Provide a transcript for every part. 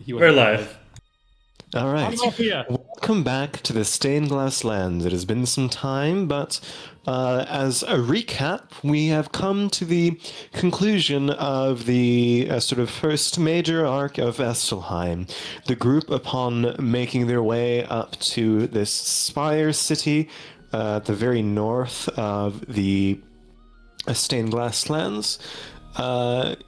He was We're live. All I'm right. up here. Welcome back to the Stained Glass Lands. It has been some time, but as a recap, we have come to the conclusion of the sort of first major arc of Estelheim. The group, upon making their way up to this spire city at the very north of the Stained Glass Lands,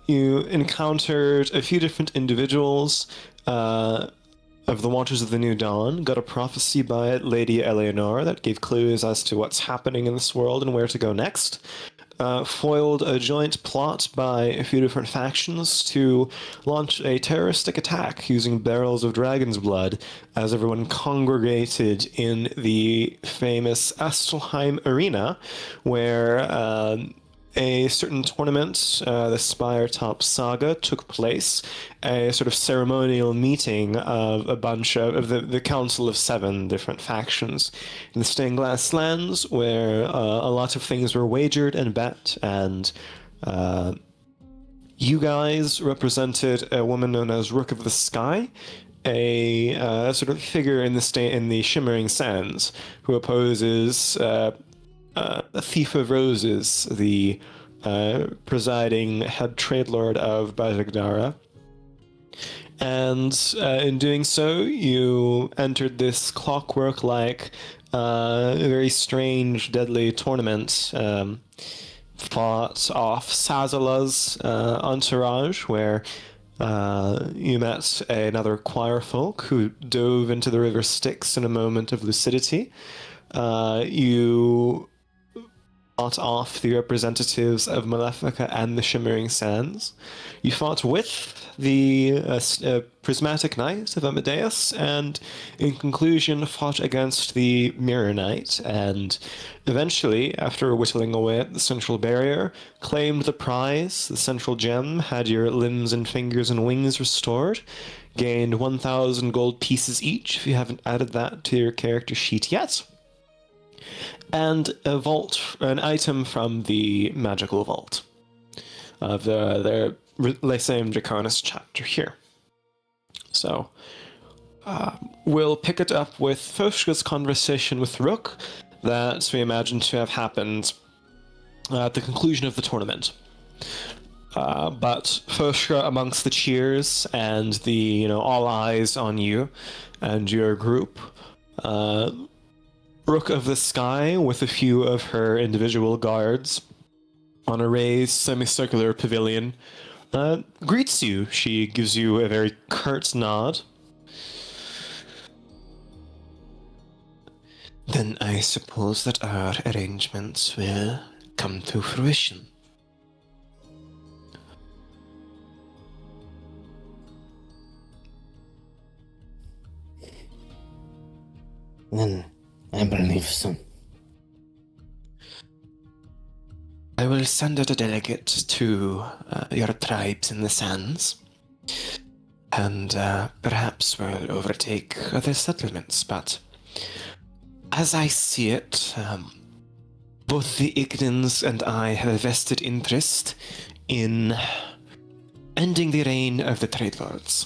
you encountered a few different individuals of the Watchers of the New Dawn, got a prophecy by Lady Eleanor that gave clues as to what's happening in this world and where to go next. Foiled a joint plot by a few different factions to launch a terroristic attack using barrels of dragon's blood as everyone congregated in the famous Astelheim Arena, where a certain tournament, the Spire Top Saga, took place, a sort of ceremonial meeting of a bunch of the Council of Seven different factions in the Stained Glass Lands, where a lot of things were wagered and bet, and you guys represented a woman known as Rook of the Sky, a sort of figure in the Shimmering Sands, who opposes a Thief of Roses, the presiding head trade lord of Bajagdara. And in doing so, you entered this clockwork-like, very strange, deadly tournament. Fought off Sazala's entourage, where you met another choir folk who dove into the river Styx in a moment of lucidity. You fought off the representatives of Malefica and the Shimmering Sands. You fought with the Prismatic Knight of Amadeus, and in conclusion fought against the Mirror Knight, and eventually, after whittling away at the central barrier, claimed the prize, the central gem, had your limbs and fingers and wings restored, gained 1,000 gold pieces each, if you haven't added that to your character sheet yet, and an item from the magical vault of the Lyceum Draconis chapter here. So, we'll pick it up with Foshka's conversation with Rook that we imagine to have happened at the conclusion of the tournament. But Foshka, amongst the cheers and the, all eyes on you and your group, Rook of the Sky, with a few of her individual guards, on a raised semicircular pavilion, greets you. She gives you a very curt nod. Then I suppose that our arrangements will come to fruition. Then I believe so. I will send out a delegate to your tribes in the sands, and perhaps we'll overtake other settlements, but as I see it, both the Ignans and I have a vested interest in ending the reign of the Trade Lords.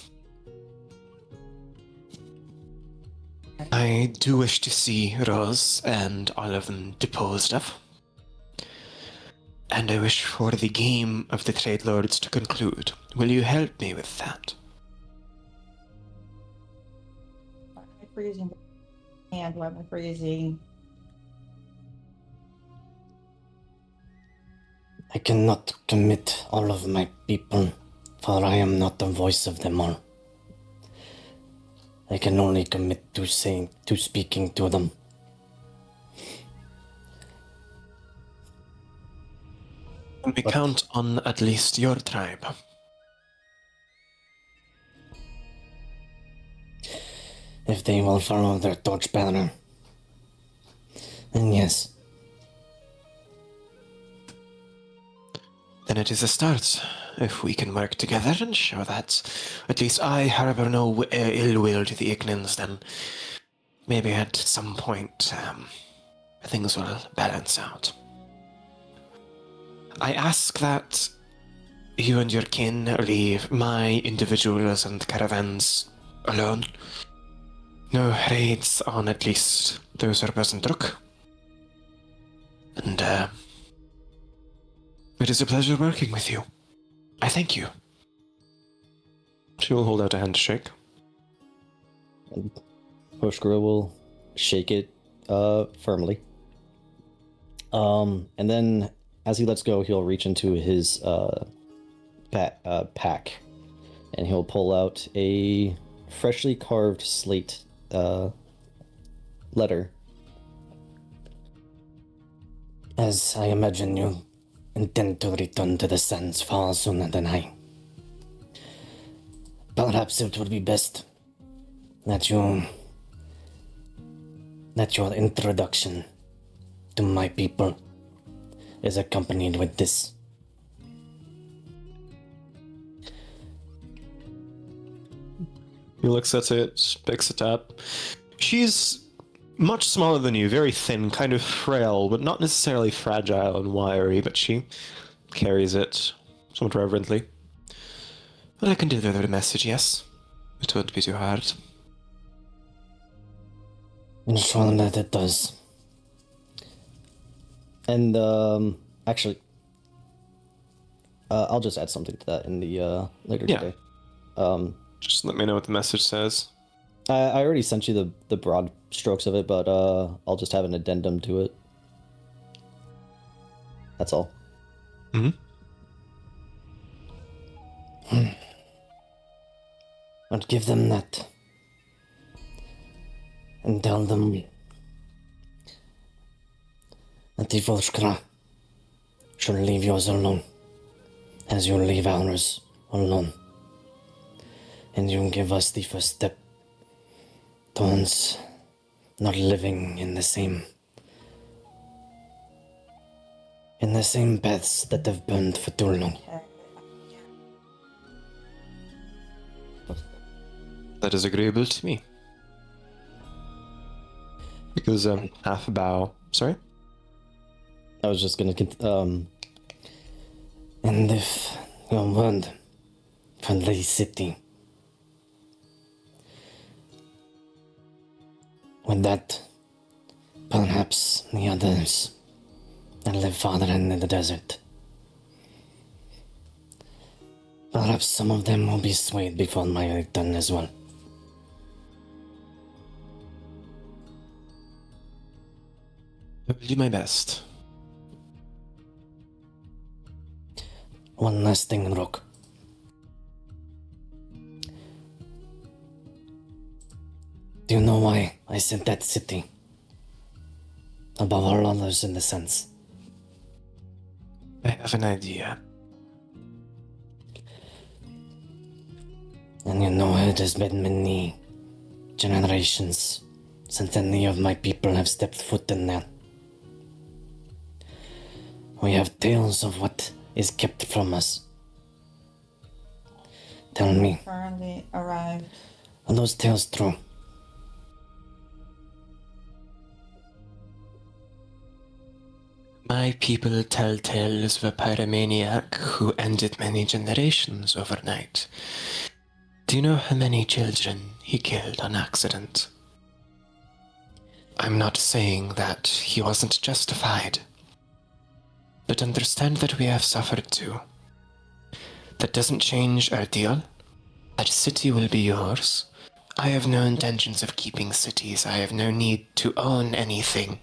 I do wish to see Rose and all of them deposed of. And I wish for the game of the Trade Lords to conclude. Will you help me with that? Freezing and weapon freezing. I cannot commit all of my people, for I am not the voice of them all. I can only commit to speaking to them. We count on at least your tribe. If they will follow their torchbearer. And yes. Then it is a start. If we can work together and show that at least I harbor no ill will to the Ignans, then maybe at some point things will balance out. I ask that you and your kin leave my individuals and caravans alone. No raids on at least those are present, Rook. And, it is a pleasure working with you. I thank you. She will hold out a handshake. And Hoshgura will shake it firmly. And then as he lets go, he'll reach into his pack and he'll pull out a freshly carved slate letter. As I imagine you intend to return to the sands far sooner than I. Perhaps it would be best that your introduction to my people is accompanied with this. He looks at it, picks it up. She's much smaller than you, very thin, kind of frail, but not necessarily fragile and wiry, but she carries it somewhat reverently. But I can deliver the message, yes. It won't be too hard. Ensure that it does. And actually, I'll just add something to that in the later Yeah. today. Just let me know what the message says. I already sent you the broad strokes of it, but I'll just have an addendum to it. That's all. Mm-hmm. I'd give them that. And tell them that the Volskra should leave yours alone, as you leave ours alone. And you give us the first step towards not living in the same paths that have burned for too long. That is agreeable to me. Because, half a bow. Sorry? I was just gonna And if your word for the city, with that, perhaps the others that live farther in the desert, perhaps some of them will be swayed before my return as well. I will do my best. One last thing, Rook. Do you know why I said that city above all others in the sense? I have an idea. And you know it has been many generations since any of my people have stepped foot in there. We have tales of what is kept from us. Tell me, Currently arrived. are those tales true? My people tell tales of a pyromaniac who ended many generations overnight. Do you know how many children he killed on accident? I'm not saying that he wasn't justified, but understand that we have suffered too. That doesn't change our deal. That city will be yours. I have no intentions of keeping cities. I have no need to own anything.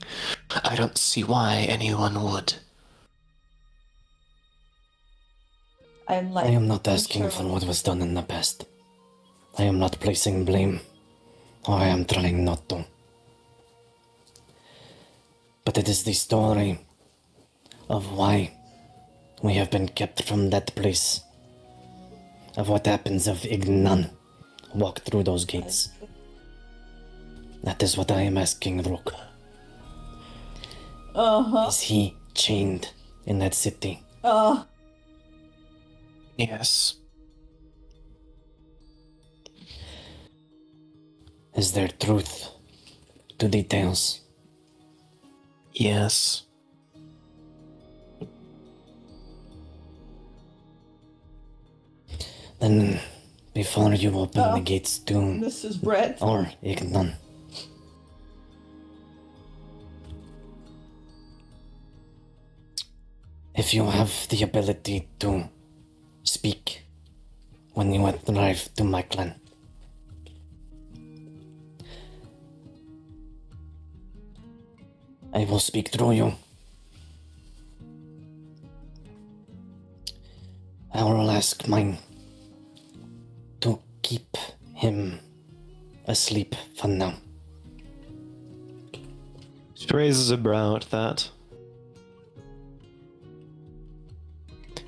I don't see why anyone would. I'm like. I am not I'm asking sure- for what was done in the past. I am not placing blame, or I am trying not to. But it is the story of why we have been kept from that place. Of what happens if Ignan walk through those gates. That is what I am asking Rook. Uh-huh. Is he chained in that city? Yes. Is there truth to details? Yes. And before you open the Oh. gates to This is Brett. or Ignan, if you have the ability to speak when you arrive to my clan, I will speak through you. I will ask mine to keep him asleep for now. She raises a brow at that.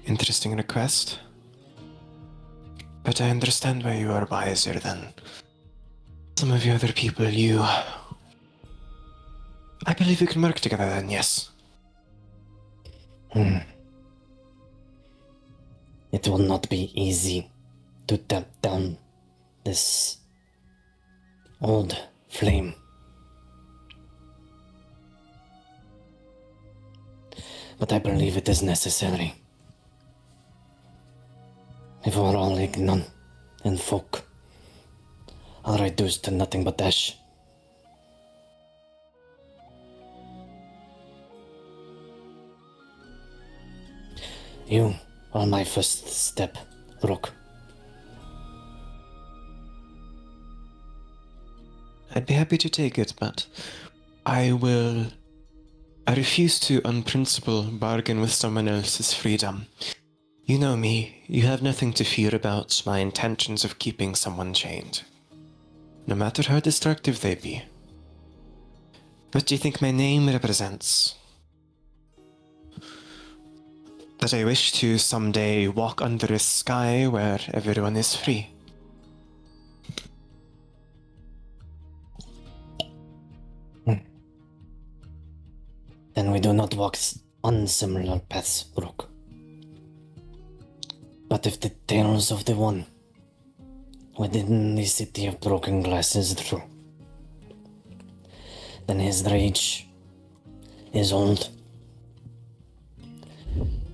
Interesting request. But I understand why you are wiser than some of the other people. I believe we can work together then, yes. It will not be easy to tap down this old flame. But I believe it is necessary. If we are all Ignan and folk are reduced to nothing but ash. You are my first step, Rook. I'd be happy to take it, but I refuse to, on principle, bargain with someone else's freedom. You know me, you have nothing to fear about my intentions of keeping someone chained. No matter how destructive they be. What do you think my name represents? That I wish to someday walk under a sky where everyone is free. Then we do not walk on similar paths, Rook. But if the tales of the one within the city of broken glass is true, then his rage is old.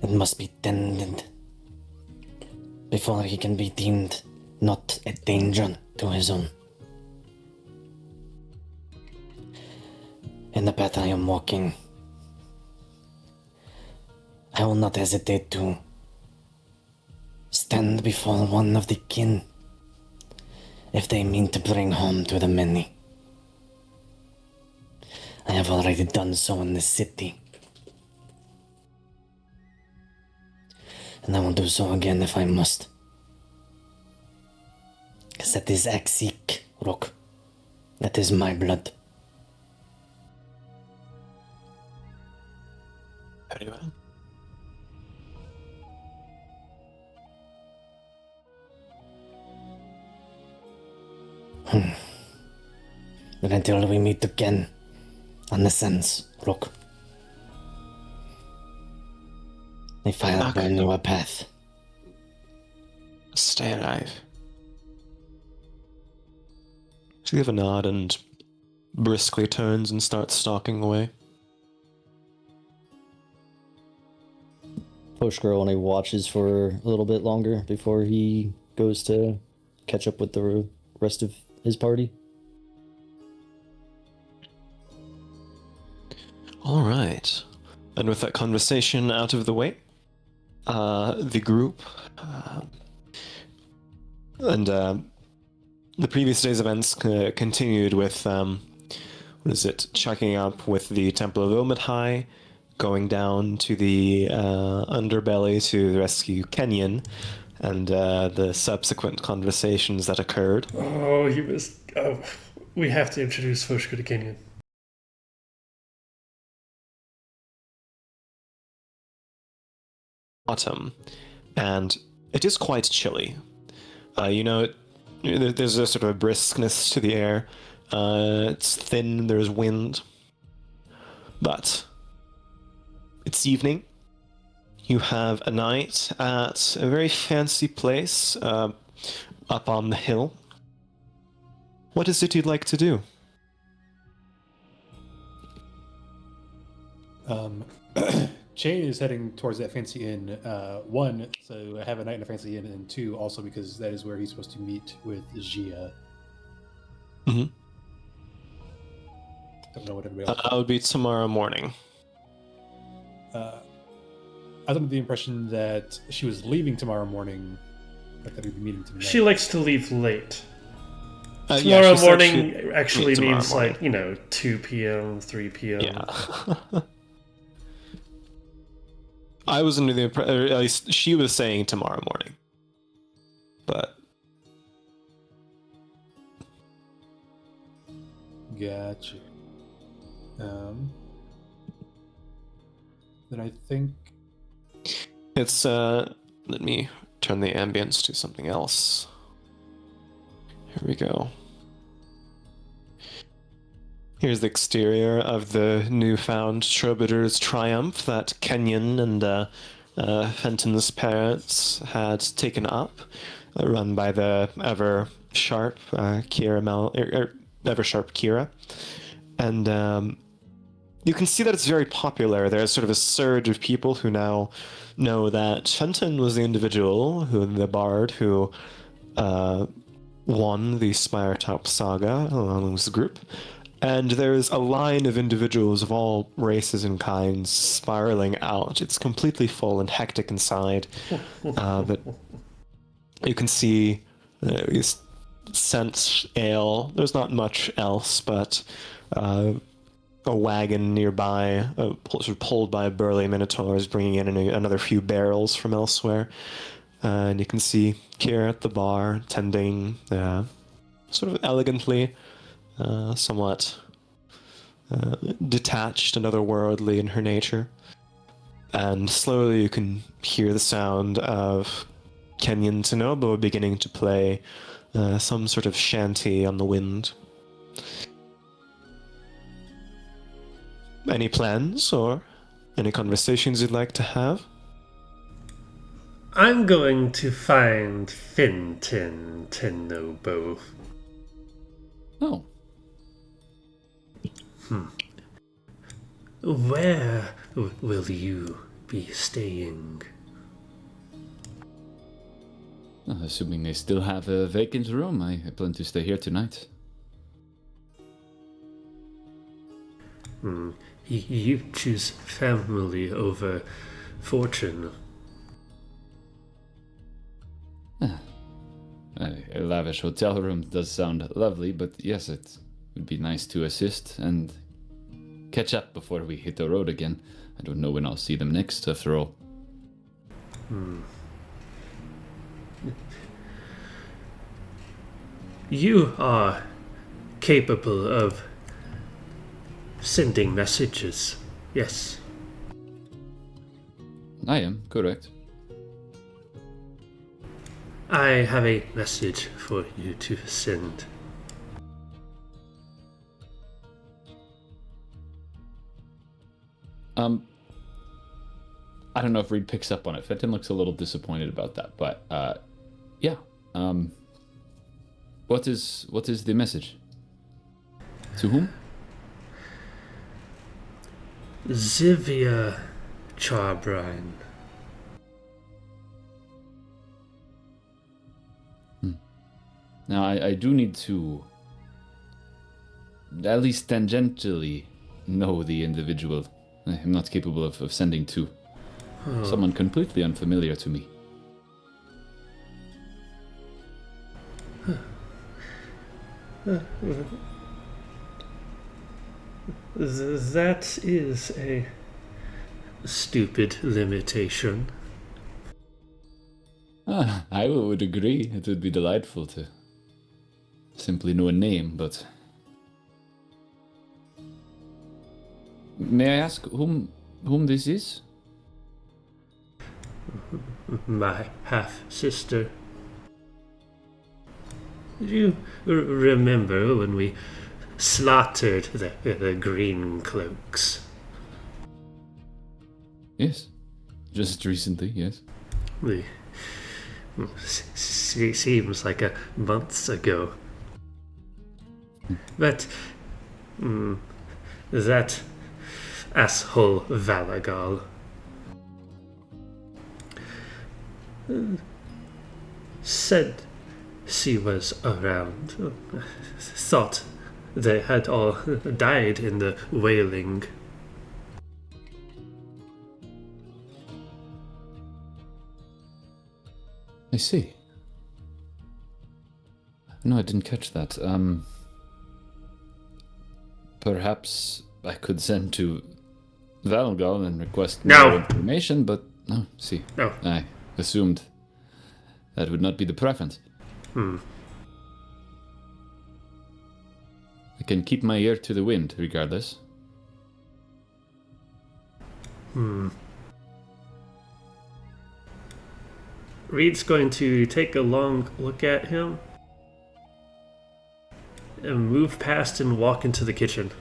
It must be tended before he can be deemed not a danger to his own. In the path I am walking, I will not hesitate to stand before one of the kin if they mean to bring harm to the many. I have already done so in the city. And I will do so again if I must. Because that is Axik, Rook. That is my blood. Very well. But until we meet again on the sands, Rook. If I burn you a path. Stay alive. She gives a nod and briskly turns and starts stalking away. Pushgirl only watches for a little bit longer before he goes to catch up with the rest of his party. All right. And with that conversation out of the way, the group and the previous day's events continued with checking up with the Temple of Omidhai, going down to the underbelly to rescue Kenyon, and the subsequent conversations that occurred. Oh, he was. Oh, we have to introduce Fushka to Kenyon. Autumn, and it is quite chilly. There's a sort of a briskness to the air. It's thin, there's wind. But it's evening. You have a night at a very fancy place up on the hill. What is it you'd like to do? Shane is heading towards that fancy inn. One, so have a night in a fancy inn, and two, also because that is where he's supposed to meet with Gia. Mhm. Don't know what everybody else. That would be tomorrow morning. I was under the impression that she was leaving tomorrow morning, but that we'd be meeting tonight. She likes to leave late. Yeah, Tomorrow she said morning she'd actually meet tomorrow means morning. like, 2 p.m., 3 p.m. Yeah. I was under the impression, or at least she was saying tomorrow morning. But Gotcha. Then I think it's let me turn the ambience to something else. Here we go. Here's the exterior of the newfound Troubadour's Triumph that Kenyon and Fenton's parents had taken up, run by the ever-sharp Kira. And you can see that it's very popular. There's sort of a surge of people who now know that Fenton was the individual, the bard, who won the Spiretop saga along with the group. And there's a line of individuals of all races and kinds spiraling out. It's completely full and hectic inside. But you can see scent ale. There's not much else, but a wagon nearby, sort of pulled by burly minotaurs, bringing in another few barrels from elsewhere. And you can see Kira at the bar, tending sort of elegantly. Somewhat detached and otherworldly in her nature. And slowly you can hear the sound of Kenyon Tanobo beginning to play some sort of shanty on the wind. Any plans or any conversations you'd like to have? I'm going to find Finton Tenobo. Oh. Where will you be staying? Assuming they still have a vacant room, I plan to stay here tonight. You choose family over fortune. A lavish hotel room does sound lovely, but yes, it would be nice to assist and catch up before we hit the road again. I don't know when I'll see them next, after all. You are capable of sending messages, yes. I am, correct. I have a message for you to send. I don't know if Reed picks up on it. Fenton looks a little disappointed about that, but yeah. What is the message? To whom? Zivia Charbrine. Now, I do need to at least tangentially know the individual. I'm not capable of sending to someone completely unfamiliar to me. That is a stupid limitation. I would agree. It would be delightful to simply know a name, but... May I ask whom this is? My half-sister. Do you remember when we slaughtered the green cloaks? Yes. Just recently, yes. Seems like a months ago. But that asshole Valagal, said she was around. Thought they had all died in the wailing. I see. No, I didn't catch that. Perhaps I could send to Valgal and request No. more information, but no, see. No. I assumed that would not be the preference. I can keep my ear to the wind, regardless. Reed's going to take a long look at him and move past and walk into the kitchen.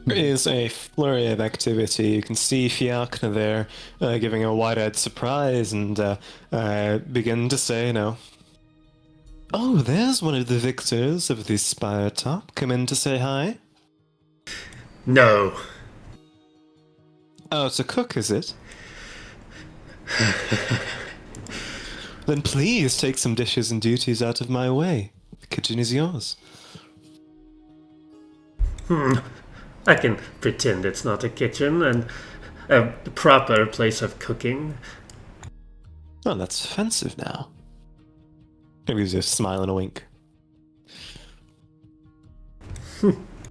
There is a flurry of activity. You can see Fiachna there giving a wide-eyed surprise and begin to say, oh, there's one of the victors of the Spire Top. Come in to say hi. No. Oh, it's a cook, is it? Then please take some dishes and duties out of my way. The kitchen is yours. I can pretend it's not a kitchen and a proper place of cooking. Oh, that's offensive now. Maybe he's just smile and a wink.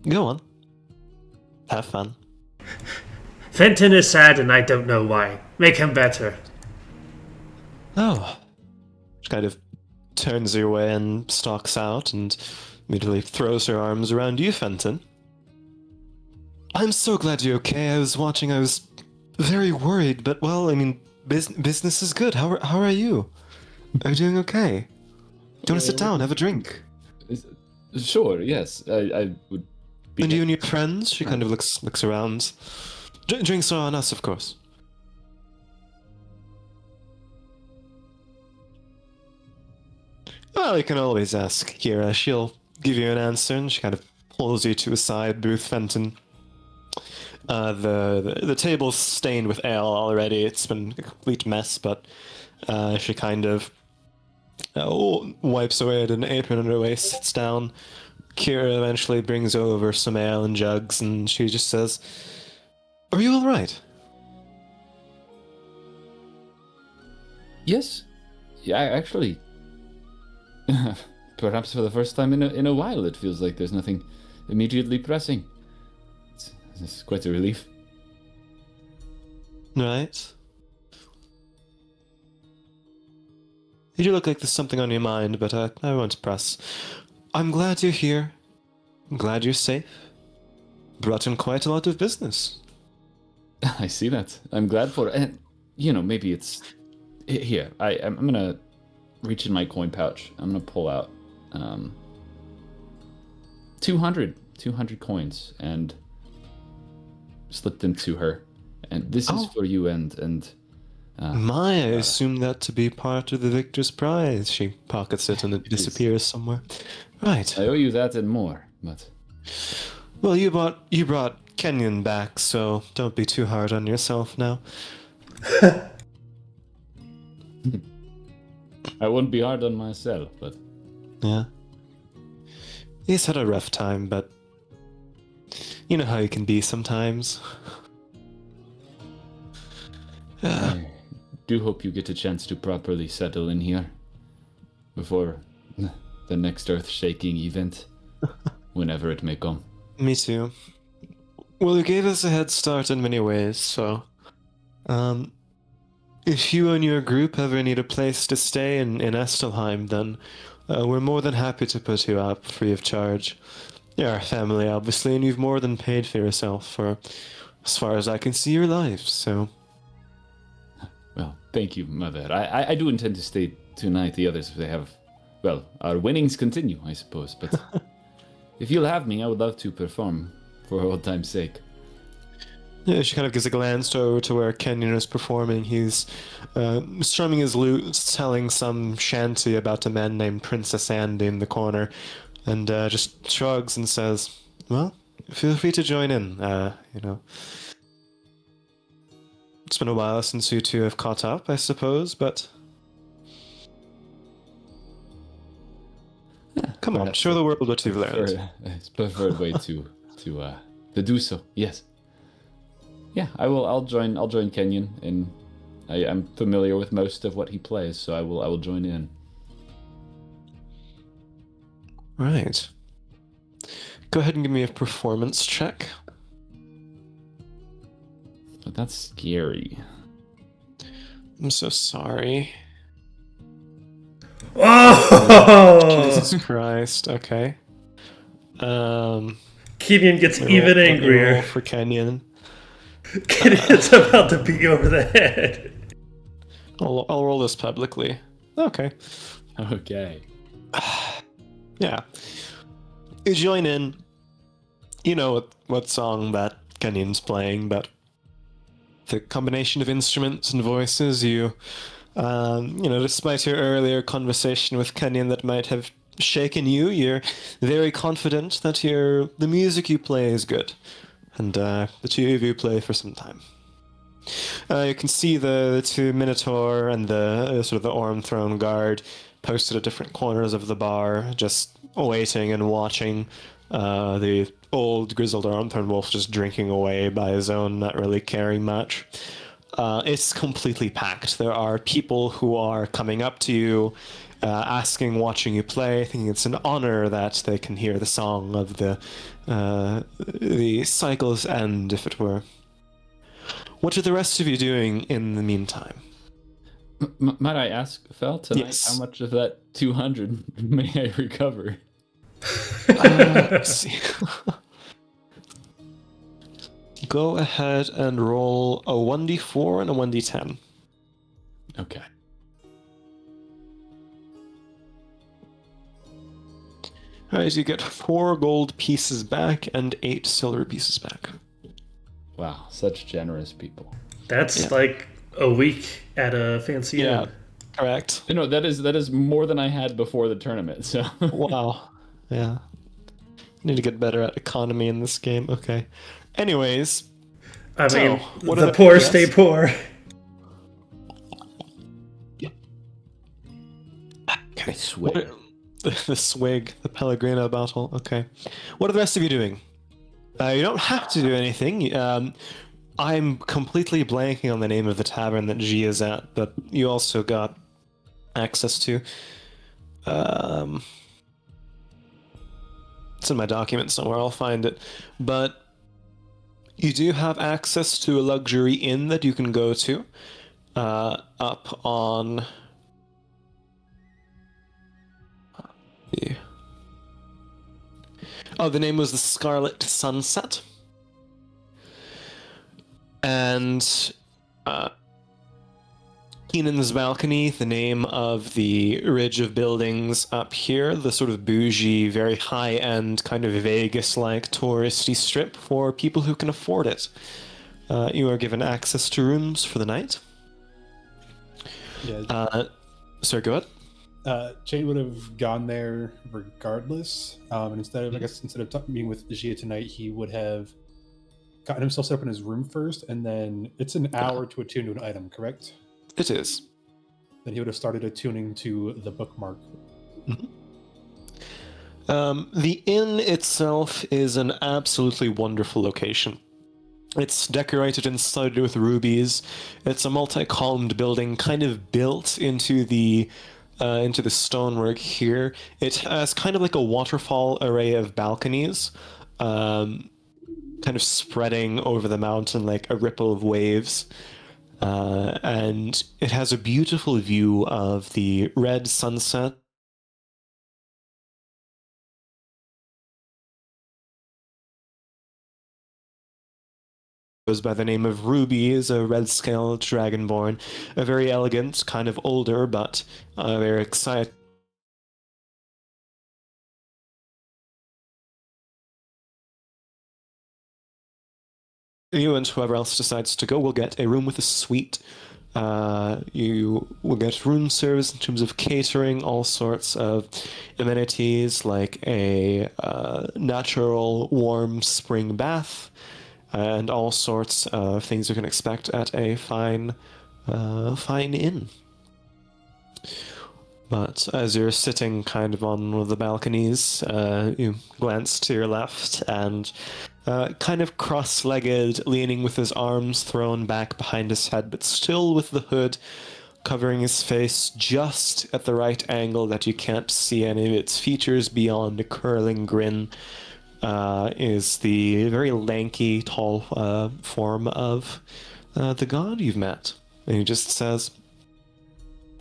Go on. Have fun. Fenton is sad and I don't know why. Make him better. Oh. She kind of turns her way and stalks out and immediately throws her arms around you, Fenton. I'm so glad you're okay. I was watching. I was very worried, but well, I mean, business is good. How are you? Are you doing okay? Do you want to sit down, have a drink? Sure, yes. I would be... And you and your friends? She kind of looks around. Drinks are on us, of course. Well, you can always ask Kira. She'll give you an answer, and she kind of pulls you to a side booth, Fenton. The table's stained with ale already. It's been a complete mess, but she kind of wipes away at an apron on her waist, sits down. Kira eventually brings over some ale and jugs, and she just says, "Are you all right?" Yes. Yeah, actually. Perhaps for the first time in a while, it feels like there's nothing immediately pressing. It's quite a relief. Right. You do look like there's something on your mind, but I won't press. I'm glad you're here. I'm glad you're safe. Brought in quite a lot of business. I see that. I'm glad for it. And, maybe it's... Here, I'm going to reach in my coin pouch. I'm going to pull out 200 coins and slip them to her. And this is for you and I assume that to be part of the victor's prize. She pockets it and it disappears somewhere. Right. I owe you that and more, but... Well, you brought Kenyon back, so don't be too hard on yourself now. I won't be hard on myself, but... Yeah. He's had a rough time, but... You know how he can be sometimes. I do hope you get a chance to properly settle in here before the next earth-shaking event, whenever it may come. Me too. Well, you gave us a head start in many ways, so... if you and your group ever need a place to stay in Estelheim, then we're more than happy to put you up free of charge. You're our family, obviously, and you've more than paid for yourself for, as far as I can see, your life, so... Well, thank you, Mother. I do intend to stay tonight. The others, they have... Well, our winnings continue, I suppose, but... if you'll have me, I would love to perform for old time's sake. Yeah, she kind of gives a glance over to where Kenyon is performing. He's strumming his lute, telling some shanty about a man named Princess Andy in the corner, and just shrugs and says, "Well, feel free to join in, It's been a while since you two have caught up, I suppose, but come on, Perhaps show the world what you've learned. It's preferred way to do so. Yes. Yeah, I will. I'll join Kenyon, and I'm familiar with most of what he plays, so I will join in. Right. Go ahead and give me a performance check. But that's scary. I'm so sorry. Oh! Jesus Christ. Okay. Kenyon gets let me even roll- let me roll angrier. for Kenyon. Kenyon's about to beat you over the head. I'll roll this publicly. Okay. Okay. Yeah. You join in. You know what song that Kenyon's playing, but the combination of instruments and voices, despite your earlier conversation with Kenyon that might have shaken you, you're very confident that the music you play is good. And the two of you play for some time. You can see the two Minotaur and the sort of the Orm Throne Guard posted at different corners of the bar, just waiting and watching the old grizzled Orm Throne Wolf just drinking away by his own, not really caring much. It's completely packed. There are people who are coming up to you, asking, watching you play, thinking it's an honor that they can hear the song of the cycle's end, if it were. What are the rest of you doing in the meantime? Might I ask, Fel, tonight, Yes. how much of that 200 may I recover? Let's see. Go ahead and roll a 1d4 and a 1d10. Okay. Alright, you get 4 gold pieces back and 8 silver pieces back. Wow, such generous people. That's Yeah. like a week at a fancy Yeah, inn. correct. You know, that is more than I had before the tournament, so... Wow. Yeah. Need to get better at economy in this game. Okay. Anyways, I So, mean, what are the the- poor yes. stay poor. I swear. what are, the swig, the Pellegrino bottle. Okay. What are the rest of you doing? You don't have to do anything. I'm completely blanking on the name of the tavern that G is at, but you also got access to. It's in my document somewhere. I'll find it. But you do have access to a luxury inn that you can go to up on the name was the Scarlet Sunset. And Keenan's Balcony, the name of the ridge of buildings up here, the sort of bougie, very high-end, kind of Vegas-like touristy strip for people who can afford it. You are given access to rooms for the night. Yeah, Sorry, go ahead. Jade would have gone there regardless. And instead of meeting with Gia tonight, he would have gotten himself set up in his room first, and then it's an hour to attune to an item, correct? It is. Then he would have started attuning to the bookmark. The inn itself is an absolutely wonderful location. It's decorated inside with rubies. It's a multi-columned building, kind of built into the stonework here. It has kind of like a waterfall array of balconies, kind of spreading over the mountain like a ripple of waves. And it has a beautiful view of the red sunset. Goes by the name of Ruby, is a red-scaled dragonborn, a very elegant, kind of older, but very excited. You and whoever else decides to go will get a room with a suite. You will get room service in terms of catering, all sorts of amenities like a natural warm spring bath, and all sorts of things you can expect at a fine inn. But as you're sitting kind of on one of the balconies, you glance to your left and kind of cross-legged, leaning with his arms thrown back behind his head, but still with the hood covering his face just at the right angle that you can't see any of its features beyond a curling grin, is the very lanky, tall form of the god you've met. And he just says,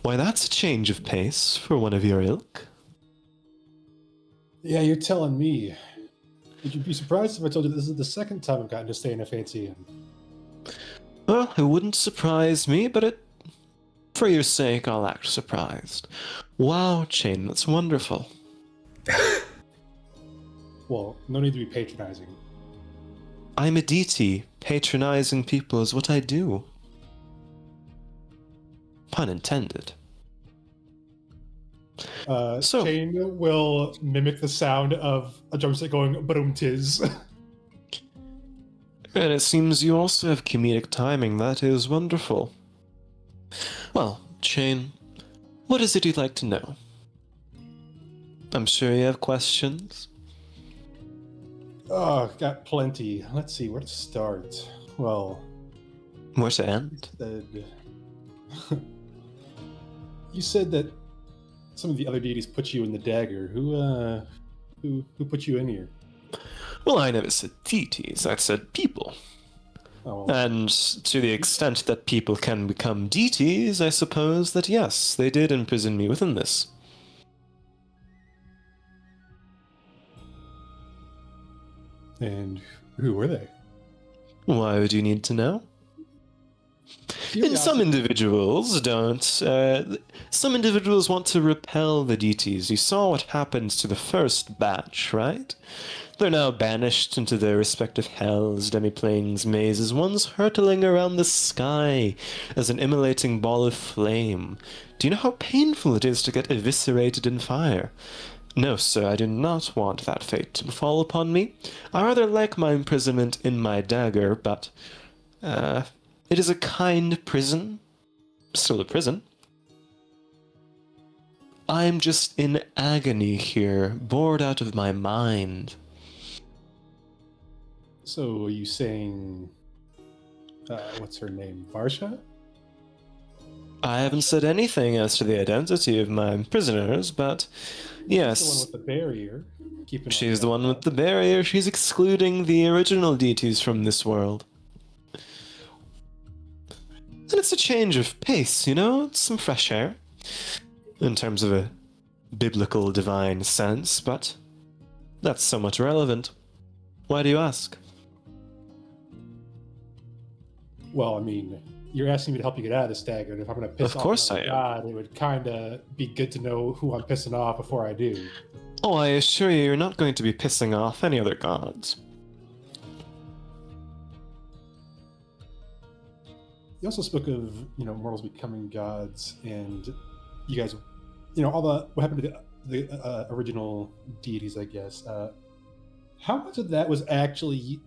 "Why, that's a change of pace for one of your ilk." Yeah, you're telling me. Would you be surprised if I told you this is the second time I've gotten to stay in a fancy inn? Well, it wouldn't surprise me, but for your sake, I'll act surprised. Wow, Chain, that's wonderful. Well, no need to be patronizing. I'm a deity. Patronizing people is what I do. Pun intended. So- Shane will mimic the sound of a drumstick going boom tiz. And it seems you also have comedic timing. That is wonderful. Well, Chain, what is it you'd like to know? I'm sure you have questions. Oh, got plenty. Let's see, where to start? Well, Where to end? You said that some of the other deities put you in the dagger. Who put you in here? Well, I never said deities, I said people. Oh, And to the extent that people can become deities, I suppose that yes, they did imprison me within this. and who were they? Why would you need to know? And some individuals don't. Some individuals want to repel the deities. You saw what happened to the first batch, right? They're now banished into their respective hells, demiplanes, mazes, one's hurtling around the sky as an immolating ball of flame. Do you know how painful it is to get eviscerated in fire? No, sir, I do not want that fate to befall upon me. I rather like my imprisonment in my dagger, but it is a kind prison. Still a prison. I'm just in agony here, bored out of my mind. So are you saying, what's her name, Varsha? I haven't said anything as to the identity of my prisoners, but yes. The one with the barrier. She's the one with the barrier. She's excluding the original deities from this world. And it's a change of pace, you know? It's some fresh air. In terms of a biblical divine sense, but that's somewhat irrelevant. Why do you ask? Well, I mean, you're asking me to help you get out of this dagger, and if I'm going to piss Of off course another I am. god, it would kind of be good to know who I'm pissing off before I do. Oh, I assure you, you're not going to be pissing off any other gods. You also spoke of, mortals becoming gods, and you guys, all what happened to the original deities, I guess. How much of that was actually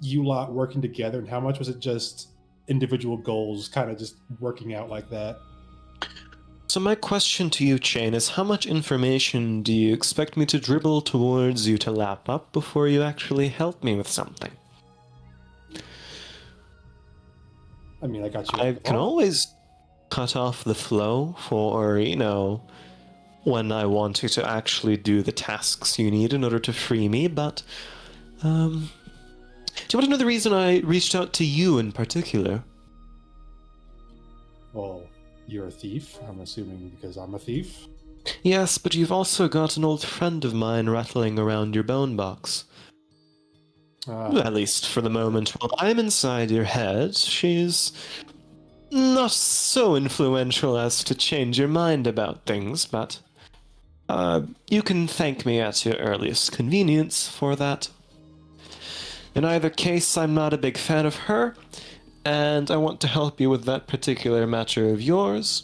you lot working together, and how much was it just individual goals kind of just working out like that? So my question to you, Chain, is how much information do you expect me to dribble towards you to lap up before you actually help me with something? I mean, I got you. I can always cut off the flow for, when I want you to actually do the tasks you need in order to free me, but, do you want to know the reason I reached out to you in particular? Well, you're a thief, I'm assuming, because I'm a thief. Yes, but you've also got an old friend of mine rattling around your bone box. At least for the moment, while I'm inside your head, she's not so influential as to change your mind about things, but you can thank me at your earliest convenience for that. In either case, I'm not a big fan of her, and I want to help you with that particular matter of yours.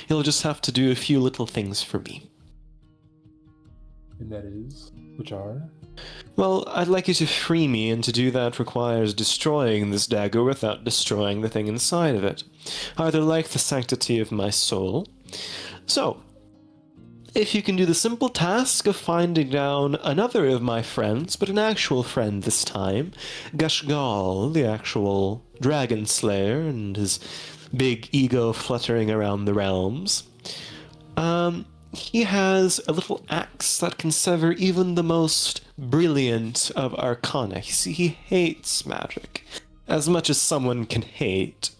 You'll just have to do a few little things for me. And that is, which are? Well, I'd like you to free me, and to do that requires destroying this dagger without destroying the thing inside of it. I rather like the sanctity of my soul. So, if you can do the simple task of finding down another of my friends, but an actual friend this time, Gashgal, the actual dragon slayer, and his big ego fluttering around the realms, he has a little axe that can sever even the most brilliant of arcana. You see, he hates magic. As much as someone can hate,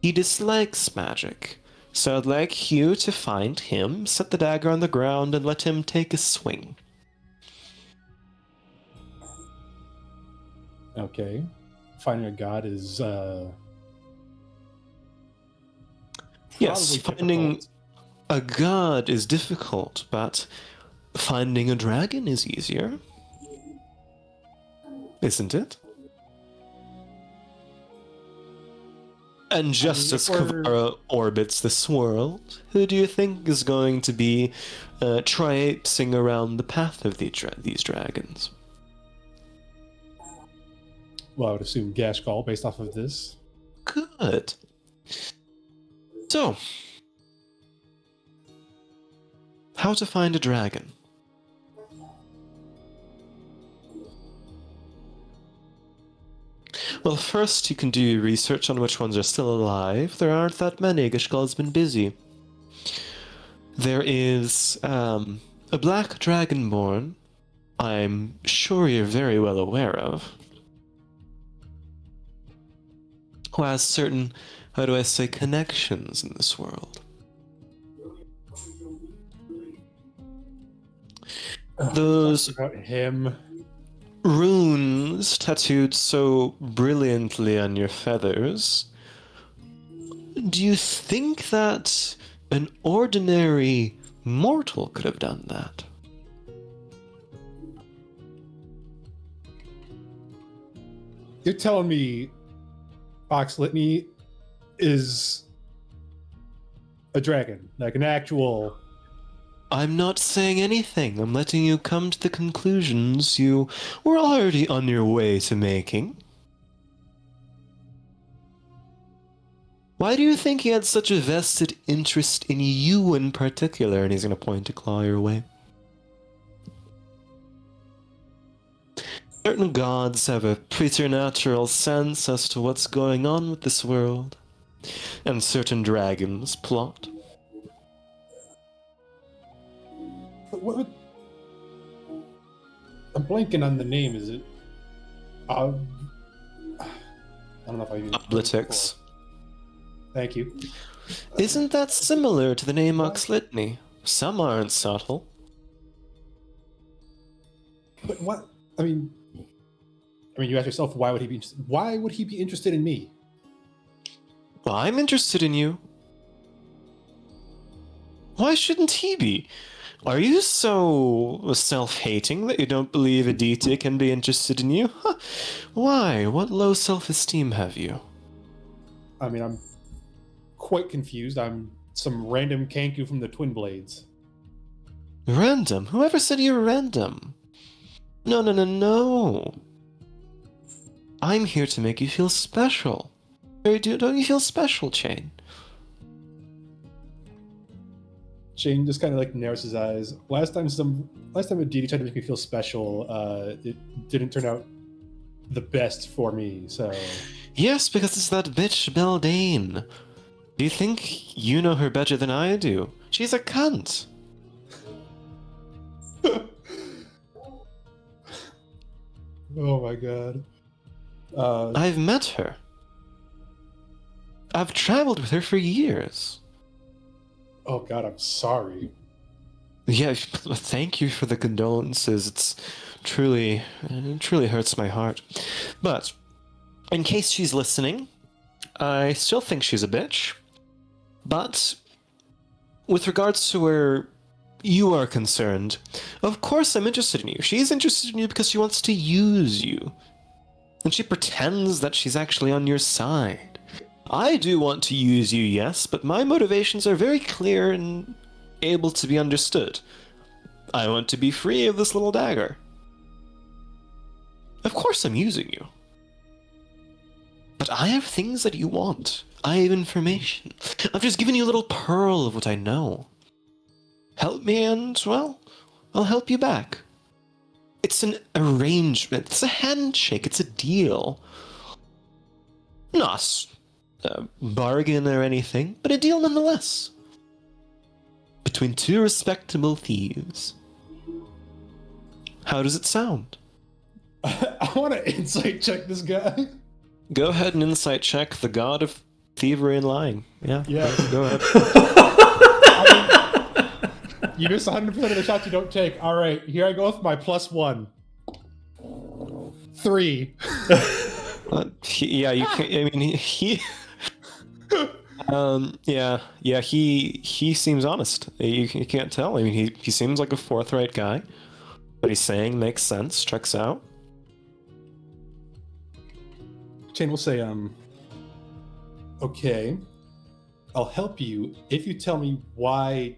he dislikes magic. So I'd like you to find him, set the dagger on the ground, and let him take a swing. Okay. Finding a god is Yes, probably finding difficult. a god is difficult, but finding a dragon is easier. Isn't it? And just as if we're- Kavara orbits this world, who do you think is going to be traipsing around the path of these dragons? Well, I would assume Gashgal based off of this. Good. So, how to find a dragon? Well, first you can do your research on which ones are still alive. There aren't that many. Gashgal's been busy. There is a black dragonborn I'm sure you're very well aware of, who has certain, how do I say, connections in this world. Those About him. runes tattooed so brilliantly on your feathers, do you think that an ordinary mortal could have done that? You're telling me Fox Litany is a dragon, like an actual. I'm not saying anything. I'm letting you come to the conclusions you were already on your way to making. Why do you think he had such a vested interest in you in particular? And he's going to point a claw your way. Certain gods have a preternatural sense as to what's going on with this world, and certain dragons plot. What would... I'm blanking on the name. Is it? I don't know if I even. Oblitix. Thank you. Isn't that similar to the name Oxlitny? Some aren't subtle. But what? I mean, you ask yourself, why would he be? Why would he be interested in me? Well, I'm interested in you. Why shouldn't he be? Are you so self-hating that you don't believe Aditya can be interested in you? Huh. Why? What low self-esteem have you? I mean, I'm quite confused. I'm some random Kanku from the Twin Blades. Random? Whoever said you're random? No, no, no, no. I'm here to make you feel special. Don't you feel special, Chain? Shane just kind of like narrows his eyes. Last time Aditi tried to make me feel special, it didn't turn out the best for me. So Yes, because it's that bitch Beldane. Do you think you know her better than I do? She's a cunt. oh my god. I've met her. I've traveled with her for years. Oh god, I'm sorry. Yeah, thank you for the condolences. It truly hurts my heart. But, in case she's listening, I still think she's a bitch. But, with regards to where you are concerned, of course I'm interested in you. She's interested in you because she wants to use you. And she pretends that she's actually on your side. I do want to use you, yes, but my motivations are very clear and able to be understood. I want to be free of this little dagger. Of course I'm using you. But I have things that you want. I have information. I've just given you a little pearl of what I know. Help me and, well, I'll help you back. It's an arrangement. It's a handshake. It's a deal. Not a bargain or anything, but a deal nonetheless. Between two respectable thieves. How does it sound? I want to insight check this guy. Go ahead and insight check the god of thievery and lying. Yeah. Yeah. Go ahead. You miss 100% of the shots you don't take. All right, here I go with my +1. 3. Yeah, you can't. I mean, he yeah, he seems honest. You can't tell. I mean, he seems like a forthright guy. What he's saying makes sense, checks out. Chain will say, okay, I'll help you if you tell me why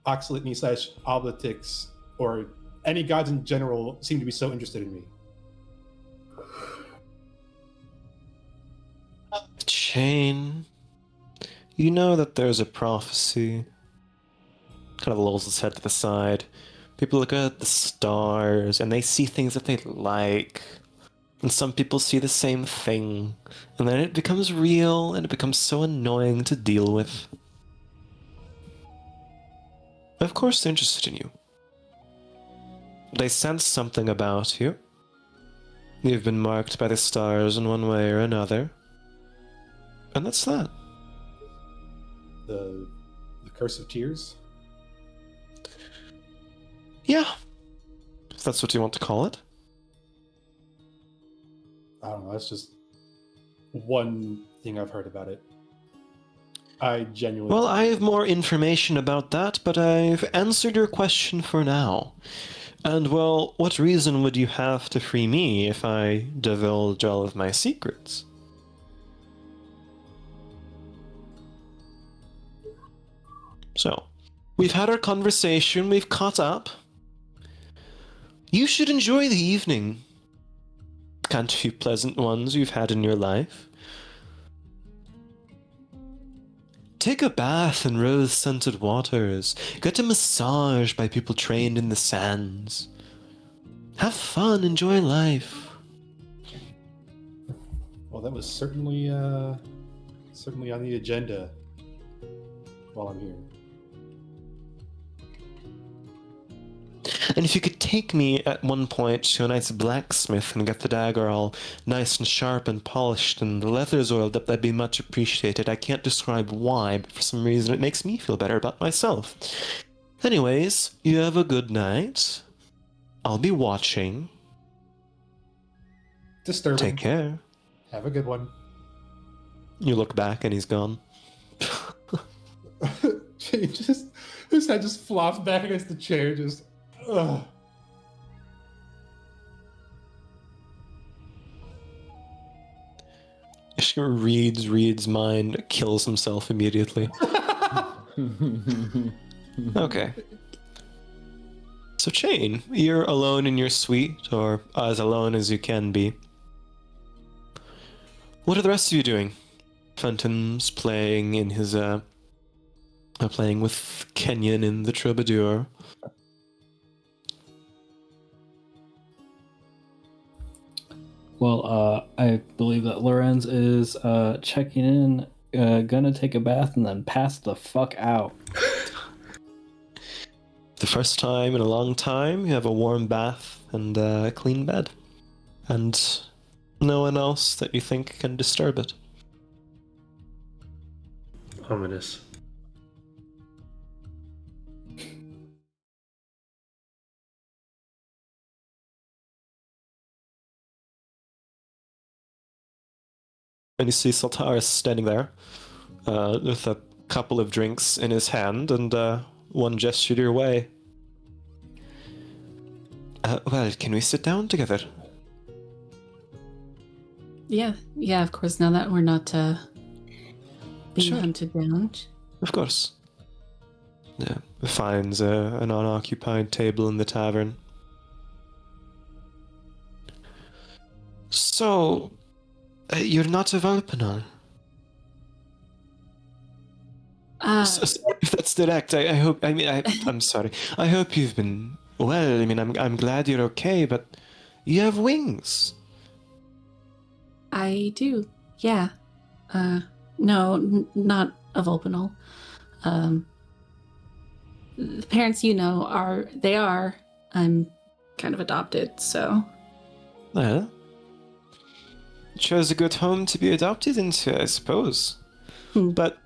Oxylitny/Oblitix or any gods in general seem to be so interested in me. Chain, you know that there's a prophecy. Kind of lolls his head to the side. People look at the stars and they see things that they like. And some people see the same thing. And then it becomes real and it becomes so annoying to deal with. Of course they're interested in you. They sense something about you. You've been marked by the stars in one way or another. And that's that. The Curse of Tears? Yeah. If that's what you want to call it. I don't know, that's just one thing I've heard about it. I genuinely... Well, I have more information about that, but I've answered your question for now. And, well, what reason would you have to free me if I divulge all of my secrets? So, we've had our conversation, we've caught up. You should enjoy the evening. Can't a few pleasant ones you've had in your life. Take a bath in rose-scented waters. Get a massage by people trained in the sands. Have fun, enjoy life. Well, that was certainly on the agenda while I'm here. And if you could take me at one point to a nice blacksmith and get the dagger all nice and sharp and polished and the leathers oiled up, that'd be much appreciated. I can't describe why, but for some reason it makes me feel better about myself. Anyways, you have a good night. I'll be watching. Disturbing. Take care. Have a good one. You look back and he's gone. His head just flops back against the chair, just... Ugh. Ishka reads mind, kills himself immediately. Okay. So Chain, you're alone in your suite, or as alone as you can be. What are the rest of you doing? Fenton's playing in his, playing with Kenyon in the Troubadour. Well, I believe that Lorenz is checking in, gonna take a bath, and then pass the fuck out. The first time in a long time, you have a warm bath and a clean bed. And no one else that you think can disturb it. Ominous. And you see Saltaris standing there with a couple of drinks in his hand and one gesture your way. Well, can we sit down together? Yeah, of course, now that we're not being Sure. hunted down. Of course. Yeah, finds an unoccupied table in the tavern. So, you're not of Alpanal? If that's direct, I hope. I mean, I'm sorry. I hope you've been well. I mean, I'm glad you're okay, but you have wings. I do. Yeah. No, not a Vulpinal. The parents you know are. I'm kind of adopted, so. Well, chose a good home to be adopted into, I suppose. But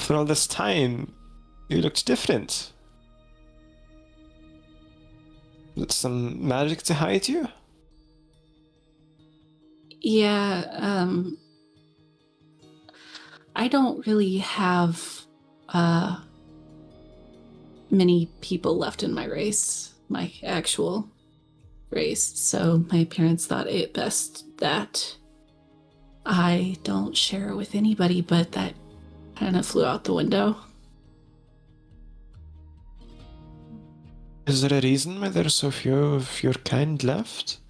for all this time, you looked different. With some magic to hide you? Yeah, I don't really have many people left in my race, my actual race, so my parents thought it best that I don't share it with anybody, but that kind of flew out the window. Is there a reason why there are so few of your kind left?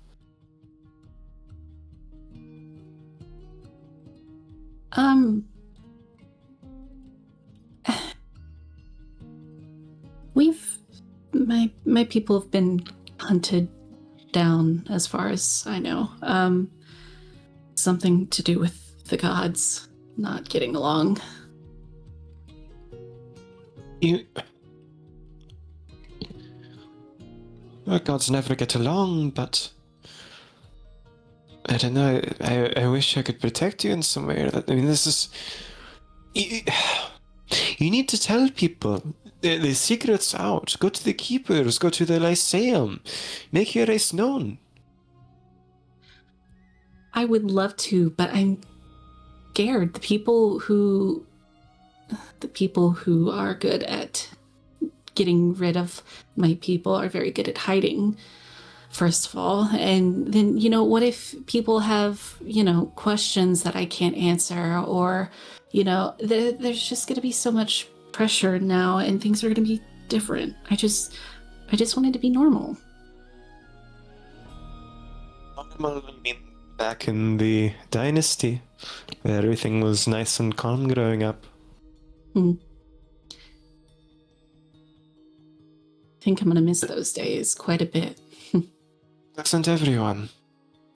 My people have been hunted down as far as I know. Something to do with the gods not getting along. Well, gods never get along, but I don't know. I wish I could protect you in some way. I mean, this is. You need to tell people the secret's out. Go to the keepers. Go to the Lyceum. Make your race known. I would love to, but I'm scared. The people who are good at getting rid of my people are very good at hiding, first of all. And then, what if people have, questions that I can't answer, or, there's just going to be so much pressure now and things are going to be different. I just wanted to be normal. Normal, I mean, back in the dynasty, where everything was nice and calm growing up. I think I'm going to miss those days quite a bit. Isn't everyone?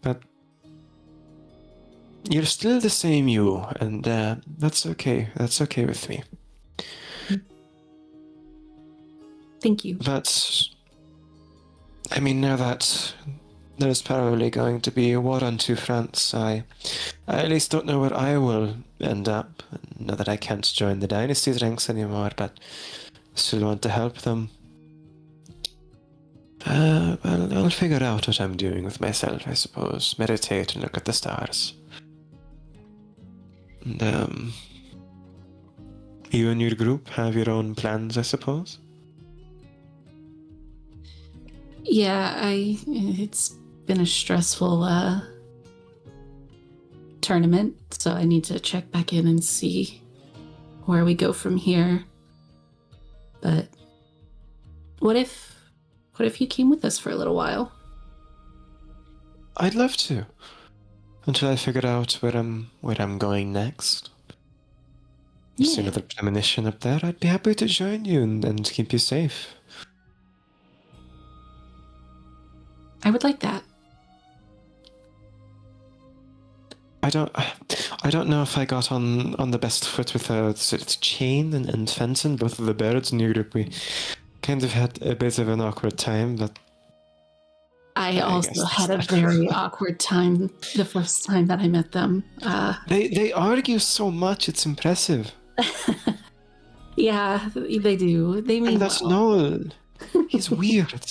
But you're still the same you, and that's okay. That's okay with me. Thank you. But, I mean, now that there's probably going to be a war on two fronts, I at least don't know where I will end up. Now that I can't join the dynasty's ranks anymore, but still want to help them. Well, I'll figure out what I'm doing with myself, I suppose. Meditate and look at the stars. And, you and your group have your own plans, I suppose? Yeah, it's been a stressful tournament, so I need to check back in and see where we go from here. But what if you came with us for a little while? I'd love to. Until I figure out where I'm going next. Yeah. See another premonition up there, I'd be happy to join you and keep you safe. I would like that. I don't know if I got on the best foot with Chain and Fenton, both of the birds in your group. We kind of had a bit of an awkward time, but I also had a very awkward time the first time that I met them. They argue so much, it's impressive. Yeah, they do. They mean And that's well. Noel. He's weird.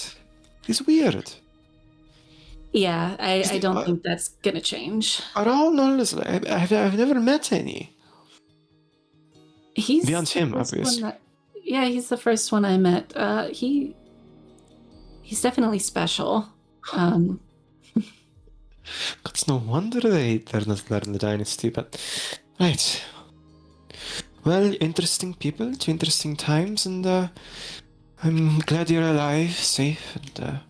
He's weird. Yeah, I don't think that's gonna change. Are all Noels? I've never met any. He's Beyond him, the first obviously. one yeah, he's the first one I met. He's definitely special. It's no wonder they're not there in the dynasty, but right. Well, interesting people, two interesting times, and I'm glad you're alive, safe, and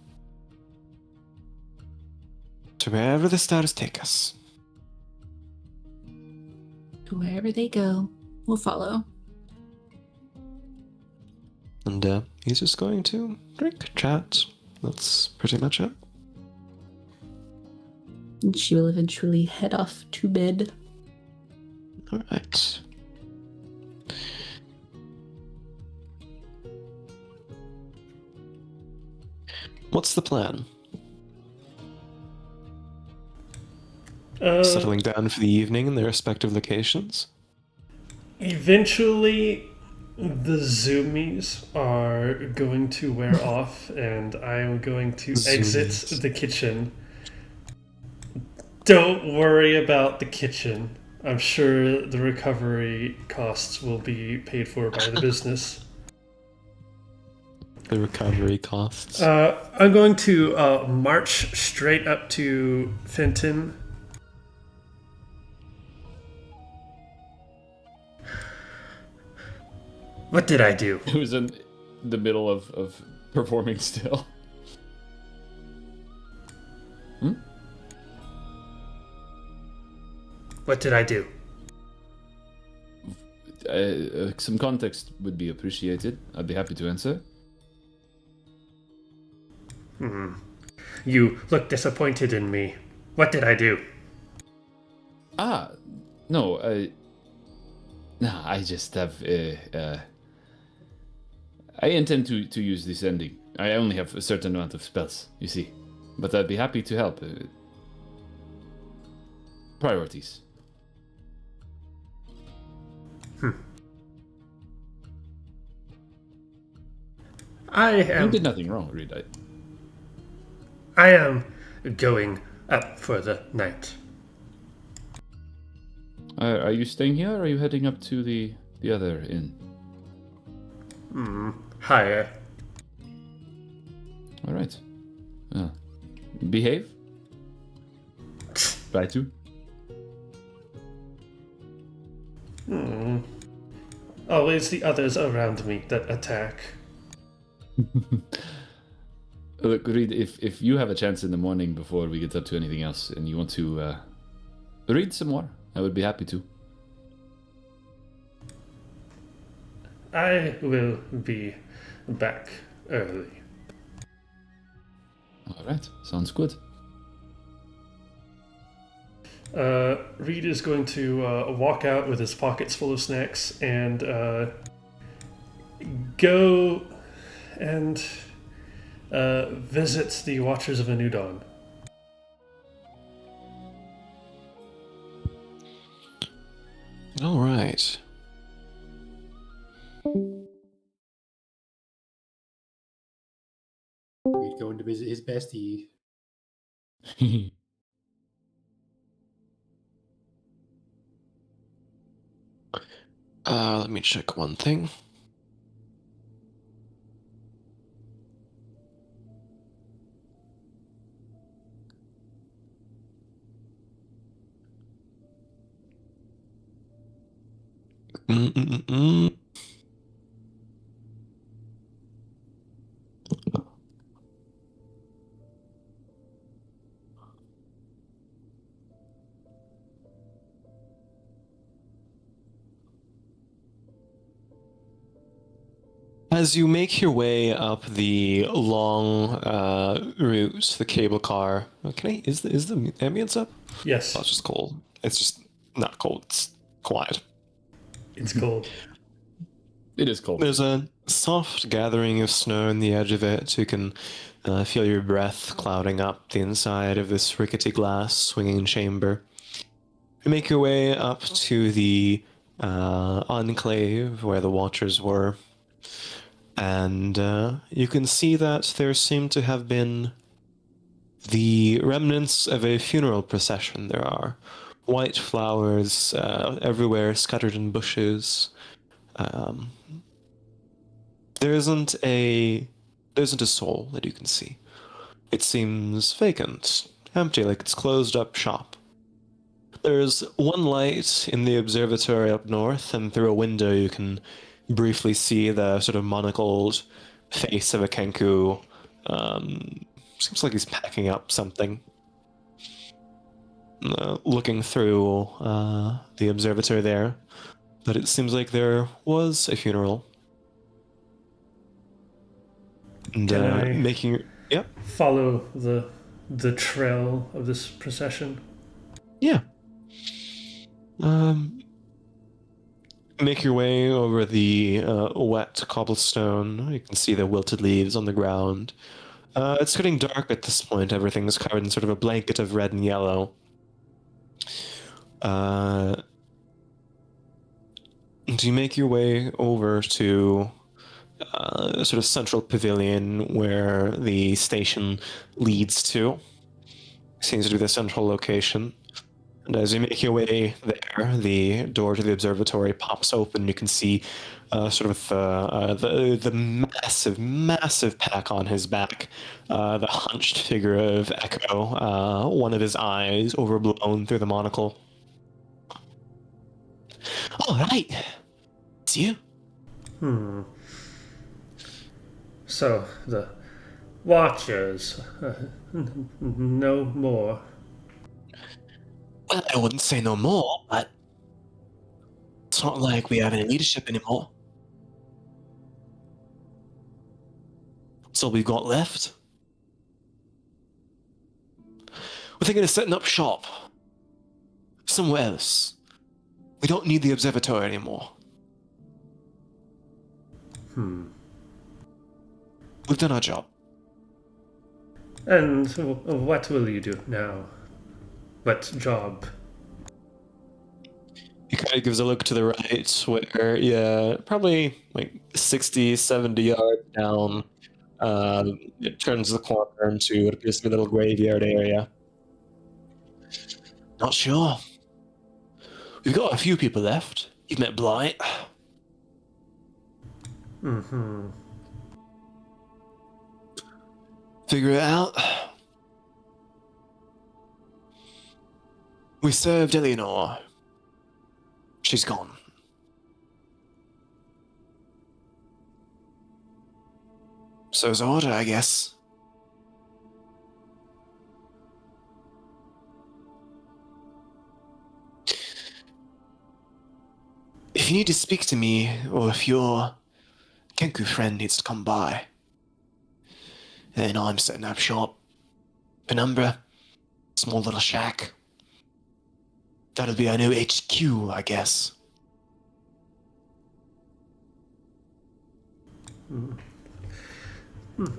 To wherever the stars take us. To wherever they go, we'll follow. And he's just going to drink, chat. That's pretty much it. And she will eventually head off to bed. All right. What's the plan? Settling down for the evening in their respective locations? Eventually, the zoomies are going to wear off, and I am going to exit the kitchen. Don't worry about the kitchen. I'm sure the recovery costs will be paid for by the business. The recovery costs. I'm going to march straight up to Fenton. What did I do? It was in the middle of performing still. What did I do? Some context would be appreciated. I'd be happy to answer. You look disappointed in me. What did I do? No, I just have, I intend to use this ending. I only have a certain amount of spells, you see. But I'd be happy to help. Priorities. You did nothing wrong, Reed. I am going up for the night. Are you staying here, or are you heading up to the other inn? Higher. All right. Behave. Try to. Always the others around me that attack. Look, Reed, if you have a chance in the morning before we get up to anything else, and you want to read some more, I would be happy to. I will be back early. All right, sounds good. Reed is going to walk out with his pockets full of snacks and go and visit the Watchers of a New Dawn. All right. We'd go in to visit his bestie. Let me check one thing. As you make your way up the long route, the cable car. Okay, is the ambience up? Yes, Oh, it's just cold. It's just not cold. It's quiet. it's cold. It is cold. There's a soft gathering of snow on the edge of it. You can feel your breath clouding up the inside of this rickety glass swinging chamber. You make your way up to the enclave where the Watchers were. And you can see that there seem to have been the remnants of a funeral procession. There are white flowers everywhere, scattered in bushes. There isn't a soul that you can see. It seems vacant, empty, like it's closed up shop. There's one light in the observatory up north, and through a window you can briefly see the sort of monocled face of a Kenku. Seems like he's packing up something. looking through the observatory there, that it seems like there was a funeral. And Can I making... Yep. follow the trail of this procession? Yeah. Make your way over the wet cobblestone. You can see the wilted leaves on the ground. It's getting dark at this point. Everything is covered in sort of a blanket of red and yellow. Do you make your way over to a sort of central pavilion where the station leads to? Seems to be the central location. And as you make your way there, the door to the observatory pops open. You can see sort of the massive pack on his back, the hunched figure of Echo, one of his eyes overblown through the monocle. All right, it's you. So, the Watchers, no more. Well, I wouldn't say no more, but it's not like we have any leadership anymore. That's all we've got left. We're thinking of setting up shop somewhere else. We don't need the observatory anymore. We've done our job. And what will you do now? What job? He kind of gives a look to the right where, yeah, probably like 60, 70 yards down, it turns the corner into what appears to be a little graveyard area. Not sure. We've got a few people left. You've met Blight. Figure it out. We served Eleanor. She's gone. So's order, I guess. If you need to speak to me, or if your Kenku friend needs to come by, then I'm setting up shop. Penumbra, small little shack. That'll be our new HQ, I guess.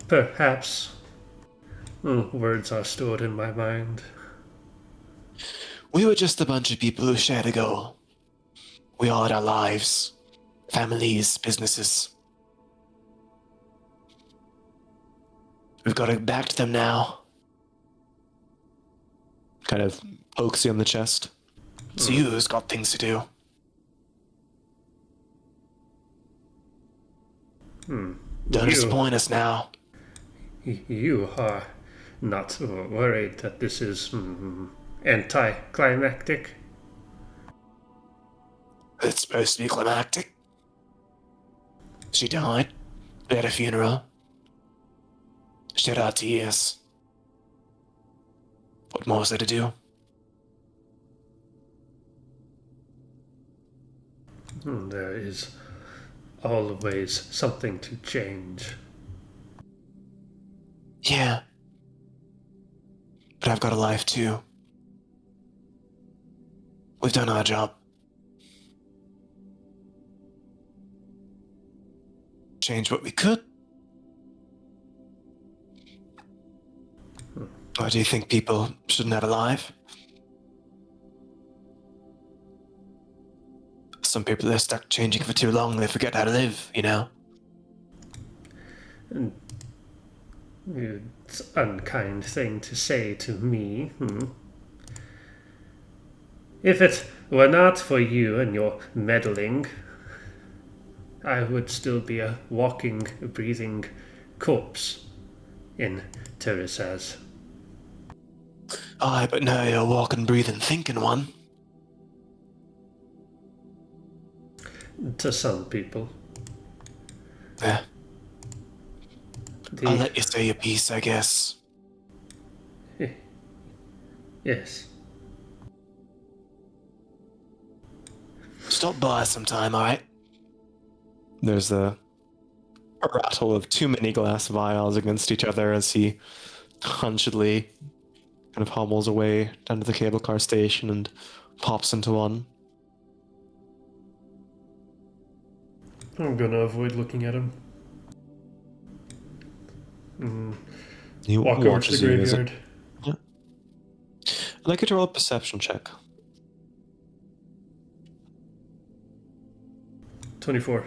Perhaps. Words are stored in my mind. We were just a bunch of people who shared a goal. We all had our lives, families, businesses. We've got to get back to them now. Kind of pokes you on the chest. It's you who's got things to do. Don't disappoint us now. You are not worried that this is anticlimactic? It's supposed to be climactic. She died. We had a funeral. Shed our tears. What more was there to do? There is always something to change. Yeah. But I've got a life too. We've done our job. Change what we could. Why do you think people shouldn't have a life? Some people are stuck changing for too long, they forget how to live, you know? It's an unkind thing to say to me. If it were not for you and your meddling, I would still be a walking, breathing corpse in Teresa's. Aye, but now you're a walking, breathing, thinking one. To some people. Yeah. I'll let you say your piece, I guess. Yes. stop by sometime, alright? There's a rattle of too many glass vials against each other as he hunchedly kind of hobbles away down to the cable car station and pops into one. I'm gonna avoid looking at him. He Walk over to the watches you as it- graveyard. Yeah. I'd like you to roll a perception check. 24.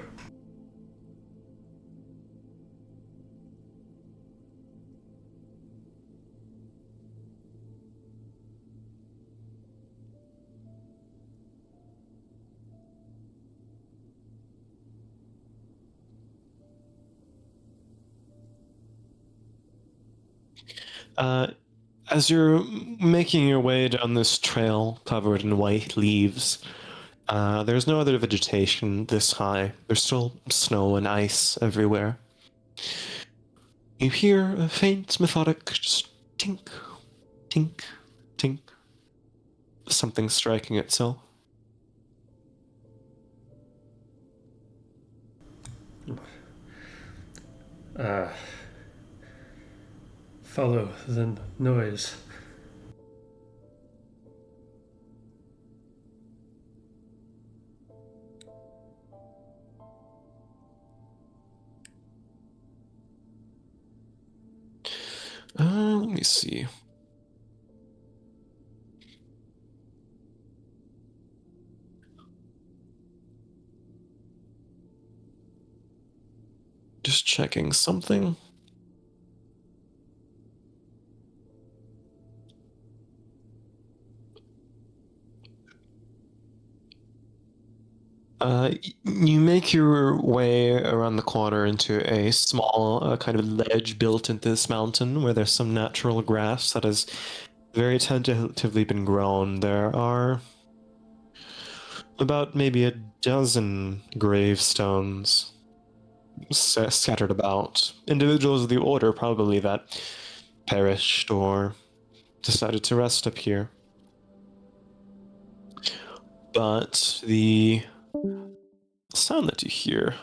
As you're making your way down this trail covered in white leaves, there's no other vegetation this high. There's still snow and ice everywhere. You hear a faint, methodic just tink, tink, tink. Something striking itself. Follow the noise. Let me see. Just checking something. You make your way around the corner into a small kind of ledge built into this mountain where there's some natural grass that has very tentatively been grown. There are about maybe a dozen gravestones scattered about. Individuals of the order probably that perished or decided to rest up here. But the sound that you hear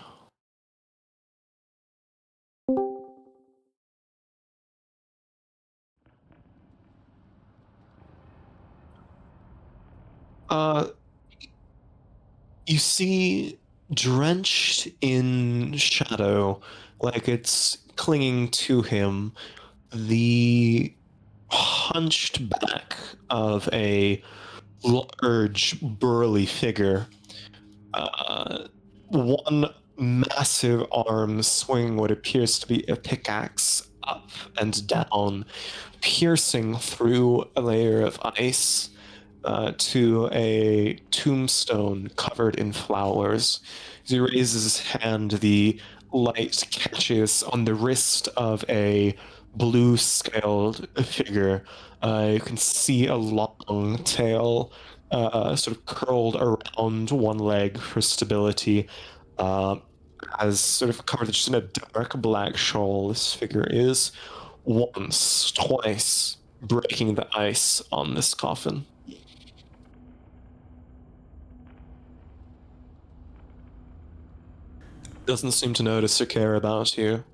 you see drenched in shadow, like it's clinging to him, the hunched back of a large, burly figure. One massive arm swinging what appears to be a pickaxe up and down, piercing through a layer of ice to a tombstone covered in flowers. As he raises his hand, the light catches on the wrist of a blue scaled figure. You can see a long tail sort of curled around one leg for stability. As sort of covered just in a dark black shawl, this figure is once, twice breaking the ice on this coffin. Doesn't seem to notice or care about you.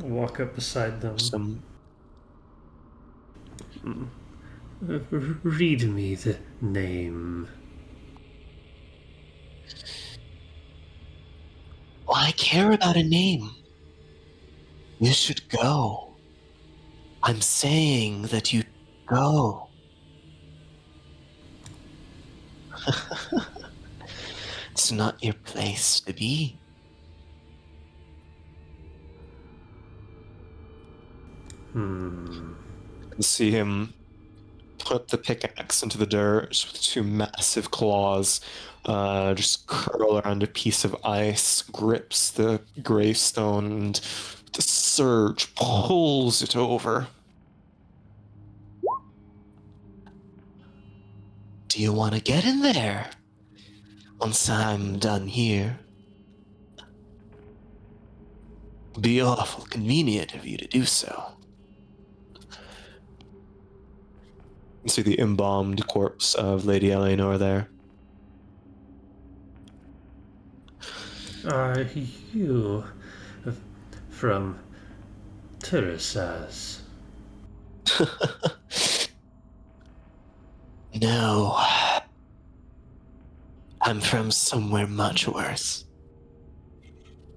Walk up beside them. Read me the name. Why care about a name? You should go. I'm saying that you go. It's not your place to be. You see him put the pickaxe into the dirt with two massive claws, just curl around a piece of ice, grips the gravestone, and the surge pulls it over. Do you want to get in there? Once I'm done here. Be awful convenient of you to do so. You see the embalmed corpse of Lady Eleanor there. Are you from Teresa's? No. I'm from somewhere much worse.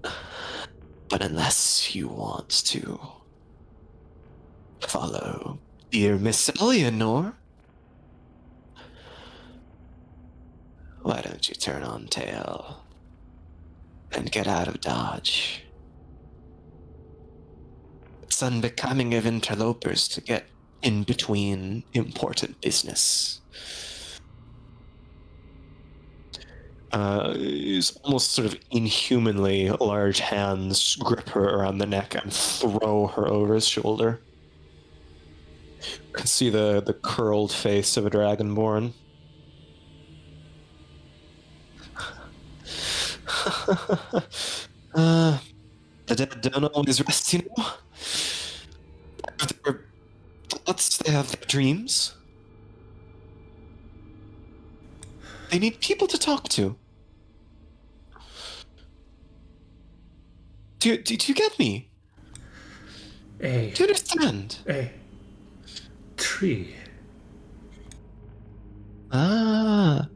But unless you want to follow dear Miss Eleanor, why don't you turn on tail and get out of Dodge? It's unbecoming of interlopers to get in between important business. His almost sort of inhumanly large hands grip her around the neck and throw her over his shoulder. You can see the curled face of a dragonborn. The dead don't always rest, you know? They have their thoughts, they have their dreams. They need people to talk to. Do you get me? Do you understand? A tree. Ah.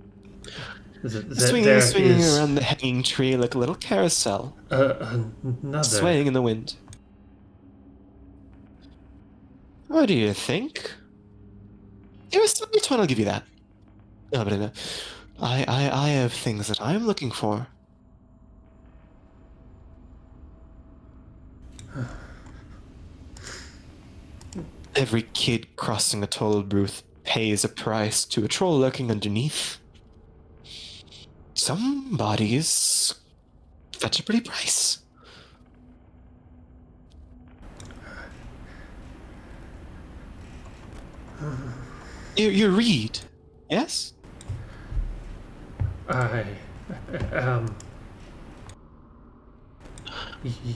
Swinging around the hanging tree like a little carousel. Another. Swaying in the wind. What do you think? It was which one, I'll give you that. No, but I have things that I'm looking for. Every kid crossing a toll booth pays a price to a troll lurking underneath. Some bodies fetch a pretty price. You read, yes?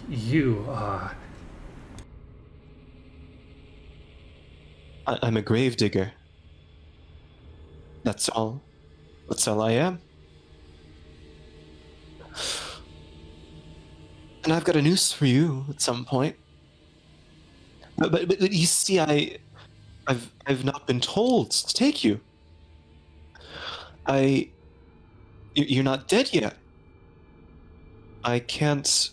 You are. I'm a grave digger. That's all. That's all I am. And I've got a noose for you at some point. But you see, I've not been told to take you. You're not dead yet. I can't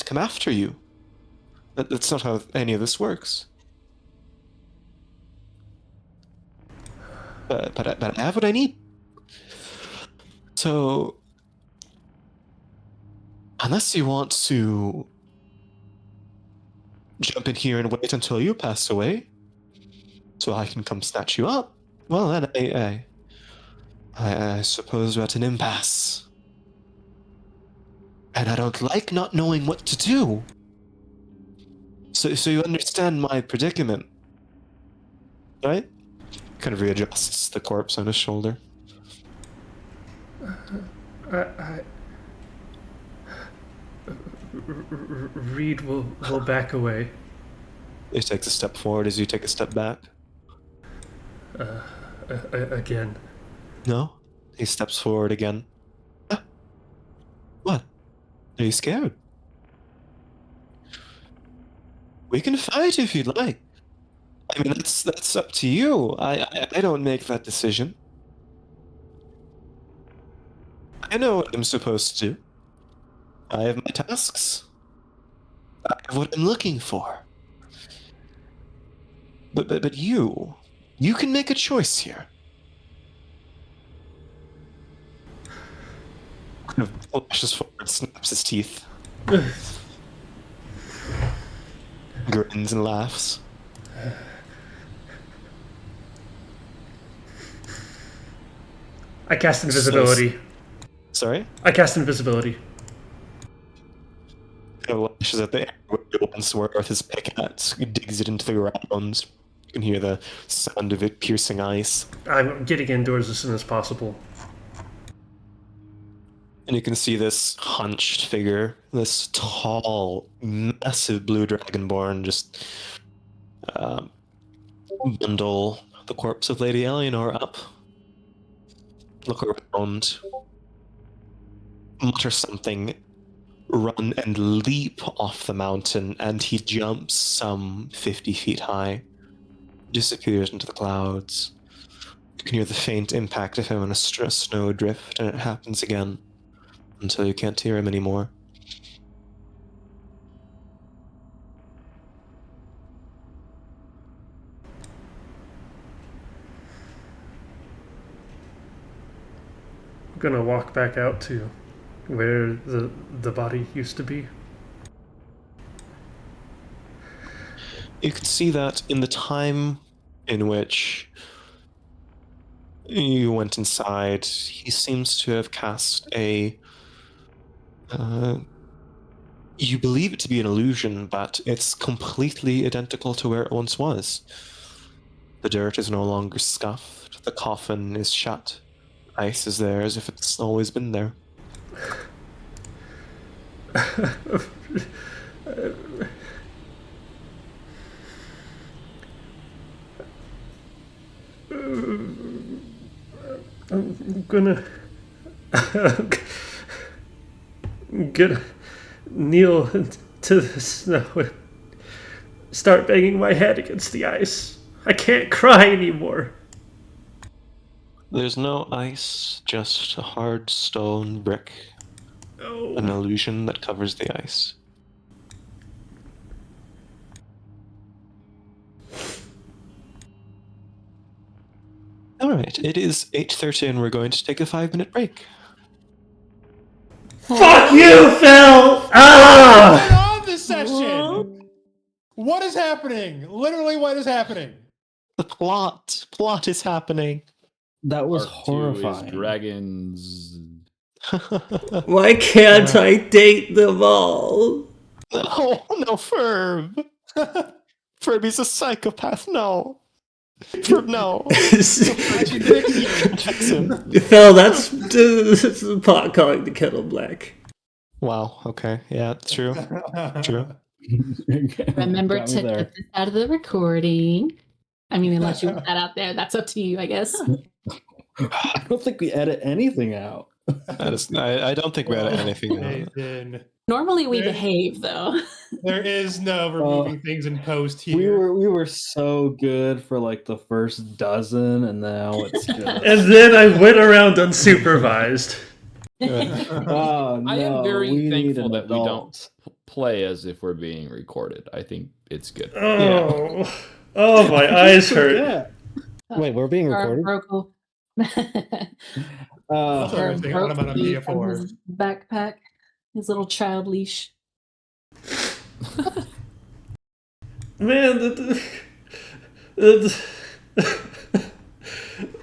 come after you. That's not how any of this works. But I have what I need. So, unless you want to jump in here and wait until you pass away, so I can come snatch you up, well, then I suppose we're at an impasse. And I don't like not knowing what to do. So you understand my predicament, right? Kind of readjusts the corpse on his shoulder. Reed will back away. He takes a step forward as you take a step back. Again. No? He steps forward again. Ah. What? Are you scared? We can fight if you'd like. I mean, that's up to you. I don't make that decision. I know what I'm supposed to do. I have my tasks. I have what I'm looking for. But you can make a choice here. Kind of pushes forward, snaps his teeth, grins and laughs. I cast invisibility. Sorry? I cast invisibility. Kind of lashes at the air once where with his pickaxe, he digs it into the ground. You can hear the sound of it piercing ice. I'm getting indoors as soon as possible. And you can see this hunched figure, this tall, massive blue dragonborn just bundle the corpse of Lady Eleanor up, look around, mutter something, run and leap off the mountain, and he jumps some 50 feet high, disappears into the clouds. You can hear the faint impact of him on a snow drift, and it happens again until you can't hear him anymore. I'm gonna walk back out to where the body used to be. You can see that in the time in which you went inside, he seems to have cast a... you believe it to be an illusion, but it's completely identical to where it once was. The dirt is no longer scuffed, the coffin is shut, ice is there as if it's always been there. I'm gonna get kneel to the snow and start banging my head against the ice. I can't cry anymore. There's no ice, just a hard stone brick, an illusion that covers the ice. Alright, it is 8:30 and we're going to take a 5-minute break. Fuck you, Phil! Ah! What's going on this session? What is happening? Literally, what is happening? The plot is happening. That was Part 2 is horrifying. dragons. Why can't I date them all? Oh, no, Ferb. Ferby's a psychopath, no. Ferb, no. Fix him. Phil, that's the pot calling the kettle black. Wow, okay. Yeah, true. True. Remember Got me to there. cut this out of the recording. I mean, unless you want that out there, that's up to you, I guess. I don't think we edit anything out. That is, I don't think we had anything. Nathan, Normally we There- behave, though. there is no removing things in post here. We were so good for like the first dozen, and now it's just. And then I went around unsupervised. Oh, I am no, very we need thankful an that we adult. don't play as if we're being recorded. I think it's good. Oh, my eyes hurt. Yeah. Wait, we're being recorded? Broco. That's what I was thinking, onomatopoeia from for. his backpack, his little child leash. Man,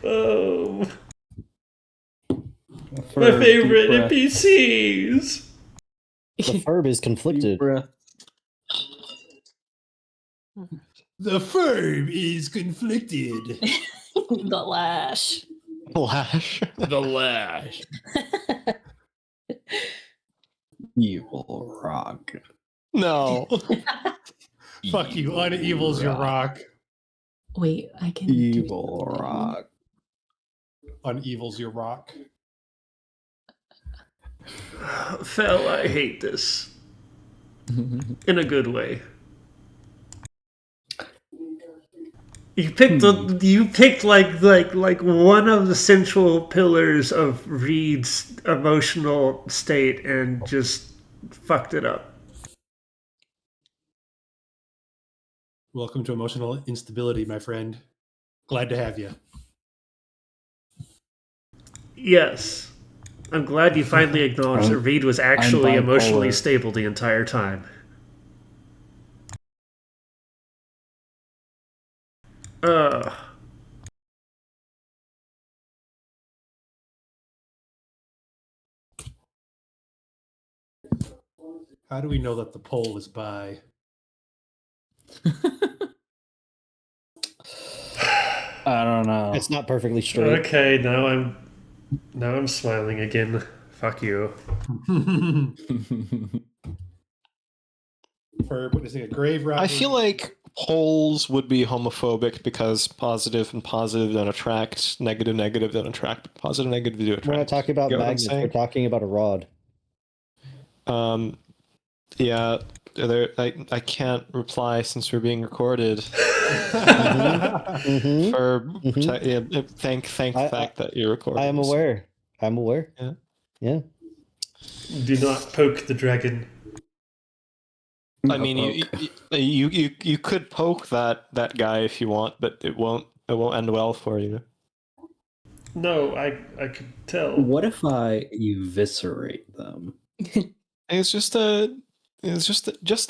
oh, For my deep favorite breath, NPCs. The Ferb is deep conflicted. breath. The firm is conflicted. The lash. Lash. The lash. Evil rock. No. Fuck you, unevil's your rock. Wait, I can Evil do rock. Unevil's your rock. Phil, I hate this. In a good way. You picked like one of the central pillars of Reed's emotional state and just fucked it up. Welcome to emotional instability, my friend. Glad to have you. Yes. I'm glad you finally acknowledged that Reed was actually bipolar. emotionally stable the entire time. How do we know that the poll is by? I don't know. It's not perfectly straight. Okay, now I'm smiling again. Fuck you. For witnessing a grave robbery. I feel like Holes would be homophobic because positive and positive don't attract, negative don't attract, but positive negative do attract. We're not talking about Get what I'm magnets. We're saying? talking about a rod. Yeah, I can't reply since we're being recorded. Mhm. Thank the fact that you're recording. I am aware. I'm aware. Yeah. Yeah. Do not poke the dragon. I mean, you could poke that guy if you want, but it won't end well for you. No, I could tell. What if I eviscerate them? It's just a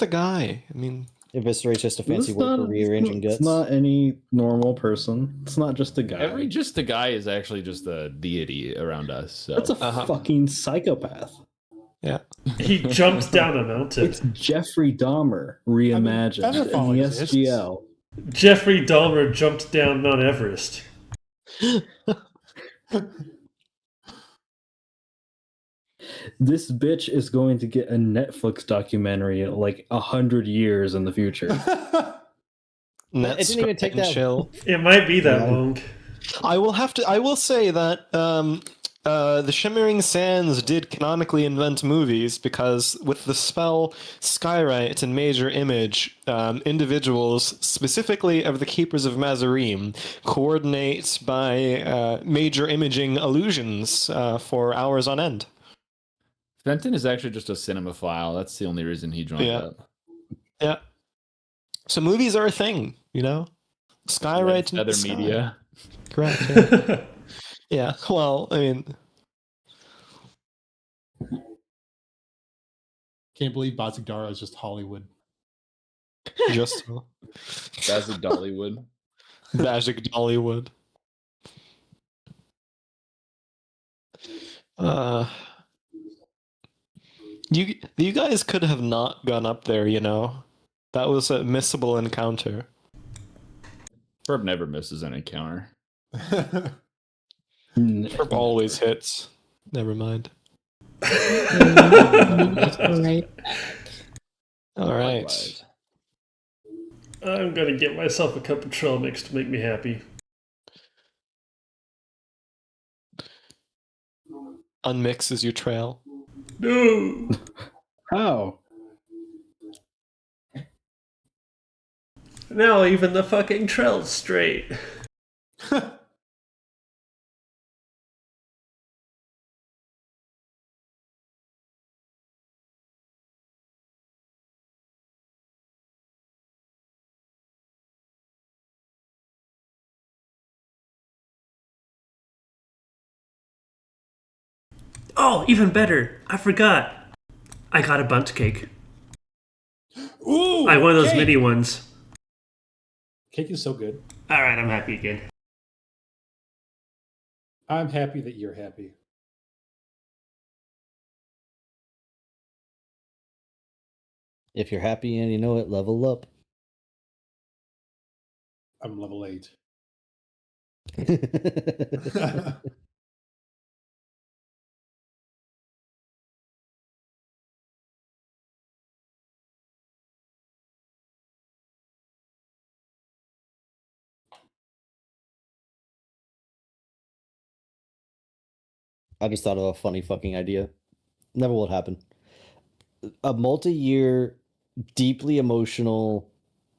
guy. I mean, Eviscerate's just a fancy word for rearranging guts. It's not any normal person. It's not just a guy. Just a guy is actually just a deity around us. So. That's a fucking psychopath. Yeah. He jumped down a mountain. It's Jeffrey Dahmer reimagined in the SGL. Jeffrey Dahmer jumped down Mount Everest. This bitch is going to get a Netflix documentary like 100 years in the future. It didn't even take that. Chill. It might be that long. I will say that the Shimmering Sands did canonically invent movies because with the spell Skywrite and Major Image, individuals, specifically of the Keepers of Mazarim, coordinate by major imaging illusions for hours on end. Fenton is actually just a cinemaphile. That's the only reason he joined up. Yeah. So movies are a thing, you know? Skywrite and other media. Correct. Yeah. Yeah. Well, I mean, Can't believe Bazigdara is just Hollywood. just That's a Dollywood. Magic Dollywood. You guys could have not gone up there, you know. That was a missable encounter. Ferb never misses an encounter. Ferb always hits. Never mind. All right. I'm gonna get myself a cup of trail mix to make me happy. Unmixes your trail. No. How? Now even the fucking trail's straight. Oh, even better. I forgot. I got a bundt cake. Ooh, I one of those cake. mini ones. Cake is so good. Alright, I'm happy again. I'm happy that you're happy. If you're happy and you know it, level up. I'm level 8. I just thought of a funny fucking idea. Never will happen. A multi-year, deeply emotional,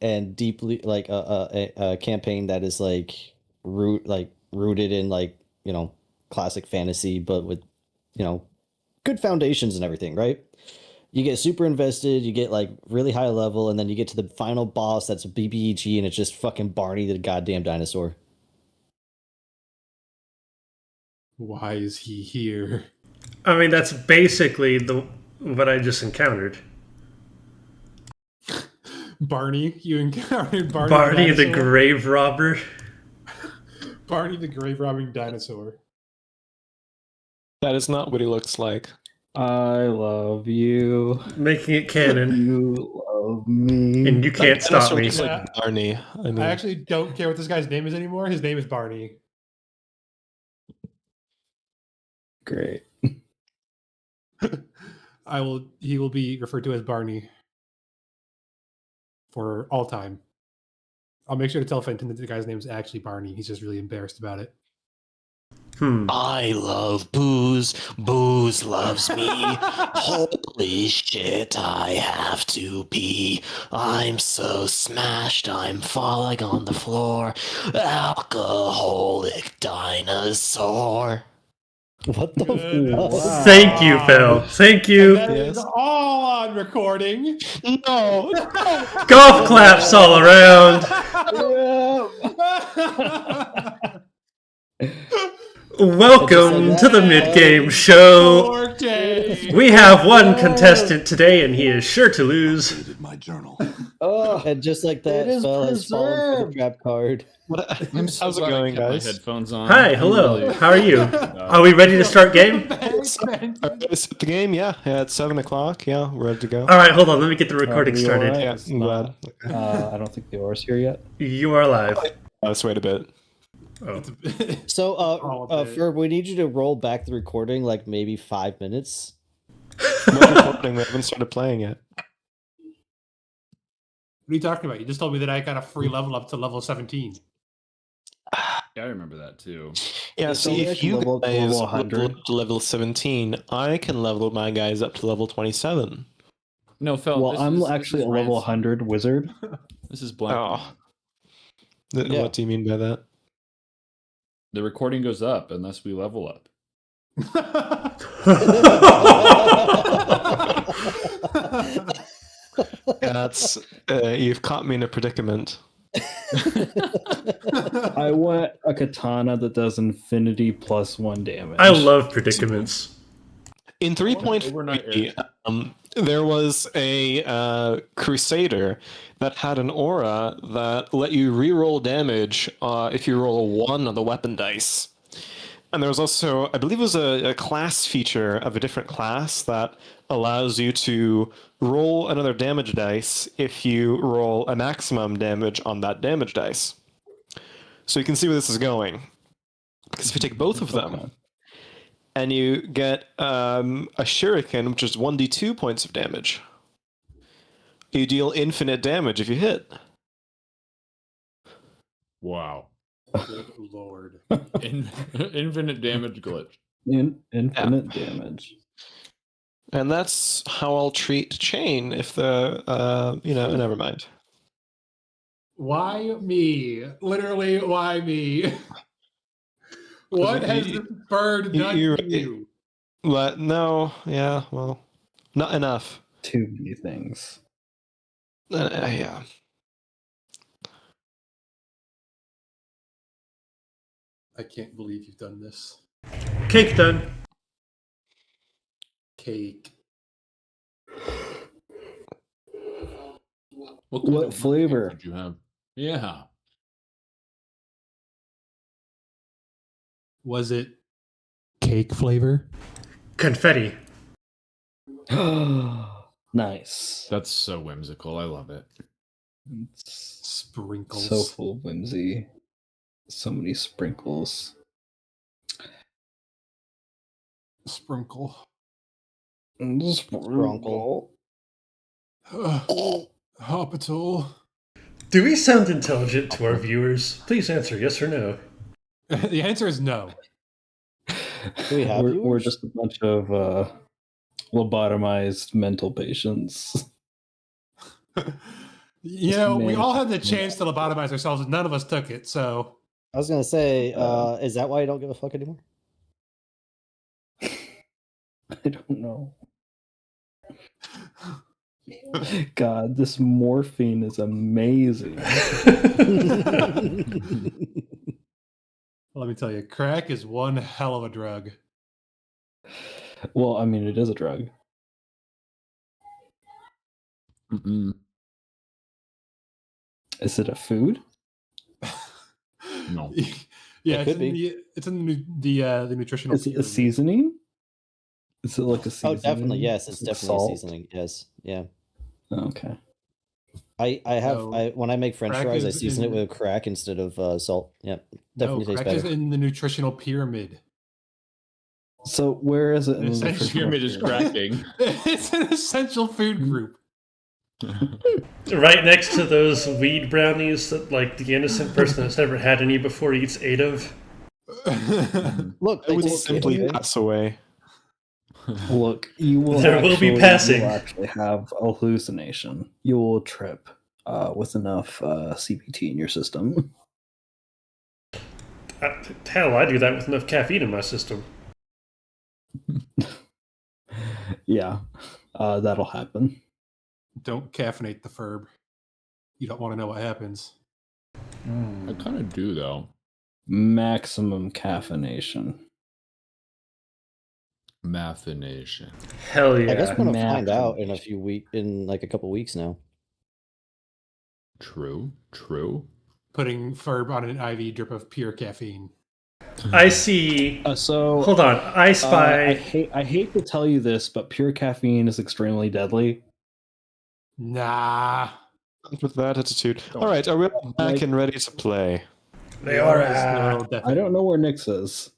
and deeply like a campaign that is rooted in classic fantasy, but with good foundations and everything, right? You get super invested, you get like really high level, and then you get to the final boss that's a BBEG, and it's just fucking Barney the goddamn dinosaur. Why is he here? I mean, that's basically what I just encountered. Barney, you encountered Barney. Barney the grave robber. Barney the grave robbing dinosaur. That is not what he looks like. I love you. Making it canon. You love me. And you can't stop me. Looks like Barney. I mean, I actually don't care what this guy's name is anymore. His name is Barney. Great. He will be referred to as Barney for all time. I'll make sure to tell Fenton that the guy's name is actually Barney. He's just really embarrassed about it. I love booze. Booze loves me. Holy shit, I have to pee. I'm so smashed, I'm falling on the floor. Alcoholic dinosaur. What the Good. fuck? Thank you, Phil. Thank you. That is all on recording. No! Golf claps all around. Welcome to the mid-game show. Forte. We have one contestant today, and he is sure to lose. My journal. And just like that, It is Phil has fallen for the preserved. trap card. I'm so How's it glad I going, kept guys? My headphones on. Hi, I'm hello. really- How are you? Are we ready to start game? Is it the game? Yeah, it's 7 o'clock. Yeah, we're ready to go. All right, hold on. Let me get the recording you started. alright? Yeah, It's I'm glad. I don't think the ore's here yet. You are live. Let's wait a bit. Oh. So, All of it. Ferb, we need you to roll back the recording like maybe 5 minutes. We're recording, we haven't started playing yet. What are you talking about? You just told me that I got a free level up to level 17. Yeah, I remember that too. Yeah, It's see, only if actually you level up to guys level level 100. up to level 17, I can level my guys up to level 27. No, Phil. Well, this I'm is- actually this a is level ransom. 100 wizard. This is black. Oh. Yeah. What do you mean by that? The recording goes up unless we level up. That's you've caught me in a predicament. I want a katana that does infinity plus 1 damage. I love predicaments. In Overnight 3.3, there was a crusader that had an aura that let you reroll damage if you roll a 1 on the weapon dice. And there was also, I believe it was a class feature of a different class that allows you to roll another damage dice if you roll a maximum damage on that damage dice. So you can see where this is going. Because if you take both of them, Okay. and you get a shuriken, which is 1d2 points of damage. You deal infinite damage if you hit. Wow. Good lord. Infinite damage glitch. Infinite damage. And that's how I'll treat Chain if the, never mind. Why me? Literally, why me? What has this bird done you're to right. you? But no, yeah, well, not enough. Too many things. Yeah. I can't believe you've done this. Cake done. Cake. What flavor? Did you have? Yeah. Was it cake flavor? Confetti. Nice. That's so whimsical. I love it. It's Sprinkles. so full of whimsy. So many sprinkles. Sprinkle. Sprinkle. Hospital. Do we sound intelligent to our viewers? Please answer yes or no. The answer is no. Do we have We're viewers? just a bunch of lobotomized mental patients. You know, we all had the chance to lobotomize ourselves, and none of us took it. So I was gonna say, is that why you don't give a fuck anymore? I don't know. God, this morphine is amazing. let me tell you, crack is one hell of a drug. Well, I mean, it is a drug. Mm-mm. Is it a food? No. Yeah, It it's could in, be. the nutritional. Is it a pyramid. seasoning? Is it like a Oh, seasoning? definitely, yes. It's Like definitely salt? a seasoning. Yes, yeah. Okay. I have No, when I make French crack fries, I is season it in- with crack instead of salt. Yeah, No, definitely tastes crack is better. in the nutritional pyramid. So where is it in the Essentially, nutritional Pyramid is pyramid? cracking. It's an essential food group. Right next to those weed brownies that, like, the innocent person that's never had any before eats 8 of. Look, I they would taste simply good, okay? pass away. Look, you will There will be passing. You will actually have a hallucination. You will trip with enough CBT in your system. Hell, I do that with enough caffeine in my system. Yeah, that'll happen. Don't caffeinate the furb. You don't want to know what happens. I kind of do though. Maximum caffeination. Mathination. Hell yeah. I guess we're gonna find Imagine. out in like a couple weeks now. True. Putting furb on an IV drip of pure caffeine. I see. So Hold on. I spy. I hate to tell you this, but pure caffeine is extremely deadly. Nah. With that attitude. All right, are we all back and ready to play? Leora. I don't know where Nyx is.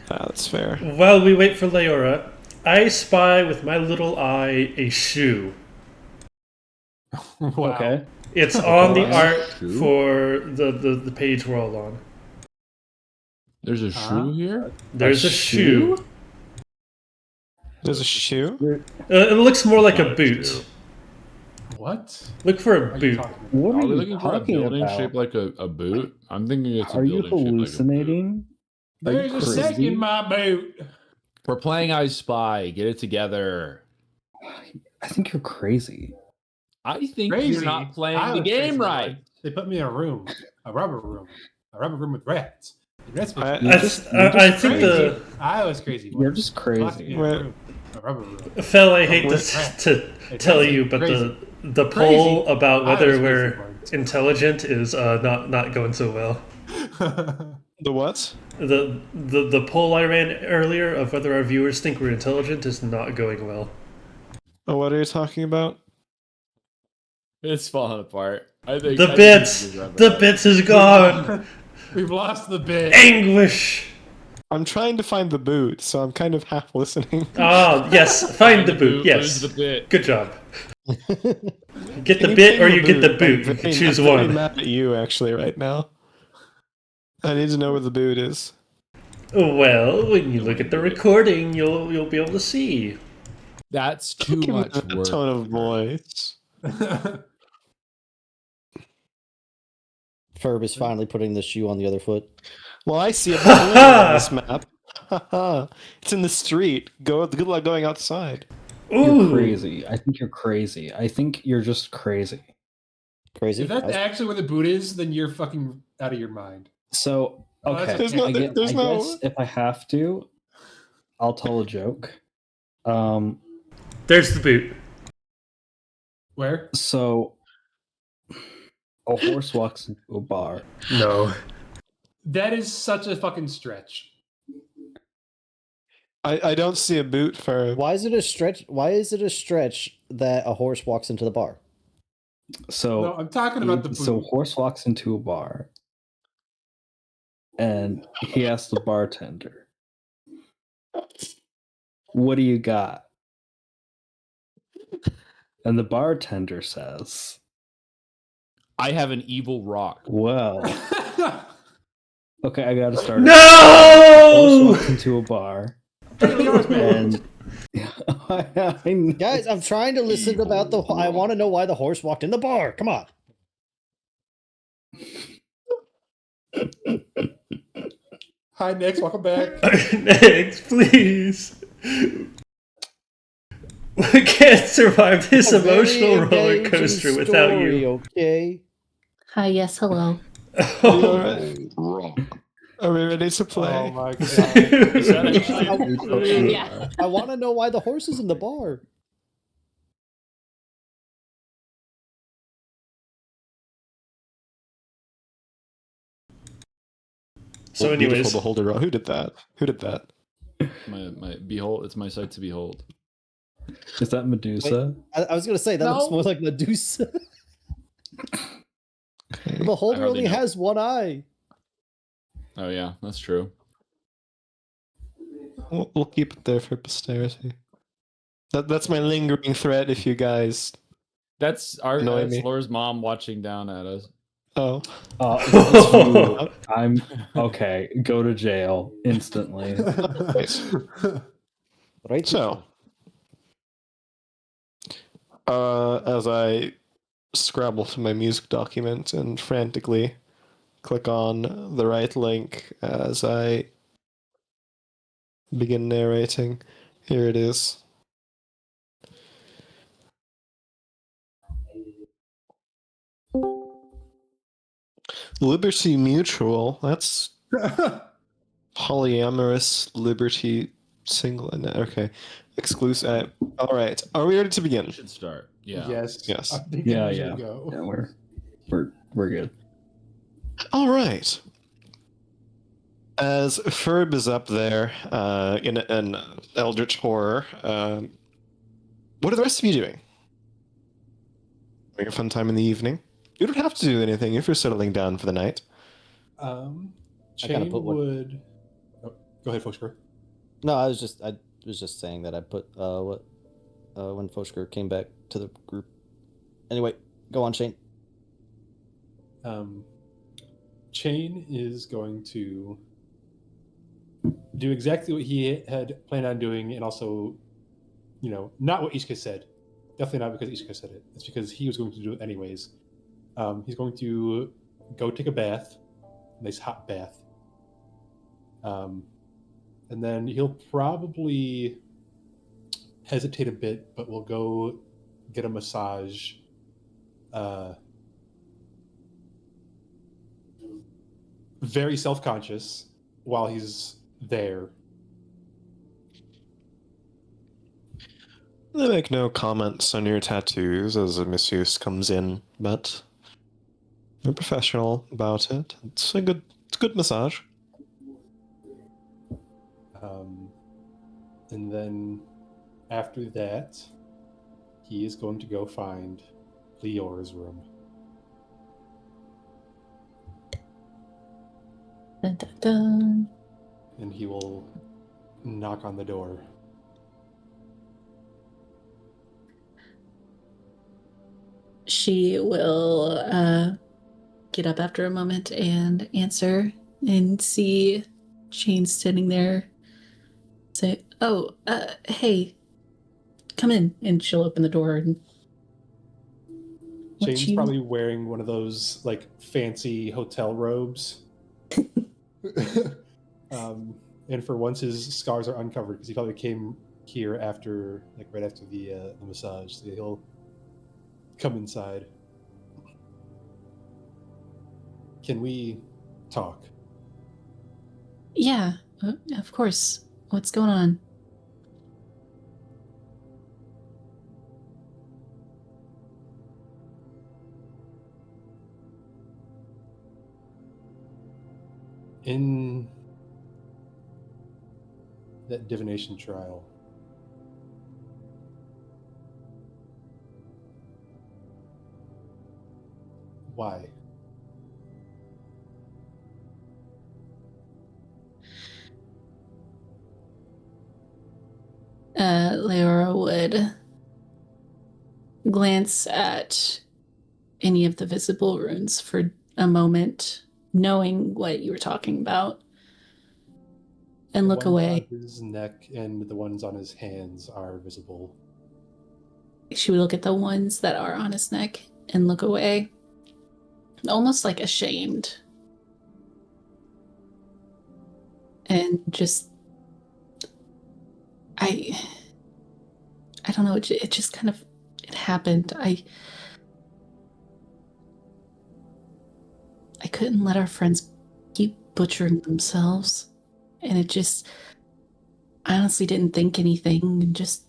That's fair. While we wait for Leora, I spy with my little eye a shoe. Wow. Okay. It's on the Okay. art Shoe? for the page we're all on. There's a shoe here? There's a shoe. There's a shoe? It looks more like Not a a boot. shoe. What? Look for Are a you boot. talking about? What Are are we you looking for a talking building about? shaped like a boot? I'm thinking it's a Are you building shaped like a boot. hallucinating? Are you There's a crazy? sack in my boot. We're playing I Spy. Get it together. I think you're crazy. I think Crazy. you're not playing I the was game crazy. right. They put me in a room, a rubber room with rats. The rats I- were I just think crazy. I was crazy. You're just Locked me crazy. in a Wait. room, a rubber room. Phil, I hate With to rats. to It's tell crazy, you, but crazy. the Crazy. poll about I whether was we're crazy, Bart. intelligent is not going so well. The what? The poll I ran earlier of whether our viewers think we're intelligent is not going well. Oh, what are you talking about? It's falling apart. I think The bits is gone. We've lost the bit. Anguish. I'm trying to find the boot, so I'm kind of half listening. Ah, yes. Find the boot. Yes. The bit. Good job. Get Can the you bit ping or you get the I'm boot. You very- can choose I'm very one. mad at you actually right now. I need to know where the boot is. Well, when you look at the recording, you'll be able to see. That's too Give me much that work. tone of voice. Ferb is finally putting the shoe on the other foot. Well, I see a boot on this map. It's in the street. Good luck going outside. You're Ooh. crazy. I think you're crazy. I think you're just crazy. Crazy. If that's actually where the boot is, then you're fucking out of your mind. So, Oh, that's okay. okay. There's no- I guess, there's I no- guess if I have to, I'll tell a joke. There's the boot. Where? So, a horse walks into a bar. No. That is such a fucking stretch. I don't see a boot for. Why is it a stretch? Why is it a stretch that a horse walks into the bar? So, No, I'm talking about the boot. so horse walks into a bar, and he asks the bartender, "What do you got?" And the bartender says, I have an evil rock. "Well, okay, I gotta start." Horse No! walks into a bar, and I Guys, I'm trying to listen about the. I want to know why the horse walked in the bar. Come on. Hi, Nick. Welcome back. Next, please. We can't survive this A very emotional roller engaging coaster without story, you. Okay. Hi, yes, hello. Are we ready to play? Oh my god. Is that actually Yeah. I want to know why the horse is in the bar. So, Beautiful anyways, beholder. Who did that? Who did that? my behold? It's my sight to behold. Is that Medusa? I was gonna say that looks more like Medusa. The beholder I hardly only know. has one eye. Oh yeah, that's true. We'll keep it there for posterity. That's my lingering threat if you guys That's Annoy me. Laura's mom watching down at us. Oh. I'm okay. Go to jail instantly. Nice. Right. So, as I scrabble to my music document and frantically click on the right link as I begin narrating, here it is. Liberty Mutual. That's polyamorous liberty single. Okay. Exclusive. All right. Are we ready to begin? Should start. Yeah. Yes. Yes. I think Yeah, we should yeah. go. Yeah, we're good. All right. As Ferb is up there in an eldritch horror, what are the rest of you doing? Having a fun time in the evening? You don't have to do anything if you're settling down for the night. Chain put one- would. Oh, go ahead, Foxker. No, I was just saying that I put when Foshker came back to the group. Anyway, go on, Shane. Chain is going to do exactly what he had planned on doing, and also, not what Ishka said. Definitely not because Ishka said it. It's because he was going to do it anyways. He's going to go take a bath, a nice hot bath. And then he'll probably hesitate a bit, but we'll go get a massage. Very self-conscious while he's there. They make no comments on your tattoos as a masseuse comes in, but they're professional about it. It's a good massage. And then after that, he is going to go find Leor's room. Dun, dun, dun. And he will knock on the door. She will get up after a moment and answer and see Shane standing there. Say, "Oh, hey, come in." And she'll open the door and let Shane's you- probably wearing one of those like fancy hotel robes. And for once his scars are uncovered because he probably came here after, like, right after the massage. So he'll come inside. Can we talk? Yeah, of course. What's going on? In that divination trial, why? Leora would glance at any of the visible runes for a moment, knowing what you were talking about, and look The ones away. on his neck and the ones on his hands are visible. She would look at the ones that are on his neck and look away, almost like ashamed. And just, I don't know, it just kind of, it happened. I couldn't let our friends keep butchering themselves. And it just, I honestly didn't think anything and just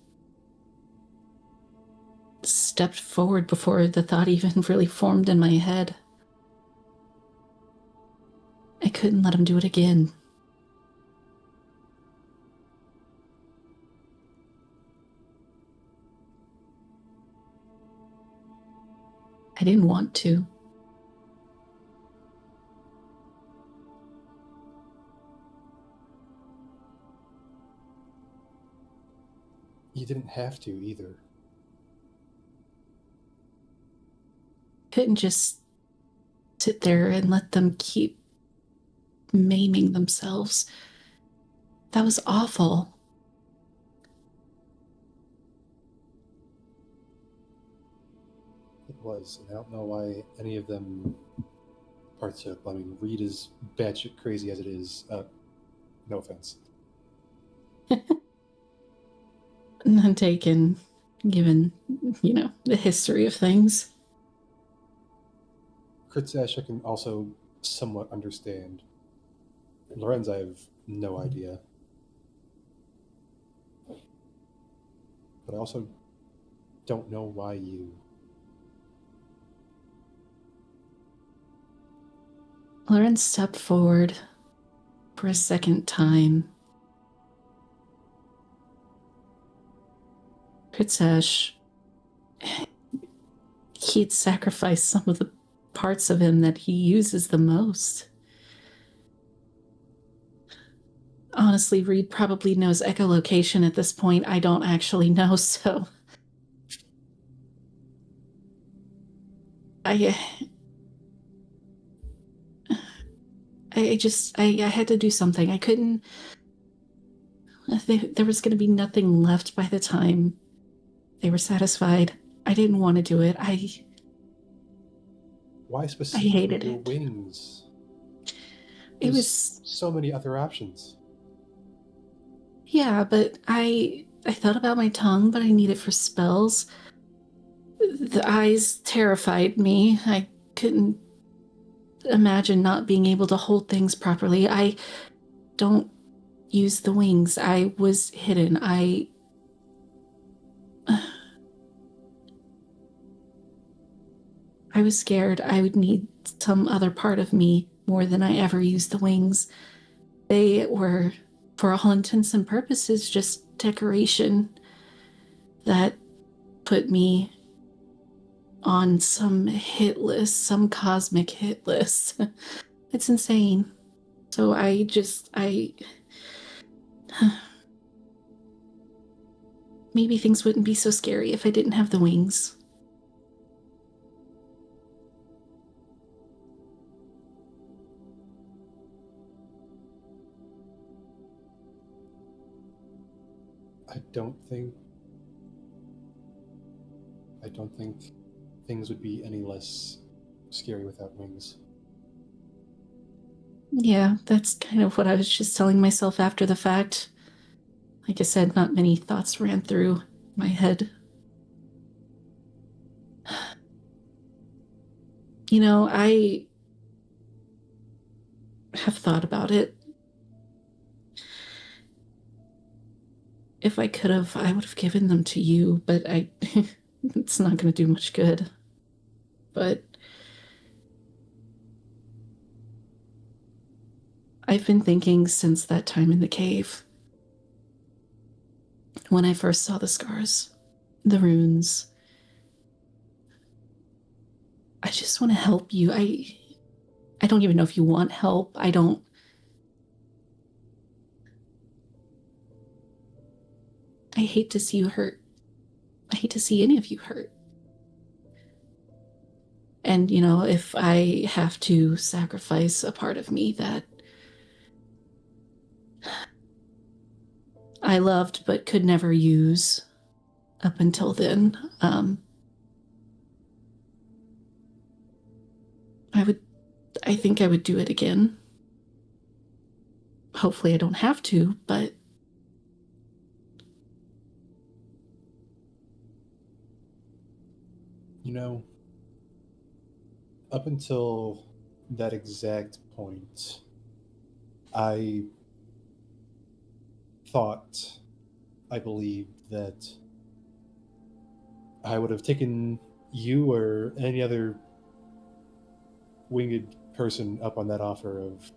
stepped forward before the thought even really formed in my head. I couldn't let him do it again. I didn't want to. You didn't have to either. couldn't just sit there and let them keep maiming themselves. That was awful. It was, and I don't know why any of them partook. I mean, Reed is batshit crazy as it is. No offense. None taken, given, the history of things. Kritzash I can also somewhat understand. Lorenz, I have no idea. But I also don't know why you. Lorenz stepped forward for a second time. Kritzash, he'd sacrificed some of the parts of him that he uses the most. Honestly, Reed probably knows echolocation at this point. I don't actually know, so I had to do something. I couldn't. There was going to be nothing left by the time they were satisfied. I didn't want to do it. Why specifically hated your it. wings? It There's was so many other options. Yeah, but I thought about my tongue, but I need it for spells. The eyes terrified me. I couldn't imagine not being able to hold things properly. I don't use the wings. I was hidden. I was scared I would need some other part of me more than I ever used the wings. They were, for all intents and purposes, just decoration that put me on some hit list, some cosmic hit list. It's insane. So maybe things wouldn't be so scary if I didn't have the wings. I don't think things would be any less scary without wings. Yeah, that's kind of what I was just telling myself after the fact. Like I said, not many thoughts ran through my head. I have thought about it. If I could have, I would have given them to you, but it's not going to do much good. But I've been thinking since that time in the cave, when I first saw the scars, the runes. I just want to help you. I don't even know if you want help. I hate to see you hurt. I hate to see any of you hurt. And, if I have to sacrifice a part of me that I loved but could never use up until then, I think I would do it again. Hopefully I don't have to, but Up until that exact point, I believed that I would have taken you or any other winged person up on that offer of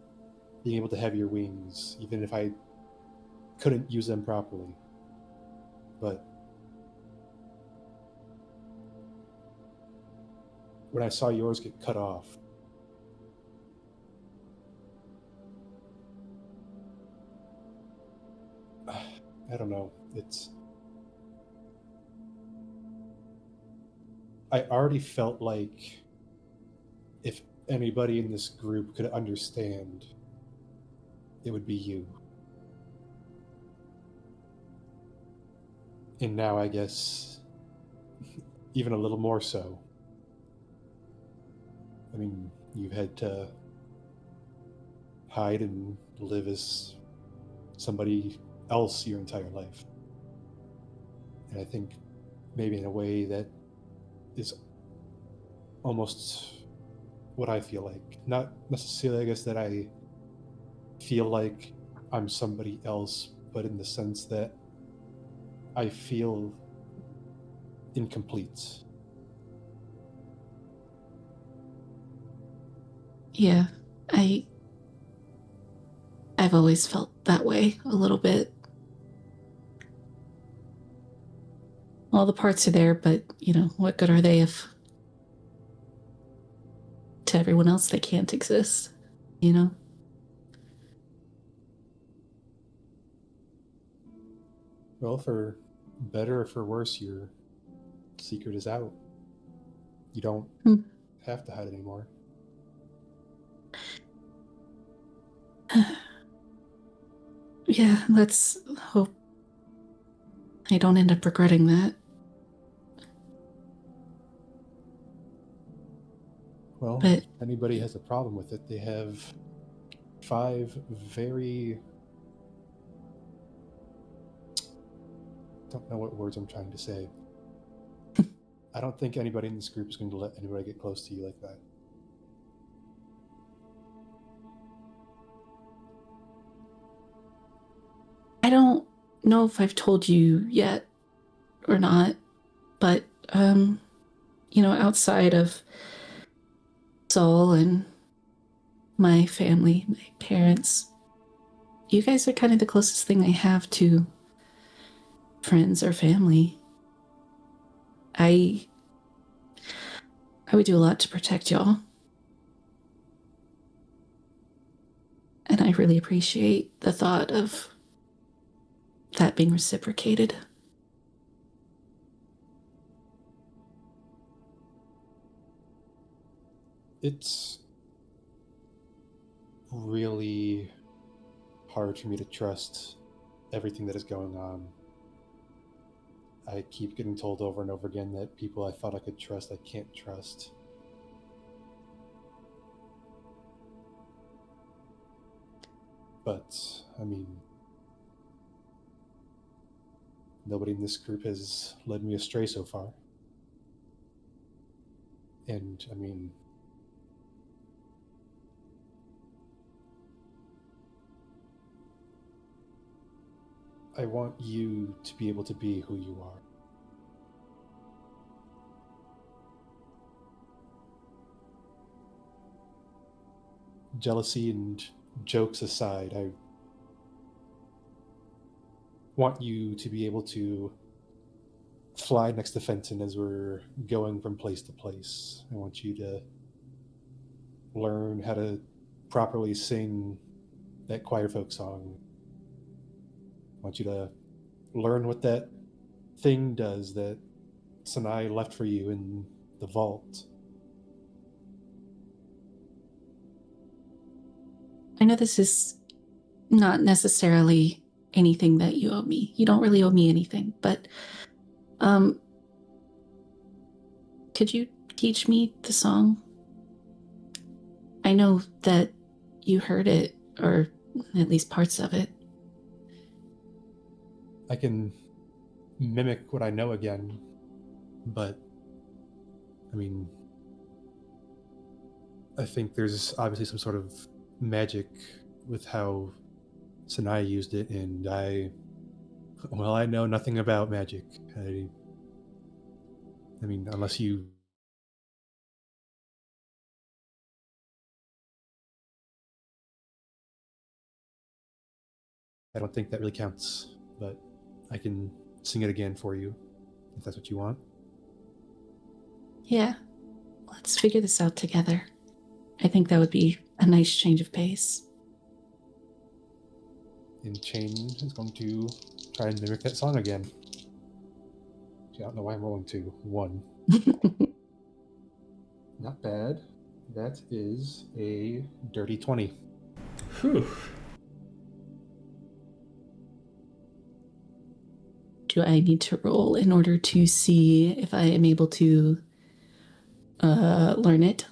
being able to have your wings, even if I couldn't use them properly. But when I saw yours get cut off, I don't know. I already felt like if anybody in this group could understand, it would be you. And now I guess even a little more so. I mean, you've had to hide and live as somebody else your entire life. And I think maybe in a way that is almost what I feel like. Not necessarily, I guess, that I feel like I'm somebody else, but in the sense that I feel incomplete. Yeah, I've always felt that way a little bit. All the parts are there, but, what good are they if to everyone else they can't exist, Well, for better or for worse, your secret is out. You don't have to hide anymore. Yeah, let's hope I don't end up regretting that. Well, But if anybody has a problem with it, they have 5 very... don't know what words I'm trying to say. I don't think anybody in this group is going to let anybody get close to you like that. I don't know if I've told you yet or not, but, outside of Saul and my family, my parents, you guys are kind of the closest thing I have to friends or family. I would do a lot to protect y'all. And I really appreciate the thought of that being reciprocated. It's really hard for me to trust everything that is going on. I keep getting told over and over again that people I thought I could trust, I can't trust. But, I mean, nobody in this group has led me astray so far. And, I mean, I want you to be able to be who you are. Jealousy and jokes aside, I want you to be able to fly next to Fenton as we're going from place to place. I want you to learn how to properly sing that choir folk song. I want you to learn what that thing does that Sanai left for you in the vault. I know this is not necessarily anything that you owe me. You don't really owe me anything, but could you teach me the song? I know that you heard it, or at least parts of it. I can mimic what I know again, but I mean, I think there's obviously some sort of magic with how Sanai used it, and I know nothing about magic. I mean, unless you... I don't think that really counts, but I can sing it again for you, if that's what you want. Yeah, let's figure this out together. I think that would be a nice change of pace. And Chain is going to try and mimic that song again. I don't know why I'm rolling 2. 1. Not bad. That is a dirty 20. Whew. Do I need to roll in order to see if I am able to learn it?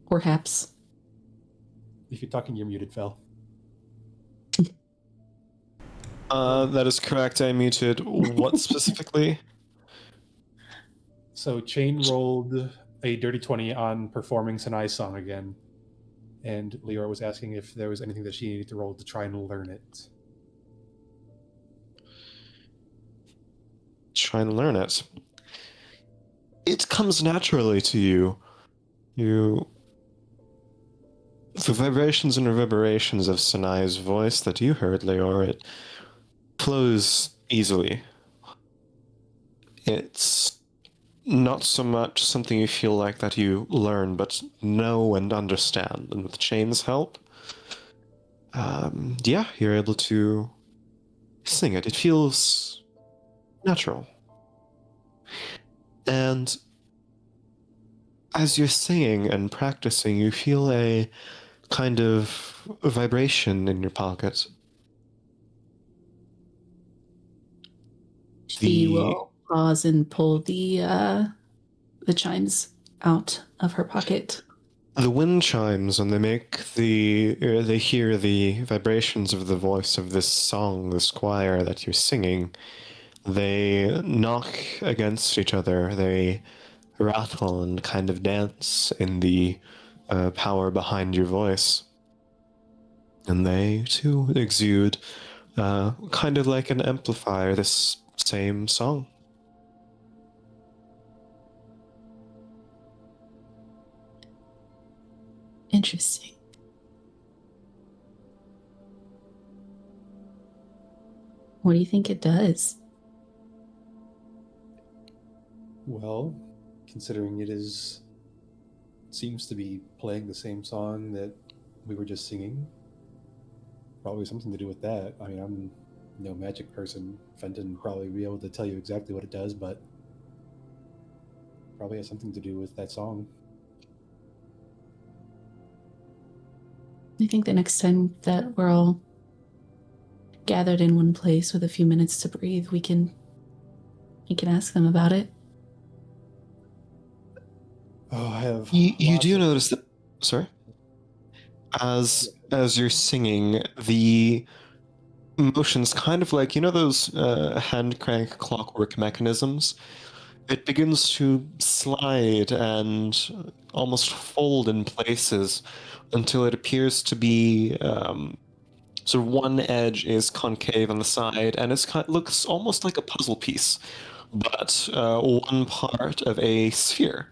Perhaps. If you're talking, you're muted, Fel. That is correct. I muted. What specifically? So Chain rolled a dirty 20 on performing Sanai's song again. And Leora was asking if there was anything that she needed to roll to try and learn it. Try and learn it. It comes naturally to you. The vibrations and reverberations of Sanai's voice that you heard, Leora, it flows easily. It's not so much something you feel like that you learn, but know and understand. And with Chain's help, you're able to sing it. It feels natural. And as you're singing and practicing, you feel a kind of vibration in your pocket. She will pause and pull the chimes out of her pocket. The wind chimes, and they hear the vibrations of the voice of this song, this choir that you're singing. They knock against each other. They rattle and kind of dance in the power behind your voice. And they, too, exude kind of like an amplifier, this same song. Interesting. What do you think it does? Well, considering it seems to be playing the same song that we were just singing, probably something to do with that. I mean, I'm no magic person. Fenton would probably be able to tell you exactly what it does, but probably has something to do with that song. I think the next time that we're all gathered in one place with a few minutes to breathe, we can ask them about it. Oh, I have. You do notice that. Sorry. As you're singing, the motions kind of like those hand crank clockwork mechanisms. It begins to slide and almost fold in places until it appears to be sort of one edge is concave on the side, and looks almost like a puzzle piece, but one part of a sphere.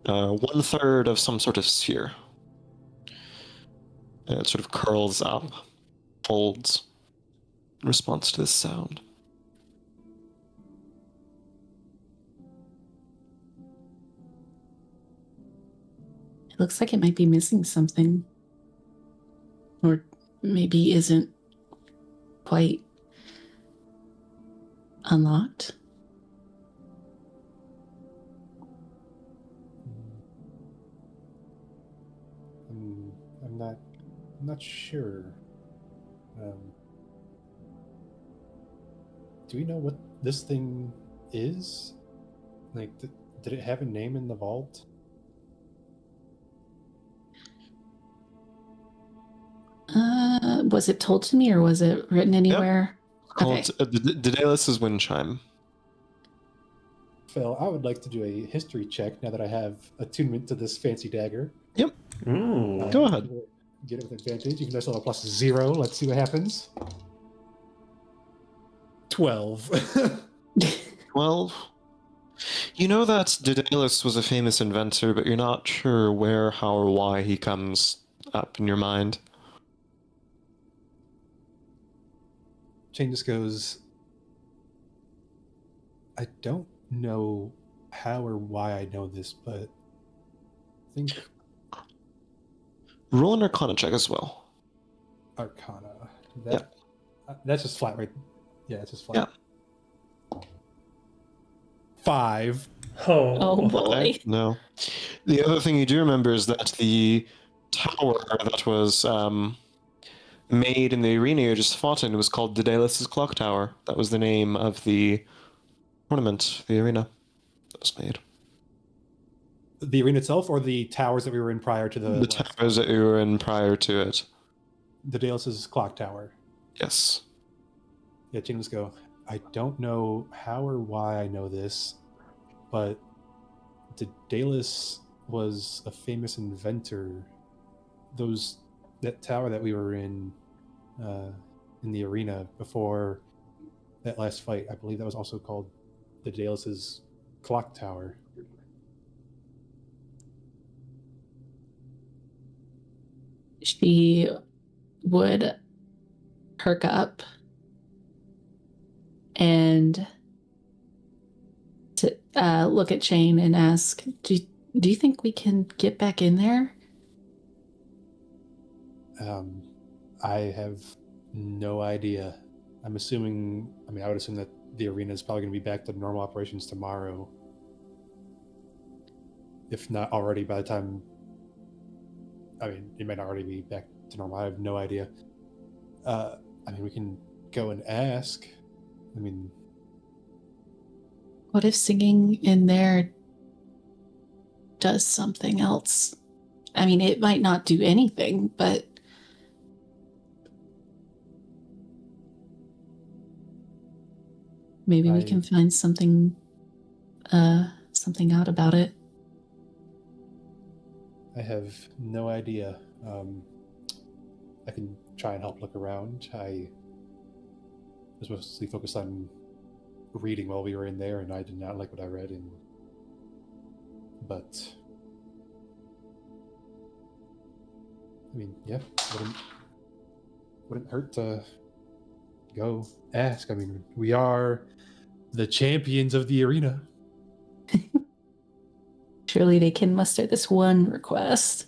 1/3 of some sort of sphere. It sort of curls up, folds in response to this sound. It looks like it might be missing something. Or maybe isn't quite unlocked. I'm not sure. Do we know what this thing is? Like, did it have a name in the vault? Was it told to me or was it written anywhere? Called Daedalus' Wind Chime. Phil, I would like to do a history check now that I have attunement to this fancy dagger. Yep. Go ahead. Get it with advantage, even though I still have a +0. Let's see what happens. 12. 12. You know that Daedalus was a famous inventor, but you're not sure where, how, or why he comes up in your mind. Chain just goes, I don't know how or why I know this, but I think Roll an Arcana check as well. Arcana. That's just flat, right? Yeah, it's just flat. Yeah. 5. Oh boy. No. The other thing you do remember is that the tower that was made in the arena you just fought in was called Daedalus' Clock Tower. That was the name of the tournament, the arena that was made. The arena itself, or the towers that we were in prior to The towers that you were in prior to it. The Daedalus' Clock Tower. Yes. Yeah, James go, I don't know how or why I know this, but Daedalus was a famous inventor. That tower that we were in the arena before that last fight, I believe that was also called the Daedalus' Clock Tower. She would perk up and to look at Jane and ask, do you think we can get back in there? I have no idea. I would assume that the arena is probably going to be back to normal operations tomorrow. If not already by the time... it might already be back to normal. I have no idea. We can go and ask. What if singing in there does something else? It might not do anything, but maybe we can find something out about it. I have no idea. I can try and help look around. I was mostly focused on reading while we were in there, and I did not like what I read. But wouldn't hurt to go ask. We are the champions of the arena. Surely they can muster this one request.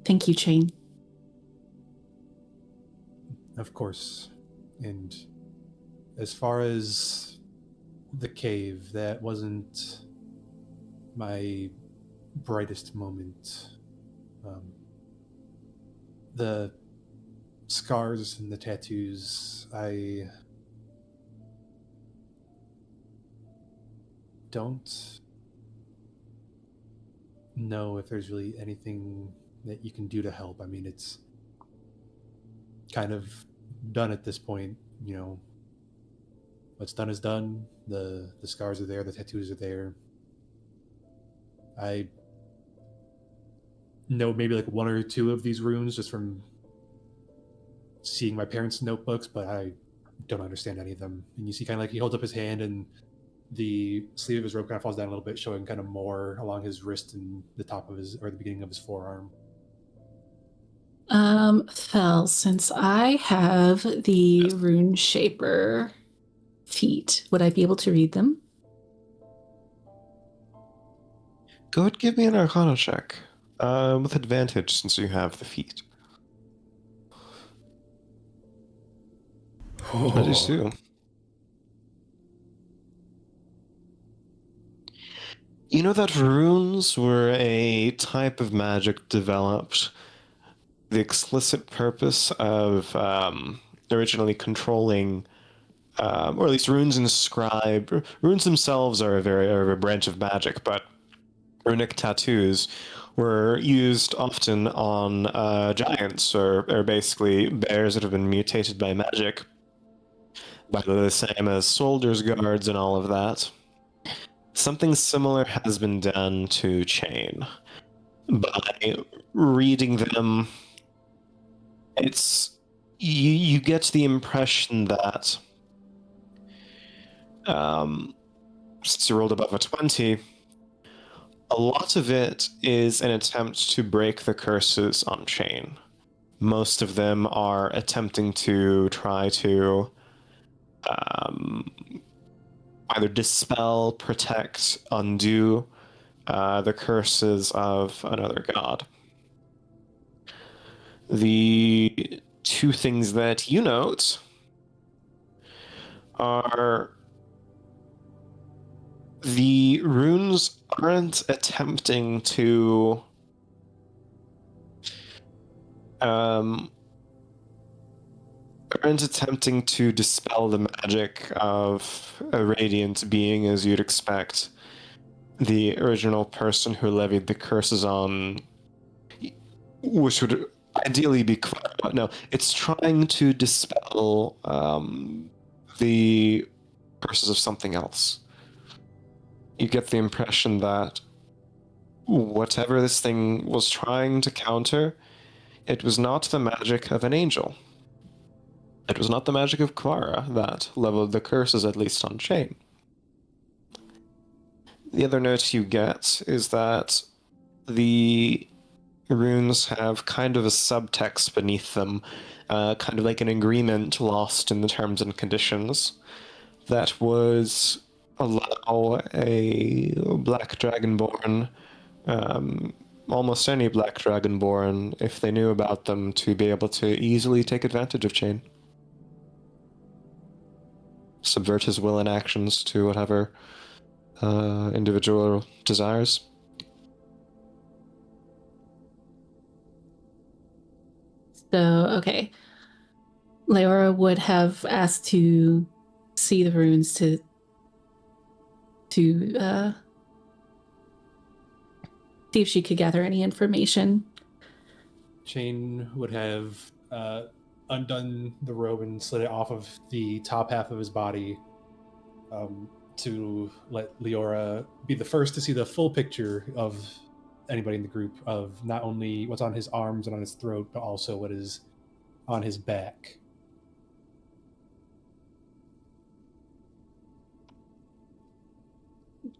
Thank you, Jane. Of course. And as far as the cave, that wasn't my brightest moment. The scars and the tattoos, I don't know if there's really anything that you can do to help. It's kind of done at this point. What's done is done. The scars are there, the tattoos are there. I know maybe like one or two of these runes just from seeing my parents' notebooks, but I don't understand any of them. And you see kind of like he holds up his hand and the sleeve of his robe kind of falls down a little bit, showing kind of more along his wrist and the top of the beginning of his forearm. Fel, since I have the rune shaper feat, would I be able to read them? Go ahead, give me an Arcana check. With advantage since you have the feat. That is too. You know that runes were a type of magic developed the explicit purpose of originally controlling, or at least runes inscribed. Runes themselves are a branch of magic, but runic tattoos were used often on giants or basically bears that have been mutated by magic, by the same as soldiers' guards and all of that. Something similar has been done to Chain. By reading them, you get the impression that since you rolled above a 20, a lot of it is an attempt to break the curses on Chain. Most of them are attempting to try to either dispel, protect, undo the curses of another god. The two things that you note are the runes aren't attempting to dispel the magic of a radiant being as you'd expect the original person who levied the curses on, which would ideally be Clara. No, it's trying to dispel the curses of something else. You get the impression that whatever this thing was trying to counter, it was not the magic of an angel. It was not the magic of Clara that leveled the curses, at least on Chain. The other note you get is that the runes have kind of a subtext beneath them, kind of like an agreement lost in the terms and conditions that was allow a black dragonborn, almost any black dragonborn, if they knew about them, to be able to easily take advantage of Chain. Subvert his will and actions to whatever individual desires. So, okay. Leora would have asked to see the runes to see if she could gather any information. Chain would have undone the robe and slid it off of the top half of his body to let Leora be the first to see the full picture of anybody in the group, of not only what's on his arms and on his throat, but also what is on his back.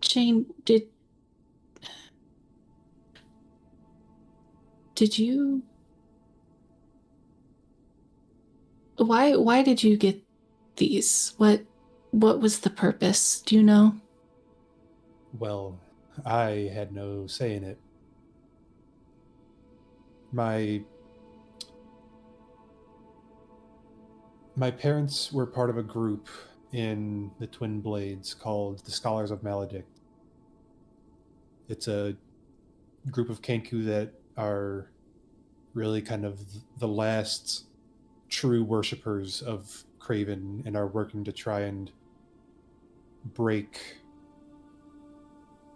Jane, did you... Why did you get these? What was the purpose? Do you know? Well, I had no say in it. My parents were part of a group in the Twin Blades called the Scholars of Maledict. It's a group of Kenku that are really kind of the last true worshippers of Craven and are working to try and break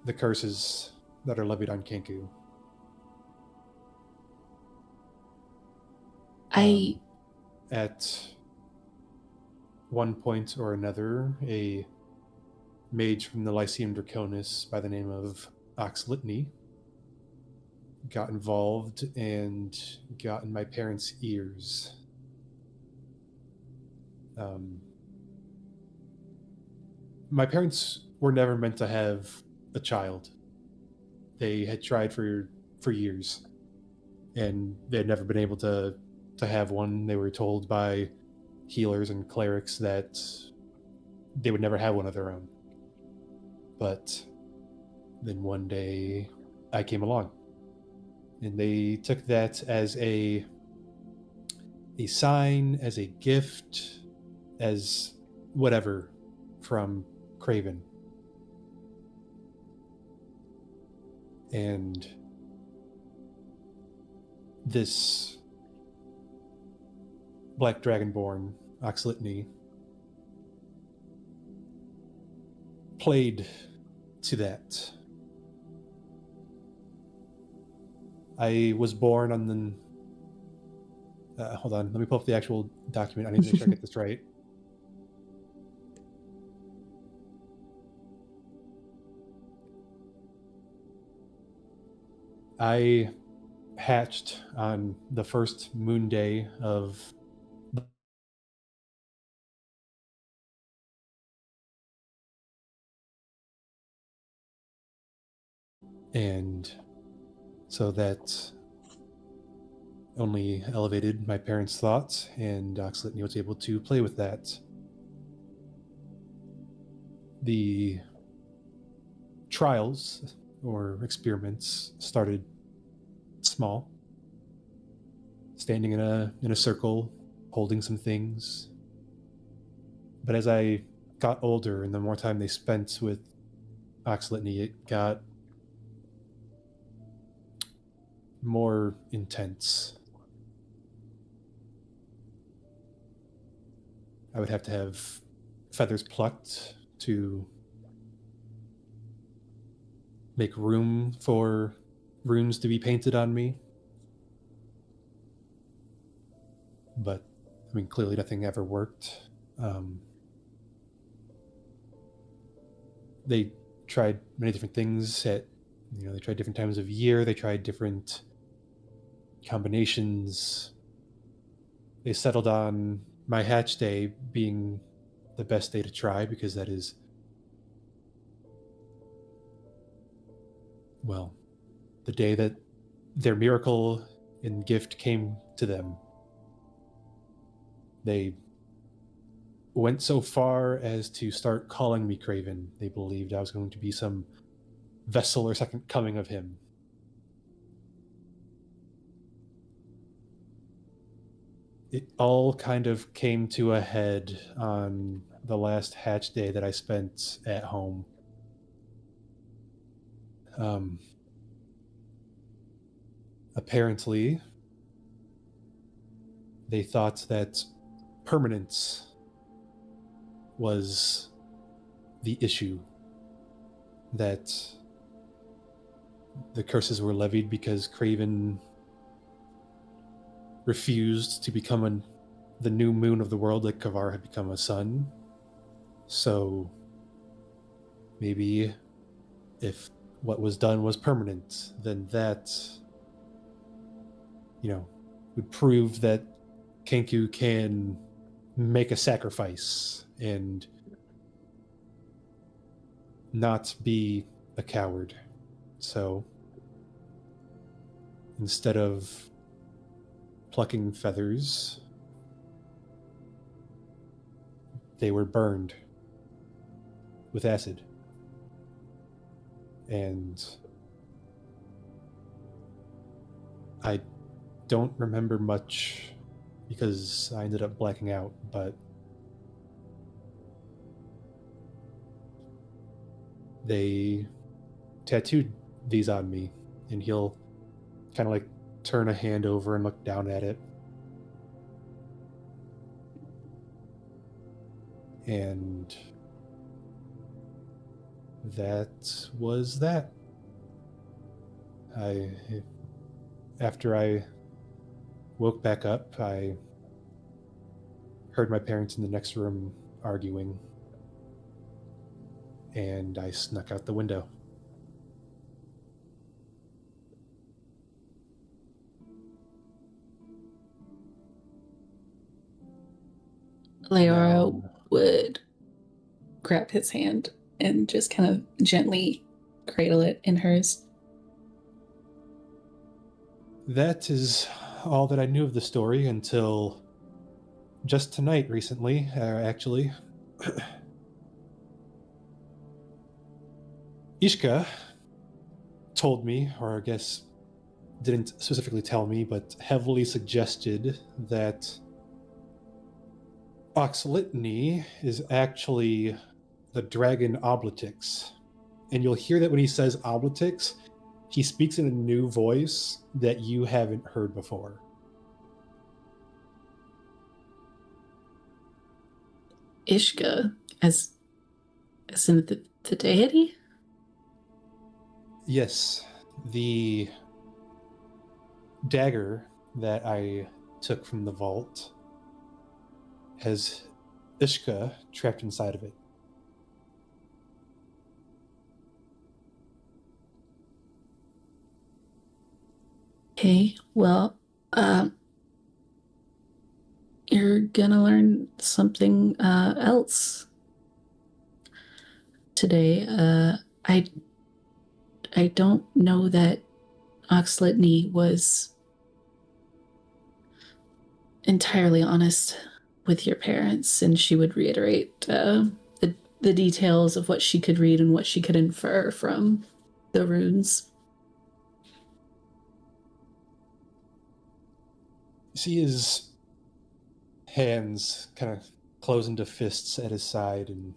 the curses that are levied on Kenku. At one point or another, a mage from the Lyceum Draconis by the name of Oxlitny got involved and got in my parents' ears. My parents were never meant to have a child. They had tried for years, and they had never been able to have one. They were told by healers and clerics that they would never have one of their own. But then one day I came along, and they took that as a sign, as a gift, as whatever from Craven. And this Black Dragonborn, Oxlitny, played to that. I was born on the... hold on, let me pull up the actual document. I need to make sure I get this right. I hatched on the first moon day of and so that only elevated my parents' thoughts, and Oxlitny was able to play with that. The trials or experiments started small, standing in a circle, holding some things. But as I got older and the more time they spent with Oxlitney, it got more intense. I would have to have feathers plucked to make room for runes to be painted on me. But, I mean, clearly nothing ever worked. They tried many different things they tried different times of year, they tried different combinations. They settled on my hatch day being the best day to try because that is, well, the day that their miracle and gift came to them. They went so far as to start calling me Craven. They believed I was going to be some vessel or second coming of him. It all kind of came to a head on the last hatch day that I spent at home. Apparently, they thought that permanence was the issue, that the curses were levied because Craven refused to become the new moon of the world like Kavar had become a sun. So maybe if what was done was permanent, then that, would prove that Kenku can make a sacrifice and not be a coward. So instead of plucking feathers, they were burned with acid. And I don't remember much because I ended up blacking out, but they tattooed these on me, and he'll kind of like turn a hand over and look down at it. And that was that. After I woke back up, I heard my parents in the next room arguing, and I snuck out the window. Leora No. would grab his hand and just kind of gently cradle it in hers. That is all that I knew of the story until just tonight recently, actually. Ishka told me, or I guess didn't specifically tell me, but heavily suggested that Oxlitney is actually the dragon Oblitix. And you'll hear that when he says Oblitix, he speaks in a new voice that you haven't heard before. Ishka, as in the deity? Yes, the dagger that I took from the vault has Ishka trapped inside of it. Okay, well, you're gonna learn something else today. I don't know that Oxlitney was entirely honest with your parents, and she would reiterate the details of what she could read and what she could infer from the runes. See his hands kind of close into fists at his side, and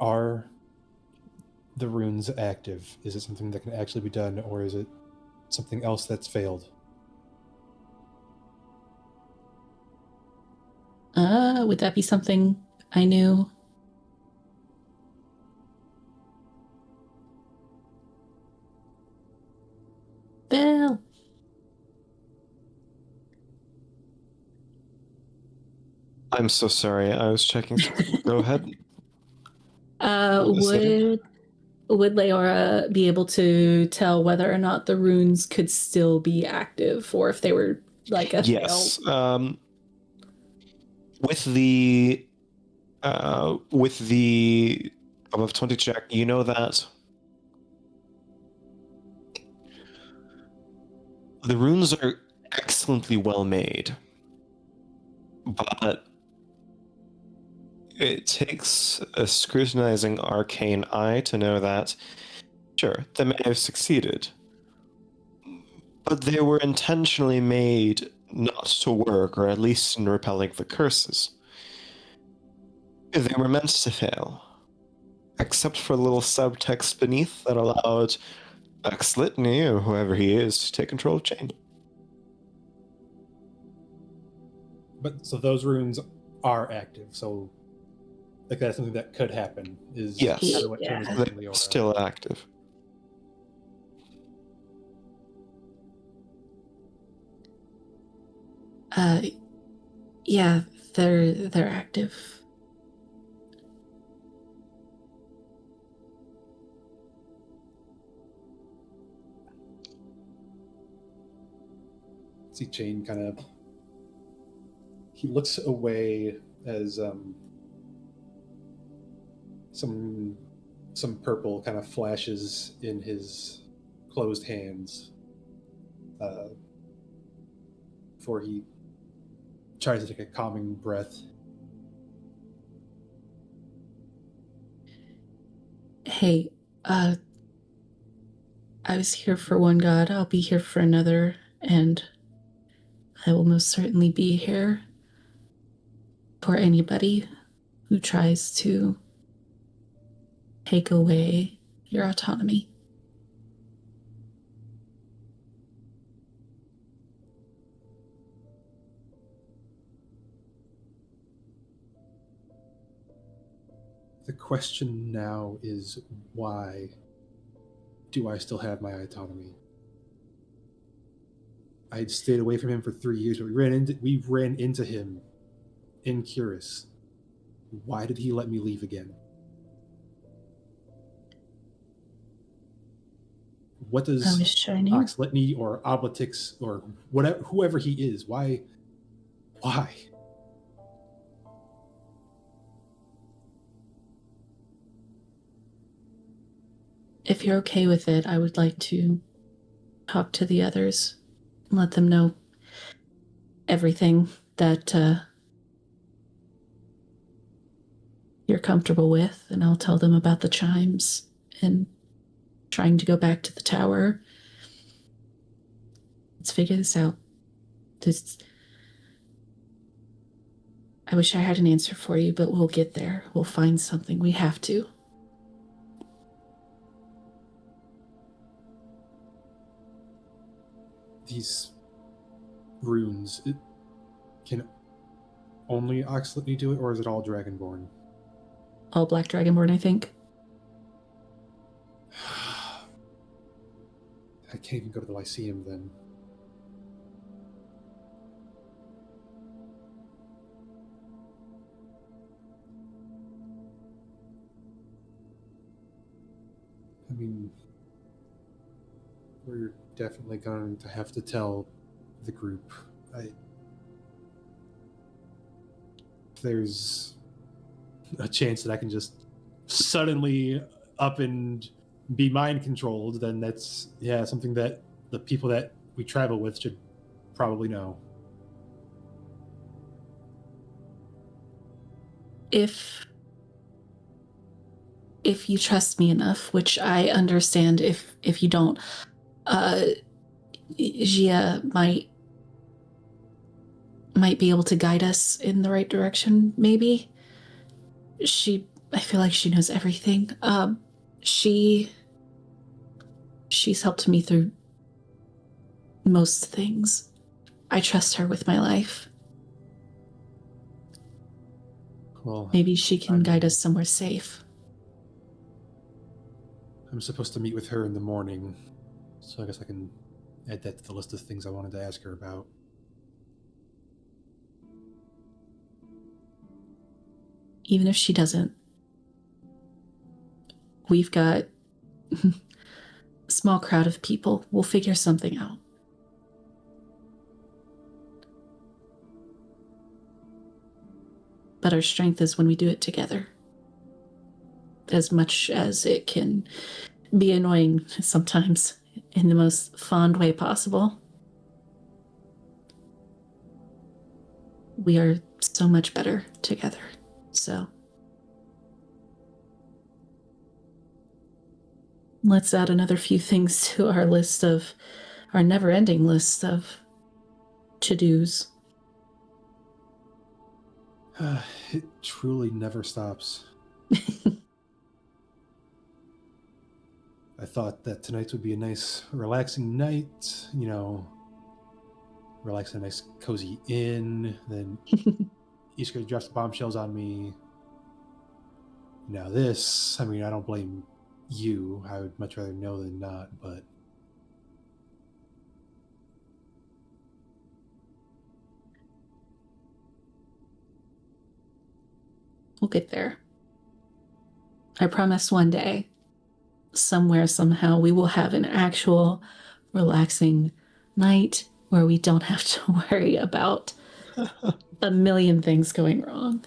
Are the runes active? Is it something that can actually be done, or is it something else that's failed? Would that be something I knew? Bill. I'm so sorry. I was checking. Go ahead. Would Leora be able to tell whether or not the runes could still be active, or if they were like a Yes. fail? With the above 20 check, you know that the runes are excellently well made, but it takes a scrutinizing arcane eye to know that, sure, they may have succeeded, but they were intentionally made not to work, or at least in repelling the curses. They were meant to fail, except for the little subtext beneath that allowed Litany, or whoever he is, to take control of Jane. But so those runes are active. So, like, that's something that could happen. Is Yes. kind of what Jane was Yeah. telling They're Leora. still active. Yeah, they're active. See Jane kind of. He looks away as some purple kind of flashes in his closed hands before he tries to take a calming breath. Hey, I was here for one god, I'll be here for another, and I will most certainly be here for anybody who tries to take away your autonomy. The question now is, why do I still have my autonomy? I'd stayed away from him for 3 years, but we ran into him in Curus. Why did he let me leave again? What does I was shining. Oxlitny or Oblitix or whatever, whoever he is, why? If you're okay with it, I would like to talk to the others and let them know everything that you're comfortable with, and I'll tell them about the chimes and trying to go back to the tower. Let's figure this out. I wish I had an answer for you, but we'll get there. We'll find something. We have to. These runes, can only Oxlitny do it, or is it all Dragonborn? All Black Dragonborn, I think. I can't even go to the Lyceum then. I mean, we're definitely going to have to tell the group. There's a chance that I can just suddenly up and be mind controlled, then that's something that the people that we travel with should probably know. If you trust me enough, which I understand if you don't, Gia might be able to guide us in the right direction, maybe. She I feel like she knows everything. She's helped me through most things. I trust her with my life. Well, Maybe she can guide us somewhere safe. I'm supposed to meet with her in the morning, so I guess I can add that to the list of things I wanted to ask her about. Even if she doesn't, we've got a small crowd of people. We'll figure something out. But our strength is when we do it together. As much as it can be annoying sometimes in the most fond way possible. We are so much better together. So let's add another few things to our list of our never-ending list of to-dos. It truly never stops. I thought that tonight would be a nice, relaxing night, you know, relax in a nice, cozy inn. Then Ishka drops bombshells on me. Now this, I mean, I don't blame you. I would much rather know than not, but We'll get there. I promise one day, somewhere, somehow, we will have an actual relaxing night where we don't have to worry about a million things going wrong.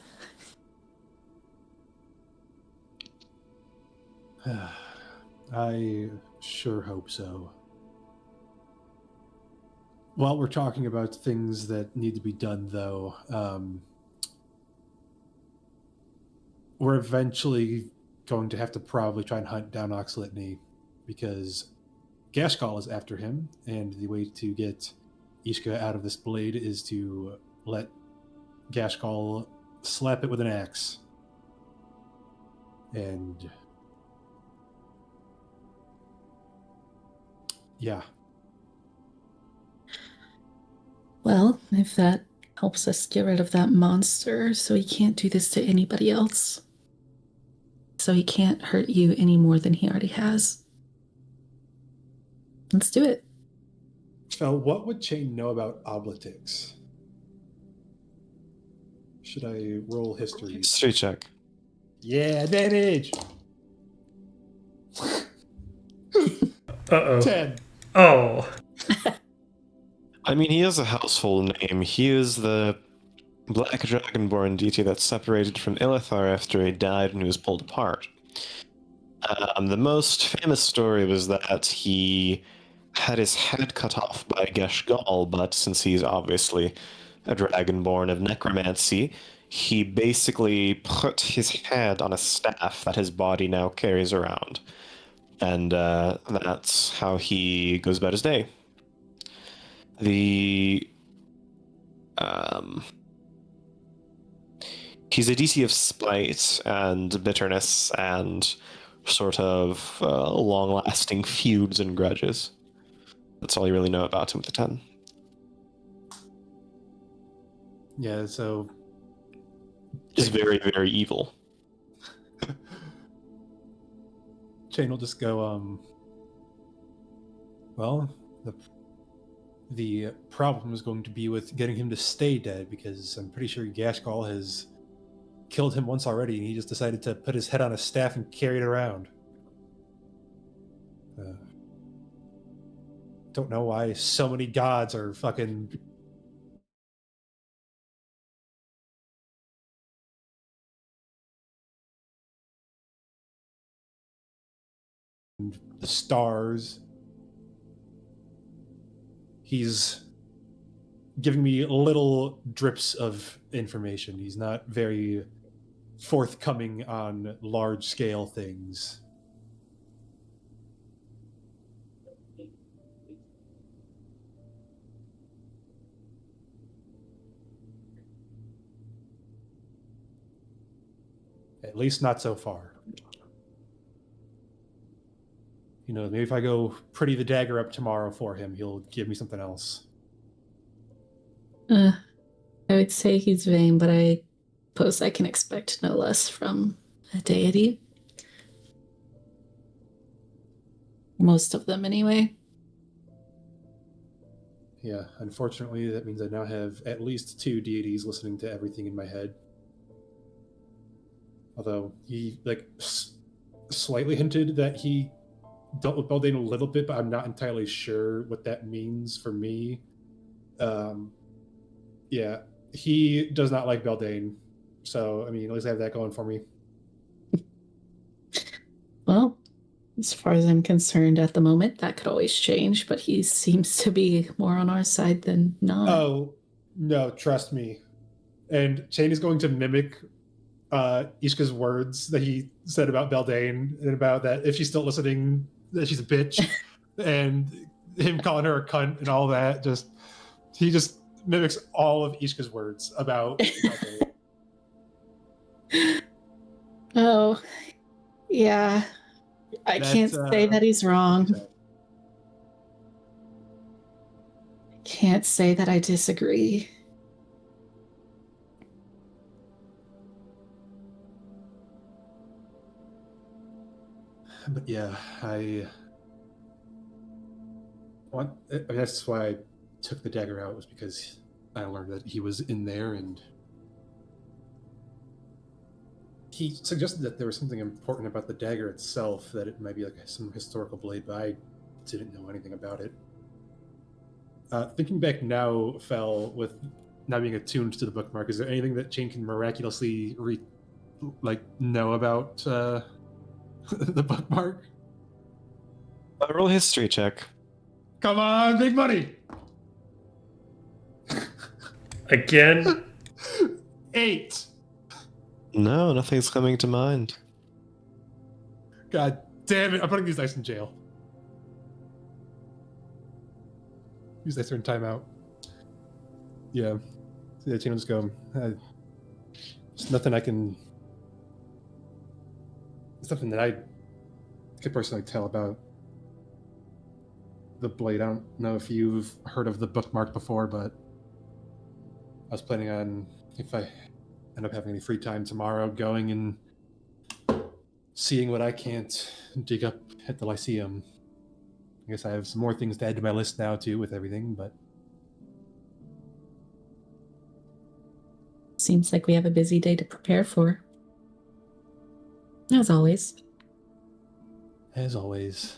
I sure hope so. While we're talking about things that need to be done, though, we're eventually going to have to probably try and hunt down Oxlitney because Gashgal is after him, and the way to get Ishka out of this blade is to let Gashgal slap it with an axe. And yeah. Well, if that helps us get rid of that monster so he can't do this to anybody else. So he can't hurt you any more than he already has. Let's do it. So what would Chain know about Oblitix? Should I roll history? History check. Yeah, advantage! Uh-oh. 10. Oh. I mean, he is a household name. He is the black dragonborn deity that separated from Ilithar after he died and he was pulled apart. The most famous story was that he had his head cut off by Geshgal, but since he's obviously a dragonborn of necromancy, he basically put his head on a staff that his body now carries around. And that's how he goes about his day. He's a DC of spite and bitterness and sort of long-lasting feuds and grudges. That's all you really know about him with the 10. Yeah, so He's very, very evil. Chain will just go, well, the problem is going to be with getting him to stay dead, because I'm pretty sure Gashgal has killed him once already, and he just decided to put his head on a staff and carry it around. Don't know why so many gods are fucking the stars. He's giving me little drips of information. He's not very forthcoming on large scale things. At least not so far. You know, maybe if I go pretty the dagger up tomorrow for him, he'll give me something else. I would say he's vain, but I suppose I can expect no less from a deity. Most of them, anyway. Yeah, unfortunately, that means I now have at least 2 deities listening to everything in my head. Although he, like, slightly hinted that he dealt with Beltane a little bit, but I'm not entirely sure what that means for me. Yeah, he does not like Beltane. So, I mean, at least I have that going for me. Well, as far as I'm concerned at the moment, that could always change, but he seems to be more on our side than not. Oh, no, trust me. And Shane is going to mimic Ishka's words that he said about Beltane and about that if she's still listening, that she's a bitch, and him calling her a cunt and all that. He just mimics all of Ishka's words about Beltane. Oh, yeah. I can't say that he's wrong. Can't say that I disagree. But yeah, that's why I took the dagger out, was because I learned that he was in there, and he suggested that there was something important about the dagger itself, that it might be like some historical blade, but I didn't know anything about it. Thinking back now, Fel, with now being attuned to the bookmark, is there anything that Jane can miraculously know about the bookmark? Roll history check. Come on, big money! Again? 8! No, nothing's coming to mind. God damn it, I'm putting these dice in jail. These dice are in timeout. Yeah. So yeah, Jane will just go, there's nothing I can... There's nothing that I could personally tell about the blade. I don't know if you've heard of the bookmark before, but I was planning on, if I end up having any free time tomorrow, going and seeing what I can't dig up at the Lyceum. I guess I have some more things to add to my list now, too, with everything, but... Seems like we have a busy day to prepare for. As always. As always.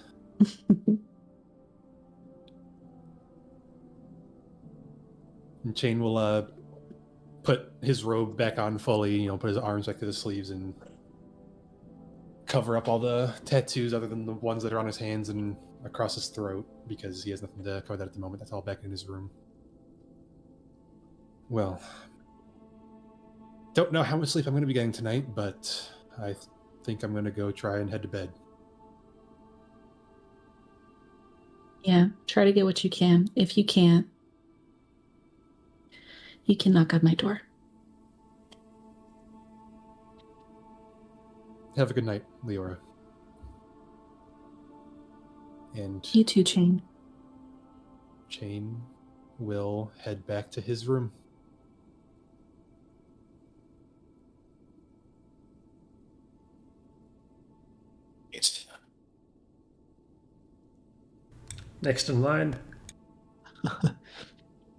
And Chain will put his robe back on fully, put his arms back to the sleeves and cover up all the tattoos other than the ones that are on his hands and across his throat, because he has nothing to cover that at the moment. That's all back in his room. Well, don't know how much sleep I'm going to be getting tonight, but I think I'm going to go try and head to bed. Yeah, try to get what you can. If you can't, you can knock on my door. Have a good night, Leora. And You too, Chain. Chain will head back to his room. Next in line.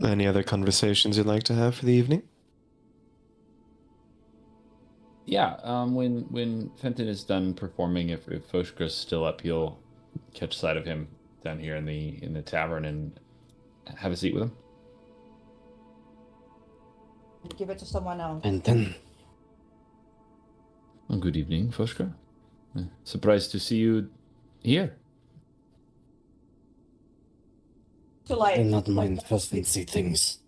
Any other conversations you'd like to have for the evening? Yeah, when Fenton is done performing, if Foshka's still up, he'll catch sight of him down here in the tavern and have a seat with him. Give it to someone else. And then Well, good evening, Foshka. Surprised to see you here. To like, I not mind first and see things.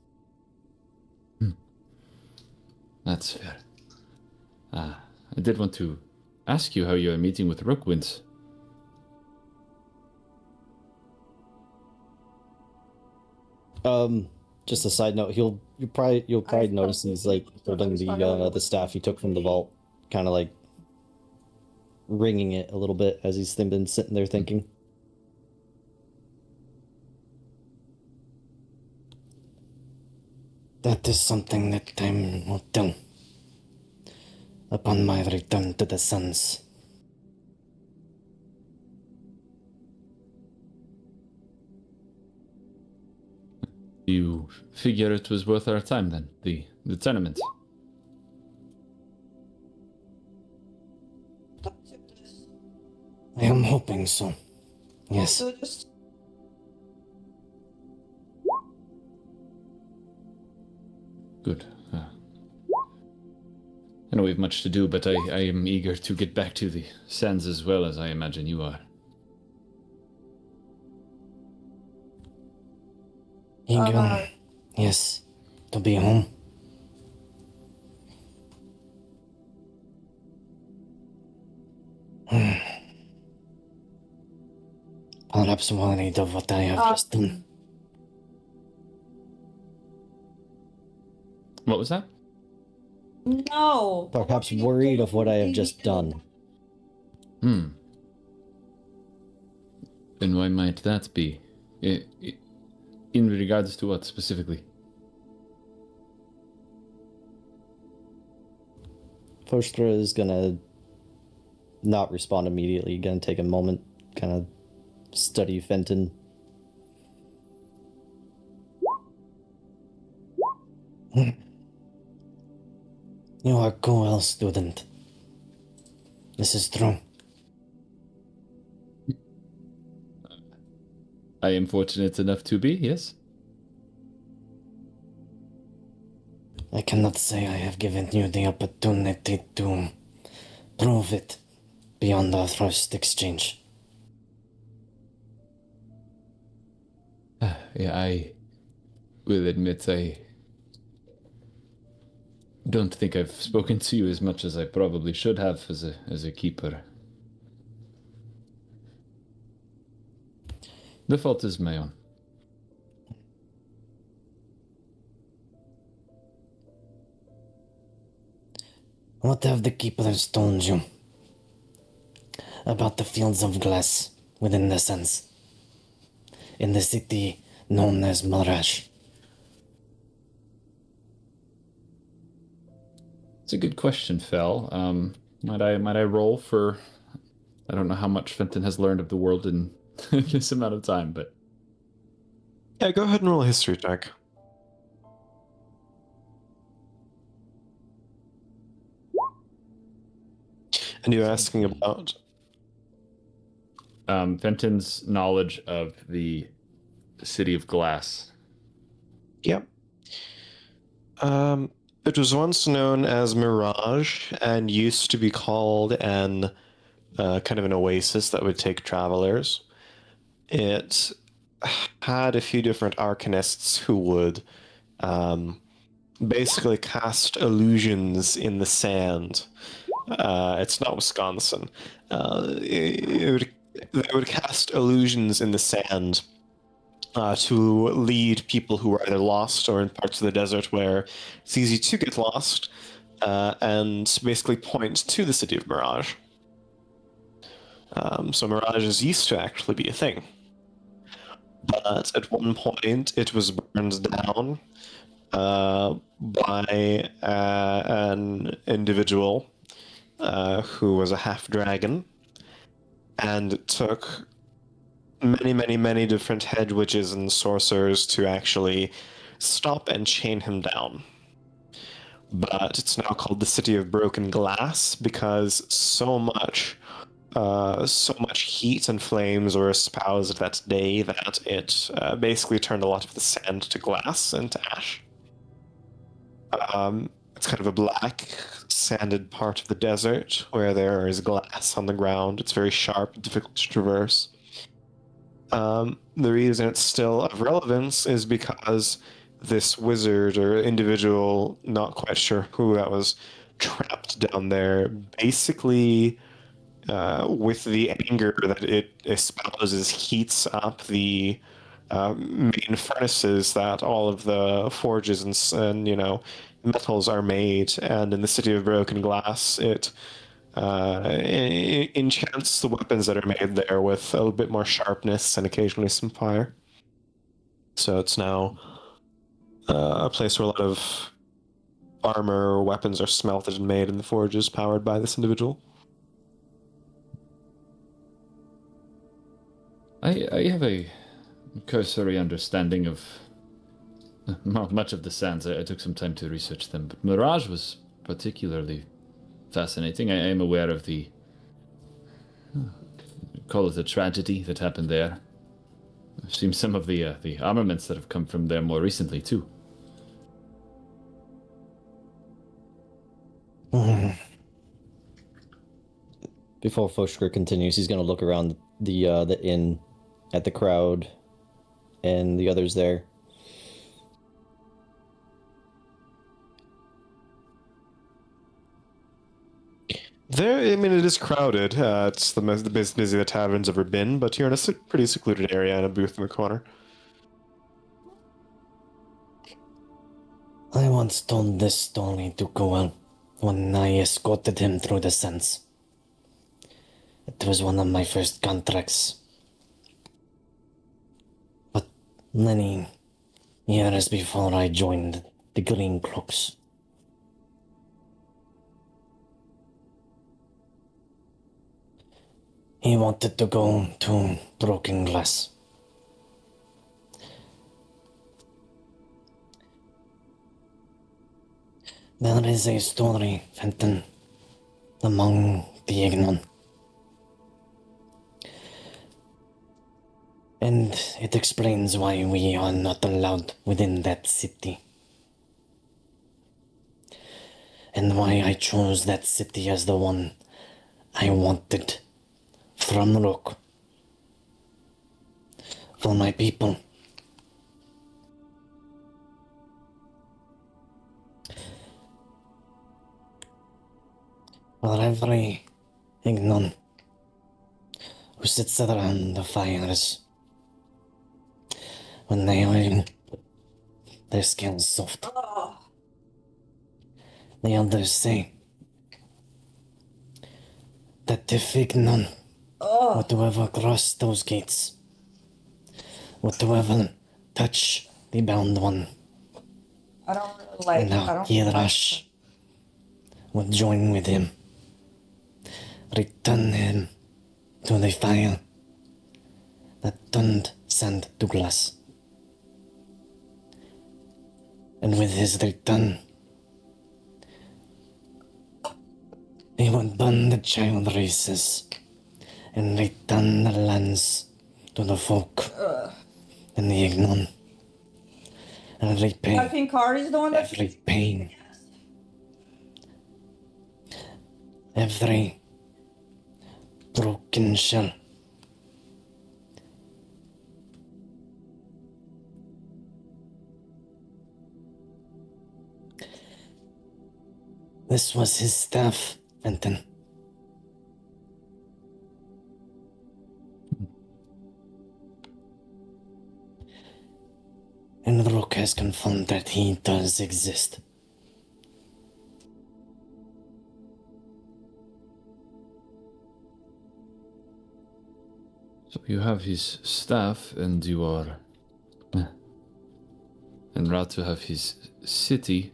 That's fair. I did want to ask you how your meeting with Rook went. Just a side note, you'll probably notice he's like holding the staff he took from the vault, kind of like ringing it a little bit as he's been sitting there thinking. That is something that time will tell. Upon my return to the Suns. You figure it was worth our time then, the tournament. I am hoping so. Yes. So just Good. I know we have much to do, but I am eager to get back to the sands as well, as I imagine you are. Eager. Yes. To be home. Perhaps worried of what I have just done. What was that? no. Perhaps worried of what I have just done. And why might that be? In regards to what specifically? Fostra is gonna not respond immediately. Gonna take a moment, kind of study Fenton. You are a cool student. This is true. I am fortunate enough to be, yes. I cannot say I have given you the opportunity to prove it beyond our first exchange. Yeah, I will admit I don't think I've spoken to you as much as I probably should have as a keeper. The fault is my own. What have the keepers told you about the fields of glass within the Suns? In the city known as Mirage? It's a good question, Fel. Might I roll for? I don't know how much Fenton has learned of the world in this amount of time, but Yeah, go ahead and roll a history check. And you're asking about... Fenton's knowledge of the city of glass. Yep. It was once known as Mirage and used to be called an kind of an oasis that would take travelers. It had a few different arcanists who would basically cast illusions in the sand. It's not Wisconsin. They would cast illusions in the sand to lead people who are either lost or in parts of the desert where it's easy to get lost, and basically point to the city of Mirage. So Mirage used to actually be a thing. But at one point, it was burned down by an individual who was a half-dragon, and it took many different head witches and sorcerers to actually stop and chain him down. But it's now called the City of Broken Glass because so much heat and flames were espoused that day that it basically turned a lot of the sand to glass and to ash. It's kind of a black, sanded part of the desert where there is glass on the ground. It's very sharp and difficult to traverse. The reason it's still of relevance is because this wizard or individual, not quite sure who that was, trapped down there, basically with the anger that it espouses, heats up the main furnaces that all of the forges and metals are made. And in the City of Broken Glass, it enchants the weapons that are made there with a little bit more sharpness and occasionally some fire. So it's now a place where a lot of armor or weapons are smelted and made in the forges powered by this individual. I have a cursory understanding of much of the sands. I took some time to research them, but Mirage was particularly fascinating. I am aware of the, call it a tragedy that happened there. I've seen some of the armaments that have come from there more recently too. Before Foshker continues, he's going to look around the inn at the crowd and the others there. There, I mean, it is crowded. It's the most busy the tavern's ever been, but you're in a pretty secluded area in a booth in the corner. I once told this story to Goel when I escorted him through the sands. It was one of my first contracts. But many years before I joined the Green Cloaks. He wanted to go to Broken Glass. There is a story, Fenton, among the Ignon. And it explains why we are not allowed within that city. And why I chose that city as the one I wanted from Rook. For my people. For every Ignon who sits around the fires when they are their skins soft. The elders say that if Ignon were to ever cross those gates, were to ever touch the bound one, I don't really like. and I our don't really like Yirash would join with him, return him to the fire that turned sand to glass. And with his return, he would burn the child races and return the lands to the folk and the Ignon, and repay I think Cardi's the one that. every pain, every broken shell. This was his staff, Fenton. And Rook has confirmed that he does exist. So you have his staff, and you are en route to have his city.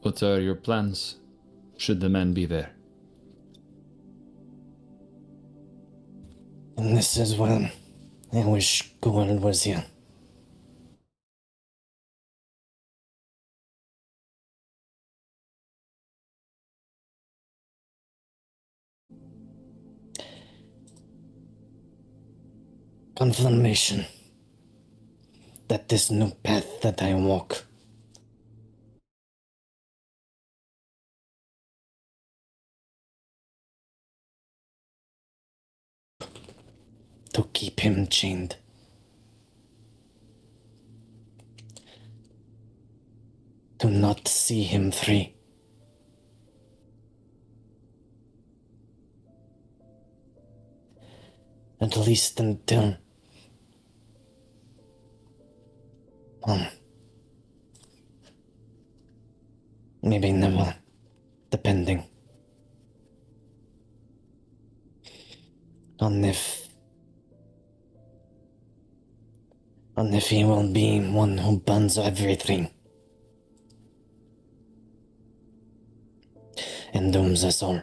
What are your plans, should the men be there? And this is when I wish Goel was here. Confirmation that this new path that I walk to keep him chained. To not see him free. At least until maybe never, depending. And if he will be one who burns everything and dooms us all.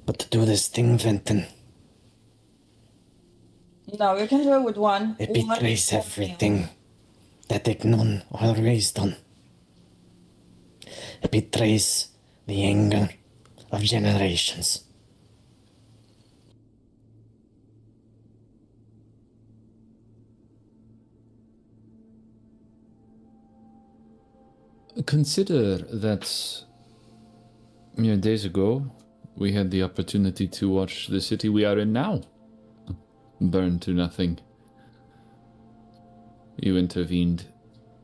But to do this thing, Fenton, No, you can do it with one. it One betrays whole everything that Ignon were raised on. It betrays the anger of generations. Consider that mere days ago, we had the opportunity to watch the city we are in now burn to nothing. You intervened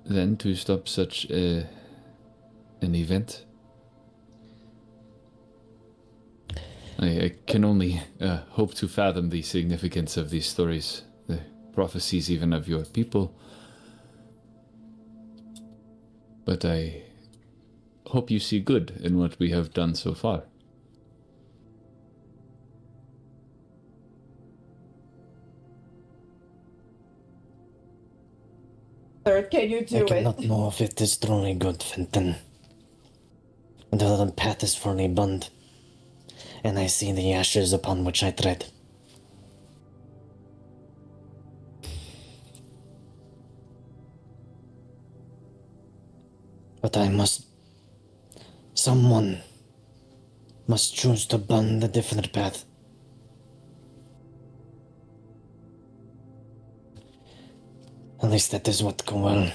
then to stop such an event. I can only hope to fathom the significance of these stories, the prophecies even of your people. But I hope you see good in what we have done so far. Third, can you I do it? cannot know if it is truly good, Fenton. Until the path is fully burned, and I see the ashes upon which I tread. But someone must choose to burn the different path. At least that is what Goel...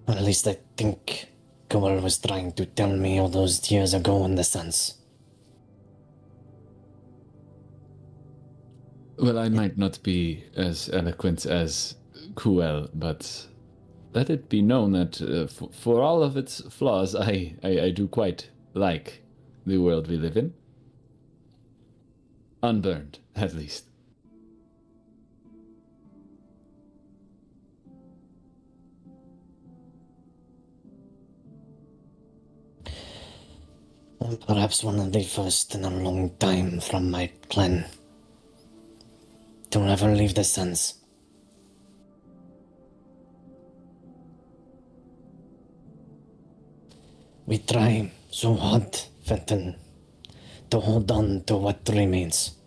At least I think Goel was trying to tell me all those years ago in the sense. Well, I might not be as eloquent as Kuel, but let it be known that for all of its flaws, I do quite like the world we live in. Unburned, at least. And perhaps one of the first in a long time from my clan to never leave the sands. We try so hard, Fenton, to hold on to what remains.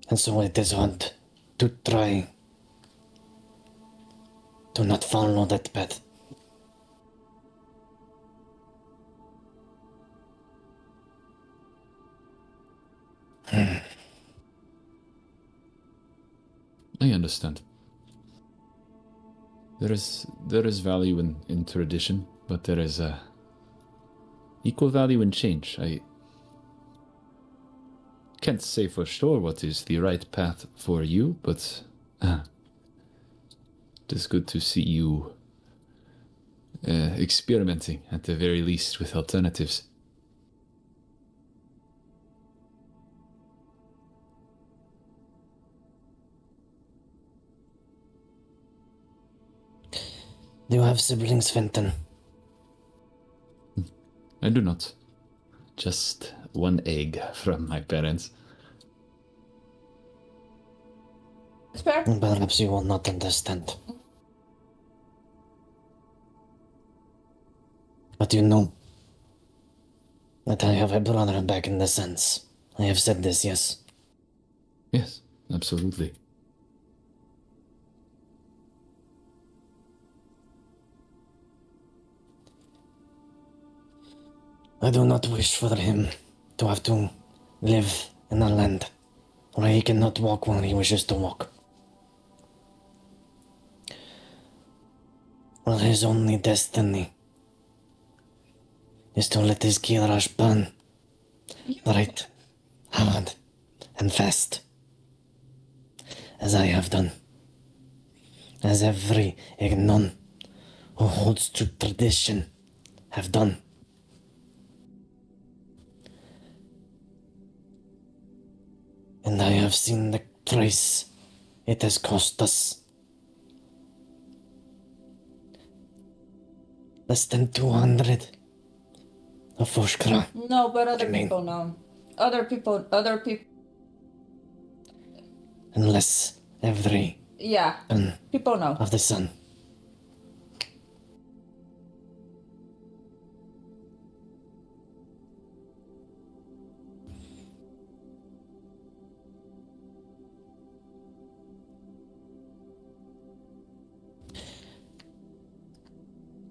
And so it is hard to try to not follow that path. I understand. There is value in tradition, but there is equal value in change. I can't say for sure what is the right path for you, but it is good to see you experimenting at the very least with alternatives. Do you have siblings, Fenton? I do not. Just one egg from my parents. It's fair. Perhaps you will not understand. But you know that I have a brother back in the sands. I have said this, yes. Yes, absolutely. I do not wish for him to have to live in a land where he cannot walk when he wishes to walk. Well, his only destiny is to let his Kirash burn bright, hard, and fast, as I have done, as every Ignon who holds to tradition have done. And I have seen the price It has cost us less than 200 of Foshkara. No, but other Remain. people know. Other people. Unless every Yeah, burn people know. of the sun.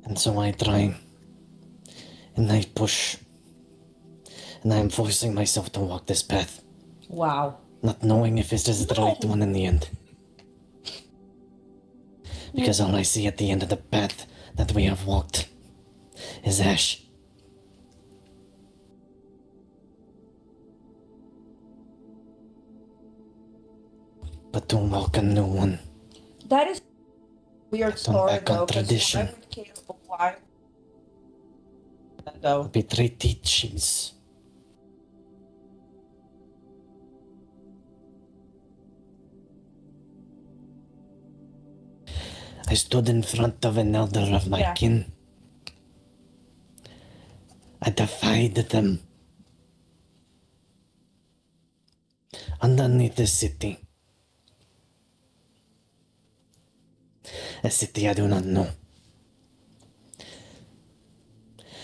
And so I try, and I push, and I am forcing myself to walk this path, Wow. not knowing if it is the right one in the end. Because all I see at the end of the path that we have walked is ash. But to walk a new one, That is weird story back on though. 'Cause tradition. I would care why. Though. betray teachings. I stood in front of an elder of my Yeah. kin. I defied them. Underneath the city. A city I do not know.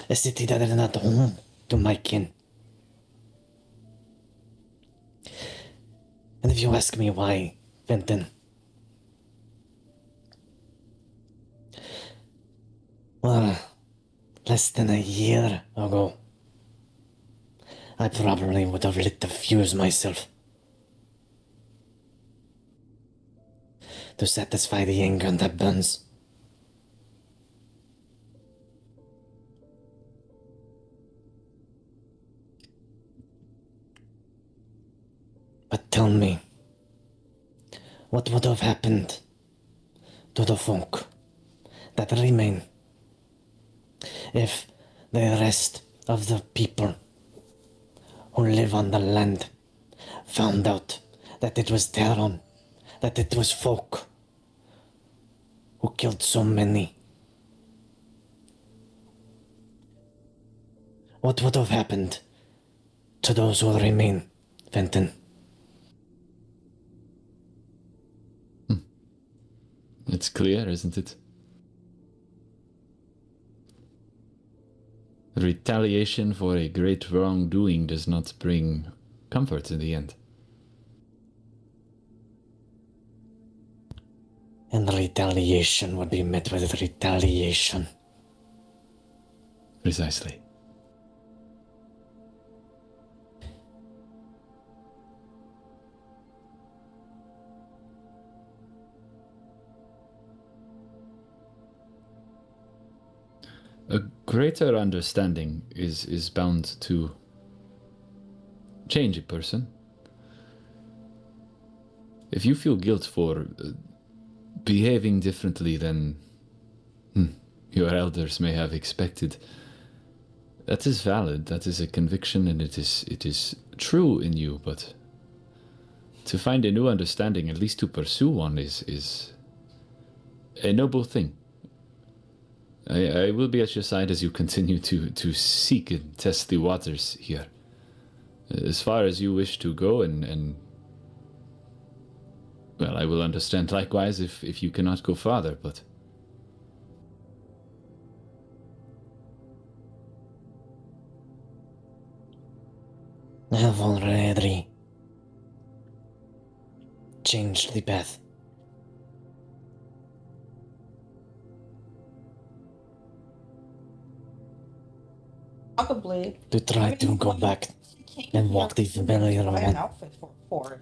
A city that is not home to my kin. And if you ask me why, Fenton, well, less than a year ago, I probably would have lit the fuse myself to satisfy the anger that burns. But tell me, what would have happened to the folk that remain if the rest of the people who live on the land found out that it was Terran, that it was folk who killed so many? What would have happened to those who remain, Fenton? It's clear, isn't it? Retaliation for a great wrongdoing does not bring comfort in the end. And retaliation would be met with retaliation. Precisely. A greater understanding is bound to change a person. If you feel guilt for behaving differently than your elders may have expected, that is valid, that is a conviction, and it is true in you, but to find a new understanding, at least to pursue one, is a noble thing. I will be at your side as you continue to seek and test the waters here. As far as you wish to go, and well, I will understand likewise if you cannot go farther, but I have already changed the path. Probably. To try to go back and walk the familiar Buy an one outfit for it.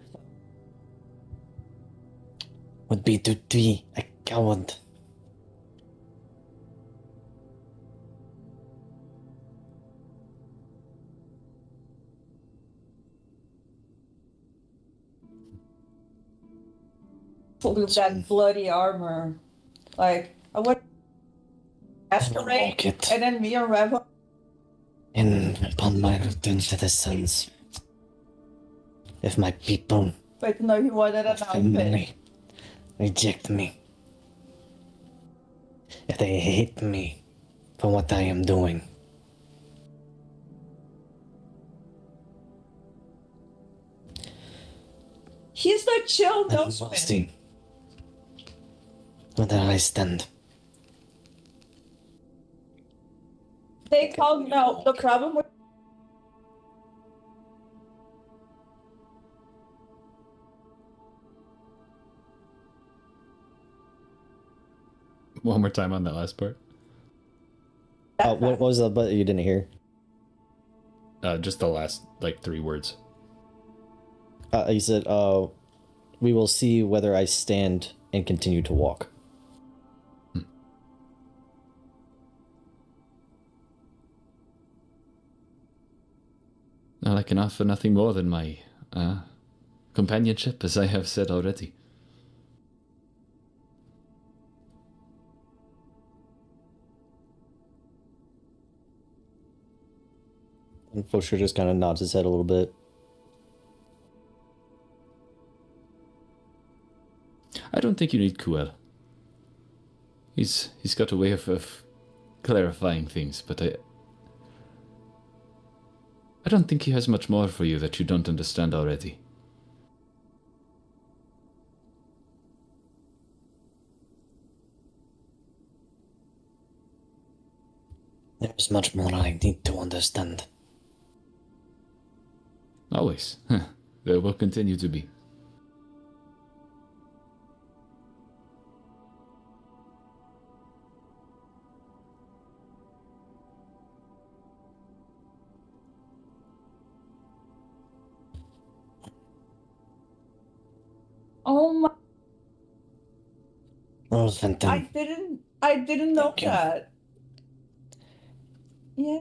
would be to be a coward. With that bloody armor. Like, I would masquerade, walk it. and then me and Rev. And upon my return to the suns, if my people, But no, he wanted an outfit. family, reject me, if they hate me for what I am doing, He's the chill then we'll Dustman. see whether I stand. They call no. The problem with One more time on that last part. What was that? But you didn't hear. Just the last like 3 words. He said, "We will see whether I stand and continue to walk." I can offer nothing more than my companionship, as I have said already. And Fosher just kind of nods his head a little bit. I don't think you need Kuel. He's got a way of clarifying things, but I don't think he has much more for you that you don't understand already. There's much more I need to understand. Always. There will continue to be. oh my! Oh, Fenton. I didn't know Thank you. that. Yeah.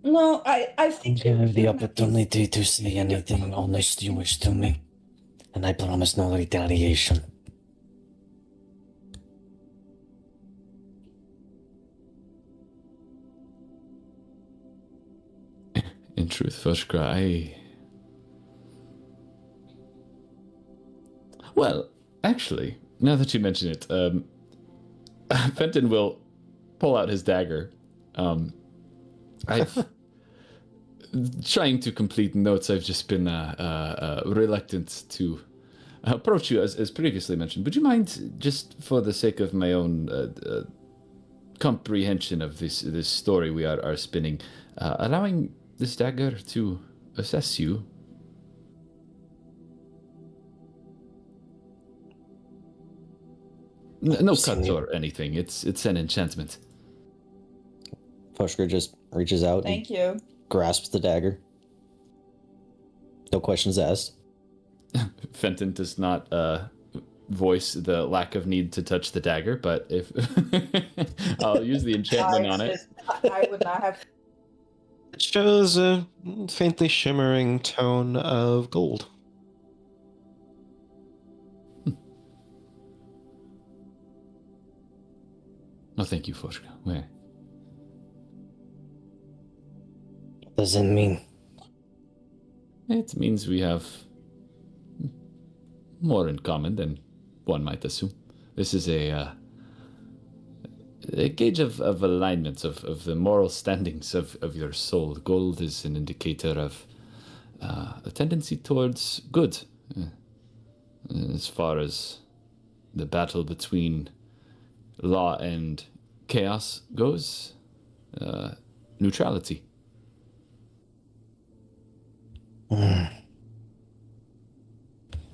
No, I think Give me the you- opportunity to say anything honest you wish to me, and I promise no retaliation. In truth, Voshkra, Well, actually, now that you mention it, Fenton will pull out his dagger. I've... trying to complete notes, I've just been reluctant to approach you, as previously mentioned. Would you mind, just for the sake of my own comprehension of this story we are spinning, allowing this dagger to assess you? No cuts or anything. It's an enchantment. Fosher just reaches out Thank you. grasps the dagger. No questions asked. Fenton does not voice the lack of need to touch the dagger, but if I'll use the enchantment on it. I would not have. It shows a faintly shimmering tone of gold. No, thank you, Foshka. Where? What does it mean? It means we have more in common than one might assume. This is a gauge of alignment, of the moral standings of your soul. Gold is an indicator of a tendency towards good. As far as the battle between law and chaos goes, neutrality.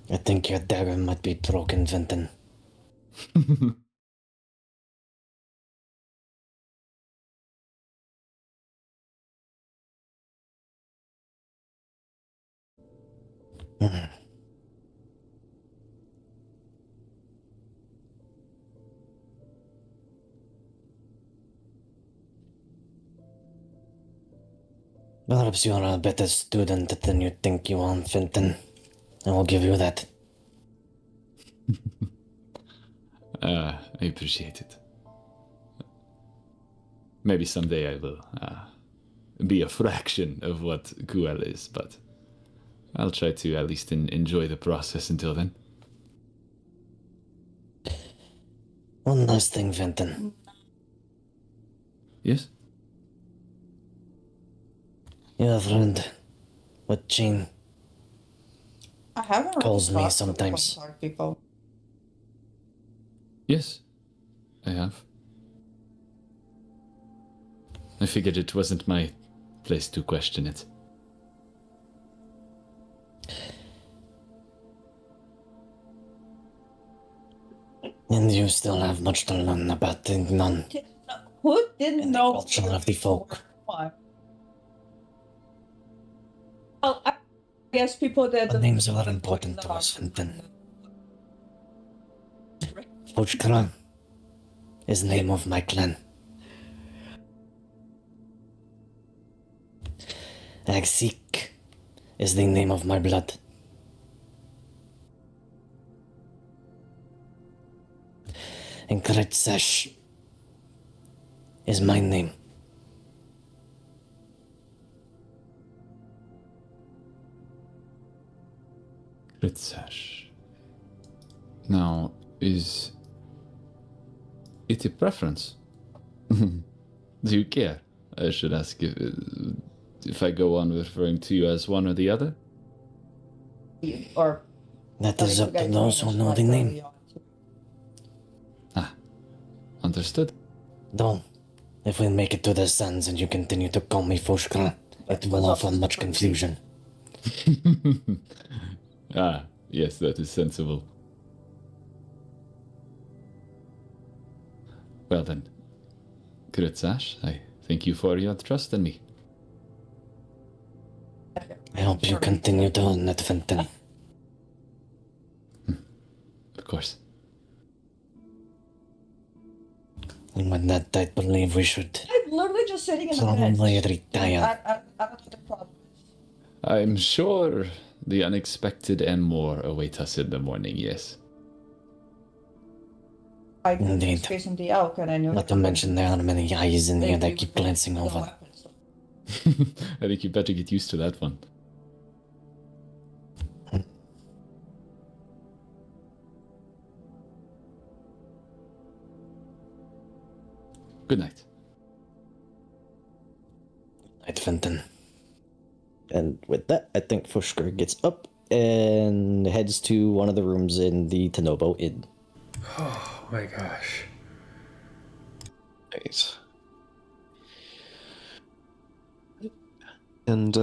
I think your dagger might be broken, Fenton. Perhaps you are a better student than you think you are, Fenton. I will give you that. I appreciate it. Maybe someday I will be a fraction of what Kuel is, but I'll try to at least enjoy the process until then. One last thing, Fenton. Yes? You have a friend with Jean. I haven't really Calls me talked to sometimes. Dark people. Yes, I have. I figured it wasn't my place to question it. And you still have much to learn about the nun. Who didn't And the know culture of the folk. Why? Oh, I guess people that The names are important to us, Fenton. Fuchkran is the name of my clan. Agsik is the name of my blood. And Kretsash is my name. Kritsash. Now, is it a preference? Do you care? I should ask if I go on referring to you as one or the other. or That is up to those who know the name. Understood. Though, if we make it to the sands and you continue to call me Fushkran, it will offer much confusion. Yes, that is sensible. Well then, Kritsash, I thank you for your trust in me. I hope you continue to earn it, Fenton. Of course. And with that, I believe we should I'm literally just sitting in the probably bench. retire. I don't know what the problem is. I'm sure the unexpected and more await us in the morning, yes. I Indeed. was facing the elk and I knew Not to mention there are many eyes in here that keep glancing over. I think you better get used to that one. Good night. Night, Fenton. And with that, I think Fushker gets up and heads to one of the rooms in the Tanobo Inn. Oh my gosh. Nice. And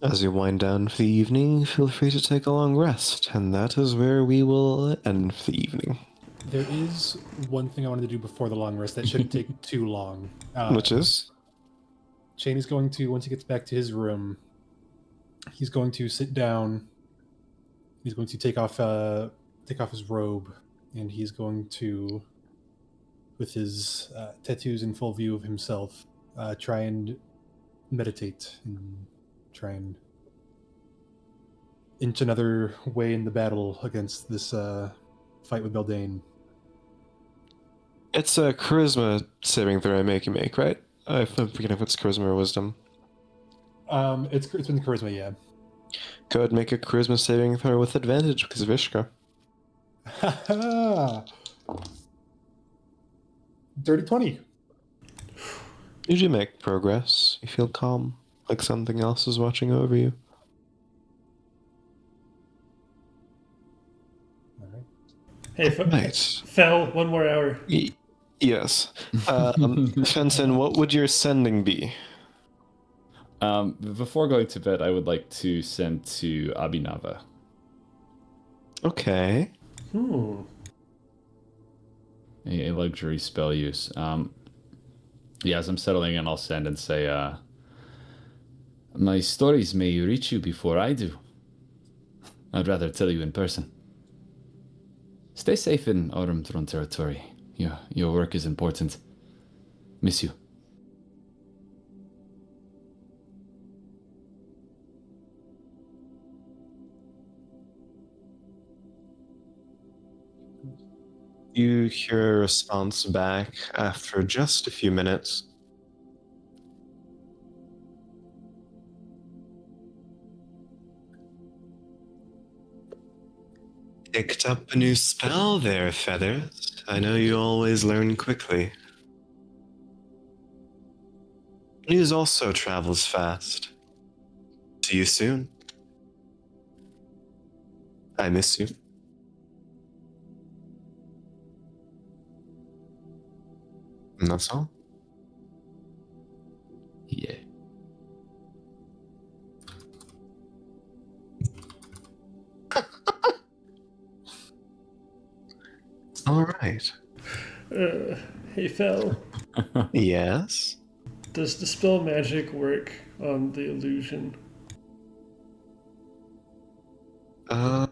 as you wind down for the evening, feel free to take a long rest, and that is where we will end for the evening. There is one thing I wanted to do before the long rest that shouldn't take too long. Which is? Shane is going to, once he gets back to his room, he's going to sit down. He's going to take off his robe, and he's going to, with his tattoos in full view of himself, try and meditate and try and inch another way in the battle against this fight with Beldain. It's a charisma saving throw I make you make, right? I'm forgetting if it's charisma or wisdom. It's been charisma, yeah. Go ahead and make a charisma saving throw with advantage because of Ishka. Dirty 20. You do make progress. You feel calm, like something else is watching over you. All right. Hey, Right. Fel, one more hour. Yes. Fenton, what would your sending be? Before going to bed, I would like to send to Abhinava. Okay. A luxury spell use. Yeah, as I'm settling in, I'll send and say, my stories may reach you before I do. I'd rather tell you in person. Stay safe in Ormtron territory. Your work is important. Miss you. You hear a response back after just a few minutes. Picked up a new spell there, Feathers. I know you always learn quickly. News also travels fast. See you soon. I miss you. And that's all. Yeah. All right. Hey, Fel, Yes? does the spell magic work on the illusion? Let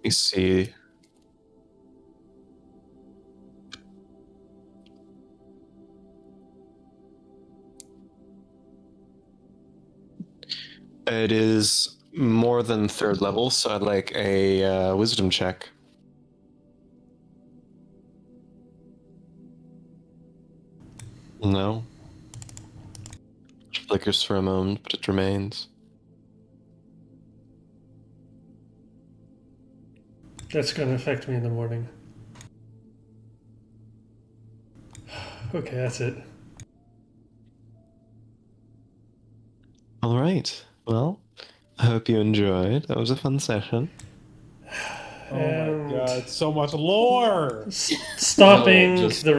me see. It is more than third level, so I'd like a wisdom check. No. It flickers for a moment, but it remains. That's going to affect me in the morning. Okay, that's it. All right. Well, I hope you enjoyed. That was a fun session. Oh my god, so much lore! Stopping No, just- the